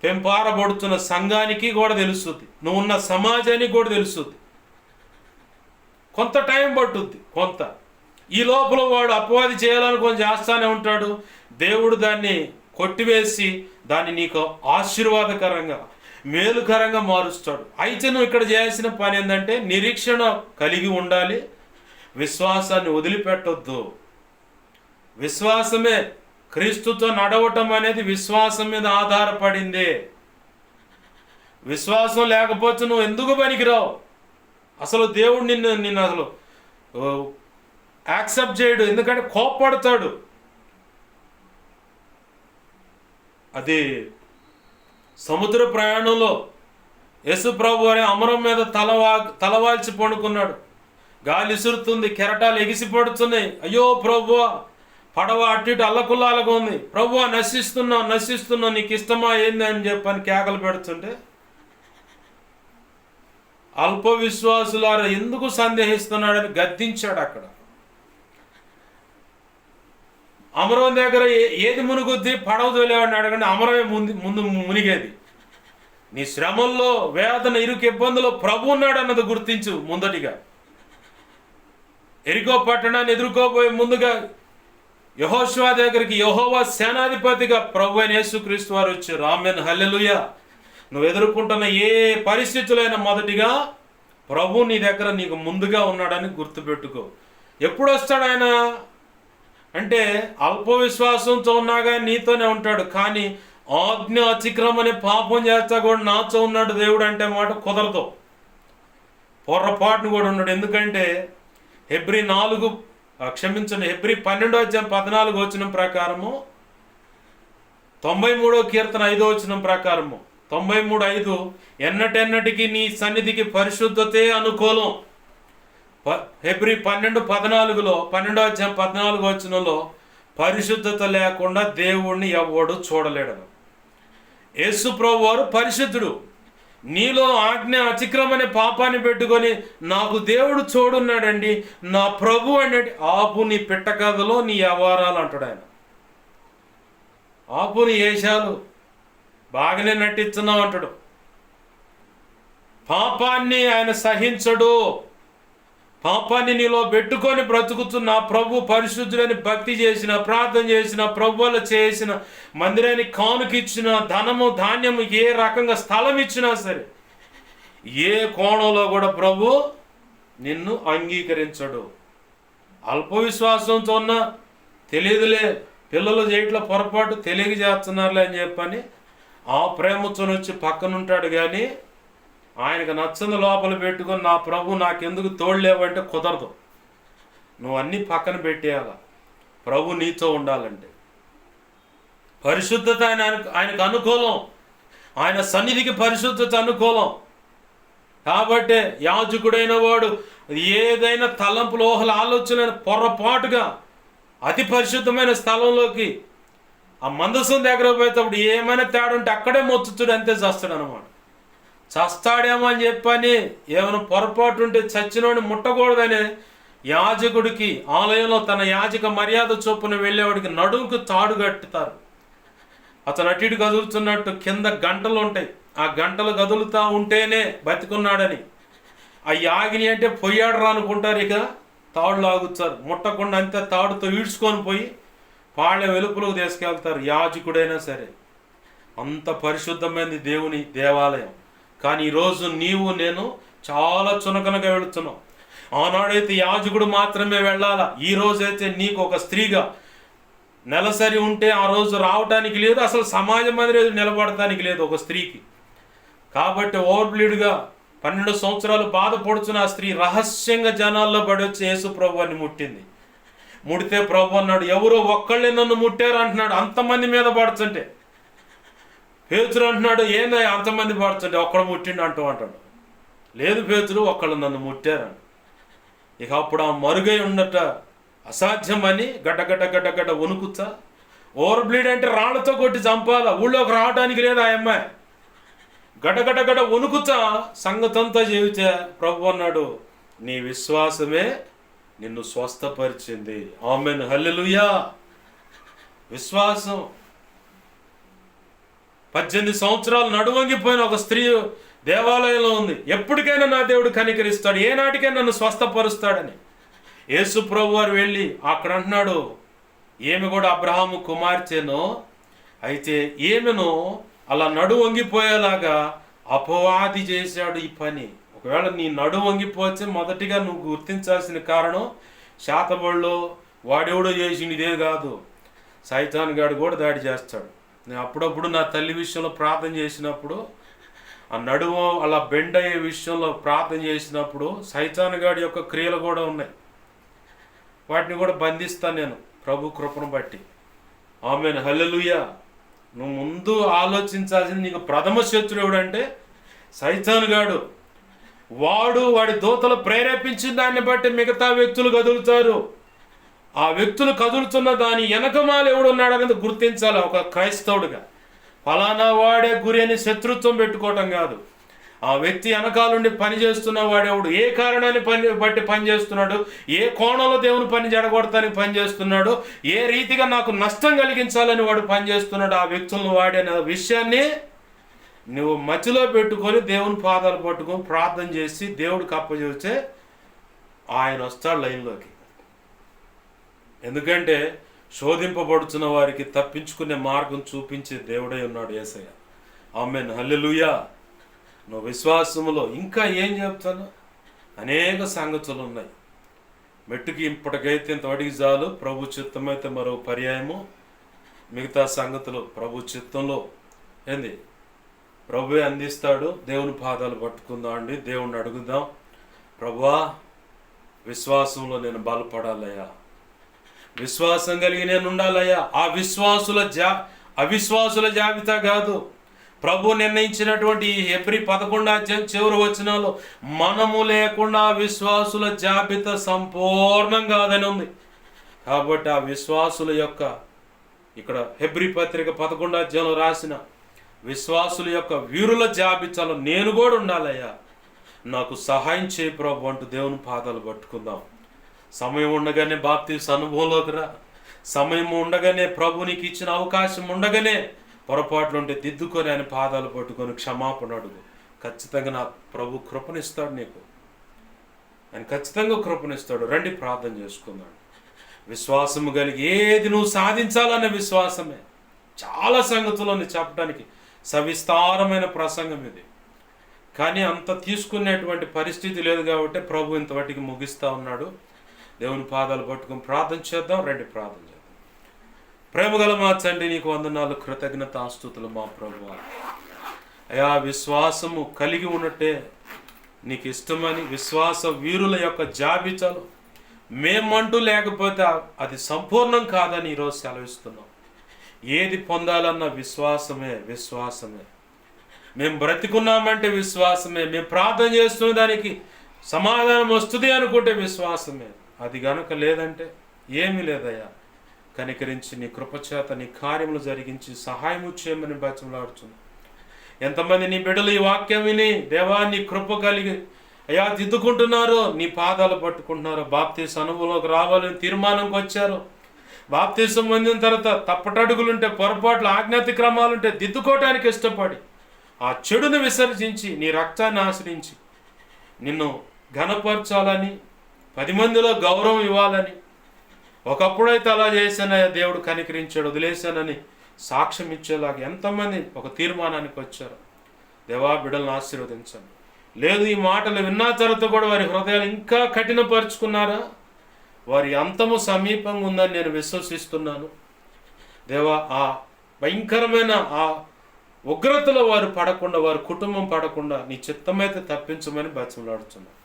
పెంపారబడుతున్న సంఘానికి కూడా తెలుస్తుంది, నువ్వు ఉన్న సమాజానికి కూడా తెలుస్తుంది. కొంత టైం పట్టుద్ది. కొంత ఈ లోపల వాడు అపవాది చేయాలనుకొని చేస్తానే ఉంటాడు. దేవుడు దాన్ని కొట్టివేసి దాన్ని నీకు ఆశీర్వాదకరంగా, మేలుకరంగా మారుస్తాడు. అయితే నువ్వు ఇక్కడ చేయాల్సిన పని ఏంటంటే నిరీక్షణ కలిగి ఉండాలి, విశ్వాసాన్ని వదిలిపెట్టొద్దు. విశ్వాసమే, క్రీస్తుతో నడవటం అనేది విశ్వాసం మీద ఆధారపడింది. విశ్వాసం లేకపోతే నువ్వు ఎందుకు పనికిరావు. అసలు దేవుడు నిన్ను అసలు యాక్సెప్ట్ చేయడు, ఎందుకంటే కోప్పడతాడు. అది సముద్ర ప్రయాణంలో యేసు ప్రభు అనే అమరం మీద తలవాల్చి పడుకున్నాడు. గాలి విసురుతుంది, కెరటాలు ఎగిసిపడుతున్నాయి. అయ్యో ప్రభువా, పడవ అటు ఇటు అల్లకుల్లాలుగా ఉంది, ప్రభువా నశిస్తున్నా నీకు ఇష్టమా ఏంది అని చెప్పని కేకలు పెడుతుంటే, అల్ప విశ్వాసులారా ఎందుకు సందేహిస్తున్నాడని గద్దించాడు. అక్కడ అమరం దగ్గర ఏది మునుగుద్ది? పడవ తోలేవాడిని అడగండి, అమరమే ముందు మునిగేది. నీ శ్రమల్లో, వేదన, ఇరుకు ఇబ్బందులో ప్రభు ఉన్నాడు అన్నది గుర్తించు. ముందటిగా ఎరికో పట్టణాన్ని ఎదుర్కోబోయే ముందుగా యెహోషువ దగ్గరికి యెహోవా సేనాధిపతిగా ప్రభు అయిన యేసుక్రీస్తు వారు వచ్చారు. ఆమేన్, హల్లెలూయా. నువ్వు ఎదుర్కొంటున్న ఏ పరిస్థితులైనా మొదటిగా ప్రభు నీ దగ్గర నీకు ముందుగా ఉన్నాడని గుర్తుపెట్టుకో. ఎప్పుడు వస్తాడు ఆయన అంటే అల్ప విశ్వాసంతో ఉన్నాగా నీతోనే ఉంటాడు, కానీ ఆజ్ఞ అతిక్రమనే పాపం చేస్తా కూడా నాతో ఉన్నాడు దేవుడు అంటే మాట కుదరదు. పొర్రపాటును కూడా ఉన్నాడు. ఎందుకంటే హెబ్రీ 12:14 ప్రకారము, 93వ కీర్తన 5వ వచనం ప్రకారము, 93:5 ఎన్నటెన్నటికి నీ సన్నిధికి పరిశుద్ధతే అనుకూలం. హెబ్రీ 12:14లో 12వ వచనంలో పరిశుద్ధత లేకుండా దేవుణ్ణి ఎవడు చూడలేడు. యేసు ప్రభు వారు పరిశుద్ధుడు. నీలో ఆజ్ఞ అతిక్రమనే పాపాన్ని పెట్టుకొని నాకు దేవుడు చూడున్నాడండి, నా ప్రభు అన్నట్టు ఆపు నీ పిట్టకథలో నీ వ్యవహారాలు అంటాడు ఆయన. ఆపు నీ వేషాలు, బాగానే నటిస్తున్నావు అంటాడు. పాపాన్ని ఆయన సహించడు. పాపాన్ని నీలో పెట్టుకొని బ్రతుకుతున్న ప్రభు పరిశుద్ధులని భక్తి చేసిన, ప్రార్థన చేసిన, ప్రభువులు చేసిన, మందిరానికి కానుకిచ్చిన, ధనము ధాన్యము ఏ రకంగా స్థలం ఇచ్చినా సరే ఏ కోణంలో కూడా ప్రభు నిన్ను అంగీకరించడు. అల్ప విశ్వాసంతో ఉన్న తెలియదులే, పిల్లలు చేయట్లో పొరపాటు తెలియక చేస్తున్నారులే అని చెప్పని ఆ ప్రేమతో వచ్చి పక్కనుంటాడు. కానీ ఆయనకు నచ్చని లోపల పెట్టుకొని నా ప్రభు నాకెందుకు తోడలేవంటే కుదరదు. నువ్వు అన్నీ పక్కన పెట్టేయాల ప్రభు నీతో ఉండాలంటే. పరిశుద్ధత ఆయనకు అనుకూలం, ఆయన సన్నిధికి పరిశుద్ధత అనుకూలం. కాబట్టి యాజకుడైన వాడు ఏదైనా తలంపులు, ఊహల, ఆలోచన పొరపాటుగా అతి పరిశుద్ధమైన స్థలంలోకి ఆ మందసం దగ్గర పోయేటప్పుడు ఏమైనా తేడా ఉంటే అక్కడే మొత్తుతుడు, అంతే చేస్తాడు అనమాట. చస్తాడేమో అని చెప్పని ఏమైనా పొరపాటు ఉంటే చచ్చినోడిని ముట్టకూడదని యాజకుడికి ఆలయంలో తన యాజక మర్యాద చొప్పున వెళ్ళేవాడికి నడుముకు తాడు కట్టుతారు. అతను అటు ఇటు కదులుతున్నట్టు కింద గంటలు ఉంటాయి, ఆ గంటలు కదులుతూ ఉంటేనే బతికున్నాడని. ఆ యాగిని అంటే పొయ్యాడు అనుకుంటారు, ఇక తాడు లాగుతారు, ముట్టకుండా అంతే తాడుతో ఈడ్చుకొని పోయి పాళ్ళ వెలుపులకు తీసుకెళ్తారు. యాజకుడైనా సరే అంత పరిశుద్ధమైనది దేవుని దేవాలయం. కానీ ఈరోజు నీవు నేను చాలా చునకనగా వెళుతున్నాం. ఆనాడైతే యాజకుడు మాత్రమే వెళ్ళాలా, ఈ రోజైతే నీకు ఒక స్త్రీగా నెలసరి ఉంటే ఆ రోజు రావటానికి లేదు, అసలు సమాజ మందిరం నిలబడటానికి లేదు ఒక స్త్రీకి. కాబట్టి ఓవర్బ్లీడ్గా 12 సంవత్సరాలు బాధపడుతున్న ఆ స్త్రీ రహస్యంగా జనాల్లో పడి వచ్చి యేసు ప్రభువాన్ని ముట్టింది. ముడితే ప్రభు అన్నాడు, ఎవరో ఒక్కళ్ళే నన్ను ముట్టారు అంటున్నాడు. అంతమంది మీద పడుతుంటే పేతురు అంటున్నాడు, ఏందా అంతమంది పడుతుంటే ఒక్కడు ముట్టిండు అంటాడు. లేదు పేతురు, ఒక్కళ్ళు నన్ను ముట్టారని. ఇక అప్పుడు ఆ మరుగై ఉండట అసాధ్యమని గడ్డ వణుకుతా. ఓవర్ బ్లీడ్ అంటే రాళ్లతో కొట్టి చంపాలా, ఊళ్ళోకి రావడానికి లేదు ఆ అమ్మాయి. గడ్డ వణుకుతా సంగతంతా చెబితే ప్రభు అన్నాడు, నీ విశ్వాసమే నిన్ను స్వస్థపరిచింది. ఆమేన్, హల్లెలూయా. విశ్వాసం. 18 సంవత్సరాలు నడువంగిపోయిన ఒక స్త్రీ దేవాలయంలో ఉంది. ఎప్పటికైనా నా దేవుడు కనికరిస్తాడు, ఏనాటికైనా నన్ను స్వస్థపరుస్తాడని. యేసు ప్రభు వారు వెళ్ళి అక్కడ అంటున్నాడు, ఏమి కూడా అబ్రహాము కుమార్తెను, అయితే ఏమెను అలా నడు వంగిపోయేలాగా అపవాది చేశాడు ఈ పని. ఒకవేళ నీ నడు వంగిపోతే మొదటిగా నువ్వు గుర్తించాల్సిన కారణం శాతబడిలో వాడెవడో చేసింది ఇదే కాదు, సైతాన్ గాడు కూడా దాడి చేస్తాడు. నేను అప్పుడప్పుడు నా తల్లి విషయంలో ప్రార్థన చేసినప్పుడు, ఆ నడుము అలా బెండ్ అయ్యే విషయంలో ప్రార్థన చేసినప్పుడు సైతాన్ గాడి యొక్క క్రియలు కూడా ఉన్నాయి. వాటిని కూడా బంధిస్తాను నేను ప్రభు కృపను బట్టి. ఆమేన్, హల్లెలూయా. నువ్వు ముందు ఆలోచించాల్సింది, నీకు ప్రథమ శత్రువు ఎవడంటే సైతాన్ గాడు. వాడి దూతలు ప్రేరేపించిన దాన్ని బట్టి మిగతా వ్యక్తులు కదులుతారు. ఆ వ్యక్తులు కదులుతున్న దాని వెనకమాల ఎవడున్నాడనేది గుర్తించాలి ఒక క్రైస్తవుడిగా. ఫలానా వాడే గురి అని శత్రుత్వం పెట్టుకోవటం కాదు. ఆ వ్యక్తి వెనకాలండి పనిచేస్తున్న వాడెవడు, ఏ కారణాన్ని బట్టి పనిచేస్తున్నాడు, ఏ కోణంలో దేవుని పని జడగొడతానికి పనిచేస్తున్నాడు, ఏ రీతిగా నాకు నష్టం కలిగించాలని వాడు పనిచేస్తున్నాడు, ఆ వ్యక్తులను వాడే విషయాన్ని నువ్వు మధ్యలో పెట్టుకొని దేవుని పాదాలు పట్టుకొని ప్రార్థన చేసి దేవుడికి అప్పచెప్తే ఆయన వస్తాడు లైన్లోకి. ఎందుకంటే శోధింపబడుతున్న వారికి తప్పించుకునే మార్గం చూపించే దేవుడై ఉన్నాడు యేసయ్య. ఆమేన్, హల్లెలూయా. నువ్వు విశ్వాసములో ఇంకా ఏం చెప్తాను, అనేక సంగతులు ఉన్నాయి. మెట్టుకి ఇప్పటికైతే ఇంతవడికి చాలు. ప్రభు చిత్తమైతే మరో పర్యాయము మిగతా సంగతులు ప్రభు చిత్తంలో ఏంది ప్రభువే అందిస్తాడు. దేవుని పాదాలు పట్టుకుందాం అండి. దేవుణ్ణి అడుగుదాం, ప్రభువా విశ్వాసంలో నేను బలపడాలయ్యా, విశ్వాసం కలిగి నేను ఉండాలయ్యా. ఆ అవిశ్వాసుల జాబితా కాదు, ప్రభు నిర్ణయించినటువంటి ఈ హెబ్రీ 11 చివరి వచనాల్లో మనము లేకుండా విశ్వాసుల జాబితా సంపూర్ణం కాదని ఉంది. కాబట్టి ఆ విశ్వాసుల యొక్క ఇక్కడ హెబ్రీ పత్రిక 11 రాసిన విశ్వాసుల యొక్క వీరుల జాబితాలో నేను కూడా ఉండాలయ్యా, నాకు సహాయం చేయి ప్రభు అంటూ దేవుని పాదాలు పట్టుకుందాం. సమయం ఉండగానే బాప్తీసు అనుభవంలోకి రా. సమయం ఉండగానే ప్రభు నీకు ఇచ్చిన అవకాశం ఉండగానే పొరపాట్లు ఉంటే దిద్దుకొని ఆయన పాదాలు పట్టుకొని క్షమాపణ అడుగు. ఖచ్చితంగా నా ప్రభు కృపనిస్తాడు నీకు, ఆయన ఖచ్చితంగా కృపనిస్తాడు. రండి ప్రార్థన చేసుకుందాం. విశ్వాసము కలిగి ఏది నువ్వు సాధించాలన్న విశ్వాసమే. చాలా సంగతులను చెప్పడానికి సవిస్తారమైన ప్రసంగం ఇది, కానీ అంత తీసుకునేటువంటి పరిస్థితి లేదు కాబట్టి ప్రభు ఇంతవరకు ముగిస్తూ ఉన్నాడు. దేవుని పాదాలు పట్టుకుని ప్రార్థన చేద్దాం. రండి ప్రార్థన చేద్దాం. ప్రేమగల మా తండ్రి, నీకు వందనాలు, కృతజ్ఞతాస్తుతులు మా ప్రభువా. అయా విశ్వాసము కలిగి ఉన్నట్టే నీకు ఇష్టమని విశ్వాస వీరుల యొక్క జాబితాలో మేమంటూ లేకపోతే అది సంపూర్ణం కాదని ఈరోజు సెలవిస్తున్నాం. ఏది పొందాలన్న విశ్వాసమే. మేము బ్రతికున్నామంటే విశ్వాసమే. మేము ప్రార్థన చేస్తున్న దానికి సమాధానం వస్తుంది అనుకుంటే విశ్వాసమే. అది గనుక లేదంటే ఏమీ లేదయ్యా. కనికరించి నీ కృపచేత నీ కార్యములు జరిగించి సహాయం చేయమని బతిమలాడుచున్నాను. ఎంతమంది నీ బిడ్డలు ఈ వాక్యం విని దేవా నీ కృప కలిగి అయ్యా దిద్దుకుంటున్నారో, నీ పాదాలు పట్టుకుంటున్నారో, బాప్తీసు అనుభవంలోకి రావాలని తీర్మానంకి వచ్చారు. బాప్తీసం పొందిన తర్వాత తప్పటడుగులుంటే, పొరపాట్లు, ఆజ్ఞాతిక్రమాలుంటే దిద్దుకోవటానికి ఇష్టపడి ఆ చెడును విసర్జించి నీ రక్తాన్ని ఆశ్రయించి నిన్ను ఘనపరచాలని, 10 మందిలో గౌరవం ఇవ్వాలని, ఒకప్పుడైతే అలా చేశానయ్యా దేవుడు కనికరించాడు వదిలేశానని సాక్ష్యం ఇచ్చేలాగా ఎంతమంది ఒక తీర్మానానికి వచ్చారు. దేవా బిడ్డలను ఆశీర్వదించండి. లేదు ఈ మాటలు విన్నా తర్వాత కూడా వారి హృదయాలు ఇంకా కఠినపరుచుకున్నారా, వారి అంతము సమీపంగా ఉందని నేను విశ్వసిస్తున్నాను. దేవా ఆ భయంకరమైన ఆ ఉగ్రతలో వారు పడకుండా, వారి కుటుంబం పడకుండా నీ చిత్తమైతే తప్పించమని బతిమలాడుతున్నాను.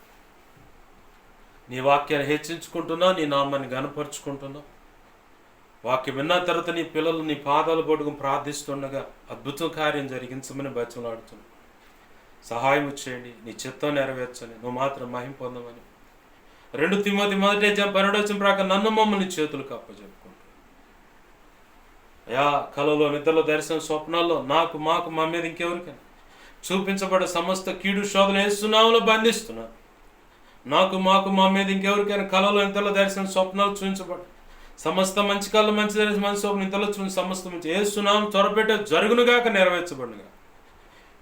నీ వాక్యాన్ని హెచ్చించుకుంటున్నా, నీ నామాన్ని గనపరుచుకుంటున్నా. వాక్యం విన్న తర్వాత నీ పిల్లలు నీ పాదాలు పట్టుకుని ప్రార్థిస్తుండగా అద్భుతం కార్యం జరిగించమని బతిమలాడుతున్నా. సహాయం చేయండి, నీ చిత్తం నెరవేర్చని, నువ్వు మాత్రం మహిమ పొందమని. 2 తిమోతి 1:12 ప్రకారం నన్ను మమ్మల్ని చేతులకు అప్పచెప్పుకుంటూ అయా కలలో నిద్రలో దర్శనం స్వప్నాల్లో నాకు మాకు మా మీద ఇంకెవరికైనా చూపించబడే సమస్త కీడు శోధన యేసునామములో బంధిస్తున్నా. నాకు మాకు మా మీద ఇంకెవరికైనా కలలో నిద్రలో దర్శనం స్వప్నాలు చూపించబడి సమస్త మంచి కళ్ళు మంచి దర్శనం మంచి స్వప్నం నిద్రలో చూసి సమస్త మంచి యేసునామం త్వరపెట్టే జరుగునుగాక నెరవేర్చబడునుగా.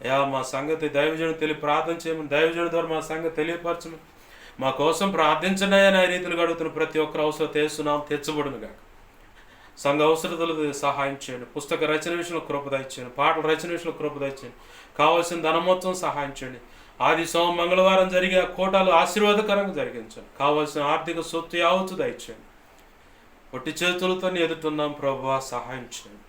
అయా మా సంగతి దైవజనుడు తెలియ ప్రార్థన చేయమని, దైవజనుడి ద్వారా మా సంగతి తెలియపరచమని, మా కోసం ప్రార్థించండి అని ఆ రీతిలో అడుగుతున్న ప్రతి ఒక్కరు అవసరం యేసునామం తెచ్చబడునుగా. సంఘ అవసరతలు సహాయం చేయండి. పుస్తక రచన విషయంలో కృప దయచేయండి. పాటల రచన విషయంలో కృప దయచేయండి. కావాల్సిన ధనమోత్సవం సహాయం చేయండి. ఆది సోమ మంగళవారం జరిగే కోటాలు ఆశీర్వాదకరంగా జరిగించండి. కావాల్సిన ఆర్థిక సొత్తు యావత్తు దయచేయండి. పొట్టి చేతులతో ఎదుటున్నాం ప్రభువా, సహాయం చేయండి.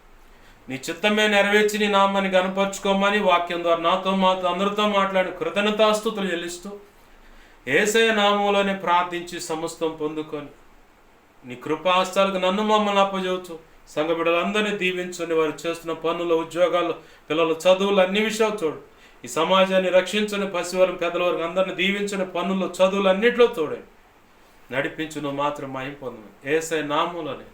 నీ చిత్తమే నెరవేర్చి నీ నామాన్ని గనపరుచుకోమని వాక్యం ద్వారా నాతో మాతో అందరితో మాట్లాడి కృతజ్ఞతాస్తుతులు చెల్లిస్తూ యేసయ్య నామంలోనే ప్రార్థించి సమస్తం పొందుకొని నీ కృపాస్తాలకు నన్ను మమ్మల్ని అప్పచెబుతూ సంఘ బిడ్డలందరినీ దీవించండి. వారు చేస్తున్న పనులు, ఉద్యోగాలు, పిల్లల చదువులు అన్ని విషయాలు చూడు. ఈ సమాజాన్ని రక్షించని, పసివారిని పెద్దల వరకు అందరిని దీవించని, పనులు చదువులు అన్నింటిలో తోడండి, నడిపించు. నువ్వు మాత్రం మహిమ పొందమని యేసయ్య నామంలోనే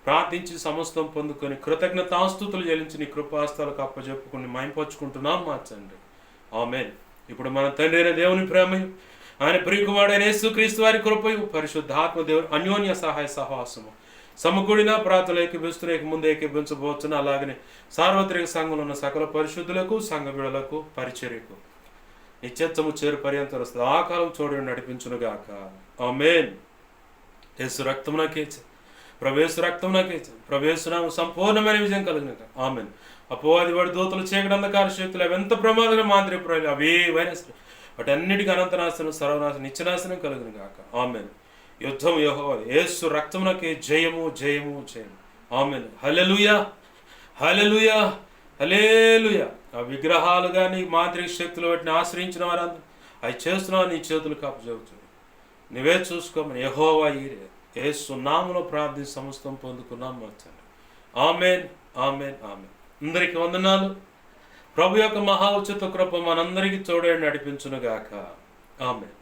ప్రార్థించి సమస్తం పొందుకొని కృతజ్ఞతాస్తుతులు చెల్లించి నీ కృపాస్తాలకు అప్పచెప్పుకుని మహింపరుచుకుంటున్నాం మా తండ్రి. ఆమేన్. ఇప్పుడు మన తండ్రి అయిన దేవుని ప్రేమయు ఆయన ప్రియకుమారుడైన యేసుక్రీస్తు వారి కృపయు పరిశుద్ధాత్మ దేవుని అన్యోన్య సహాయ సహవాసము సమకూడిన ప్రార్థనలు ఏకీభిస్తున్న ముందు ఏకీభించబోతున్న అలాగనే సార్వత్రిక సంఘంలో ఉన్న సకల పరిశుద్ధులకు, సంఘ బిడలకు, పరిచర్యకు నిత్యత్వము చేరు పర్యంతం వస్తుంది. ఆ కాలం చూడని నడిపించునుగాక. ఆమేన్. యేసు రక్తమునకే ప్రవేశ రక్తమునకే ప్రవేశనామ సంపూర్ణమైన విజయం కలిగినక. ఆమేన్. అపవాది వాడి దూతలు చీకటి అంధకార శక్తులు అవి ఎంత ప్రమాదంగా మాదిరి అవేవైనా వాటన్నిటికీ అనంతనాశనం, సర్వనాశనం, నిత్యనాశనం కలుగును గాక. ఆమేన్. యుద్ధం యెహోవాది. యేసు రక్తమునకే జయము జయము జయము. ఆమేన్. హల్లెలూయా హల్లెలూయా హల్లెలూయా. ఆ విగ్రహాలు కానీ మాంత్రిక శక్తులు వాటిని ఆశ్రయించిన వారందరూ అవి చేస్తున్నావు, నీ చేతులకు అప్పచెబుతుంది. నువ్వే చూసుకోమని యెహోవా ఈరే యేసు నామములో ప్రార్థించి సమస్తం పొందుకున్నాం మా తండ్రి. ఆమేన్ ఆమేన్ ఆమేన్. అందరికీ వందనాలు. ప్రభు యొక్క మహా ఉచిత కృప మనందరికీ తోడే నడిపించునుగాక. ఆమేన్.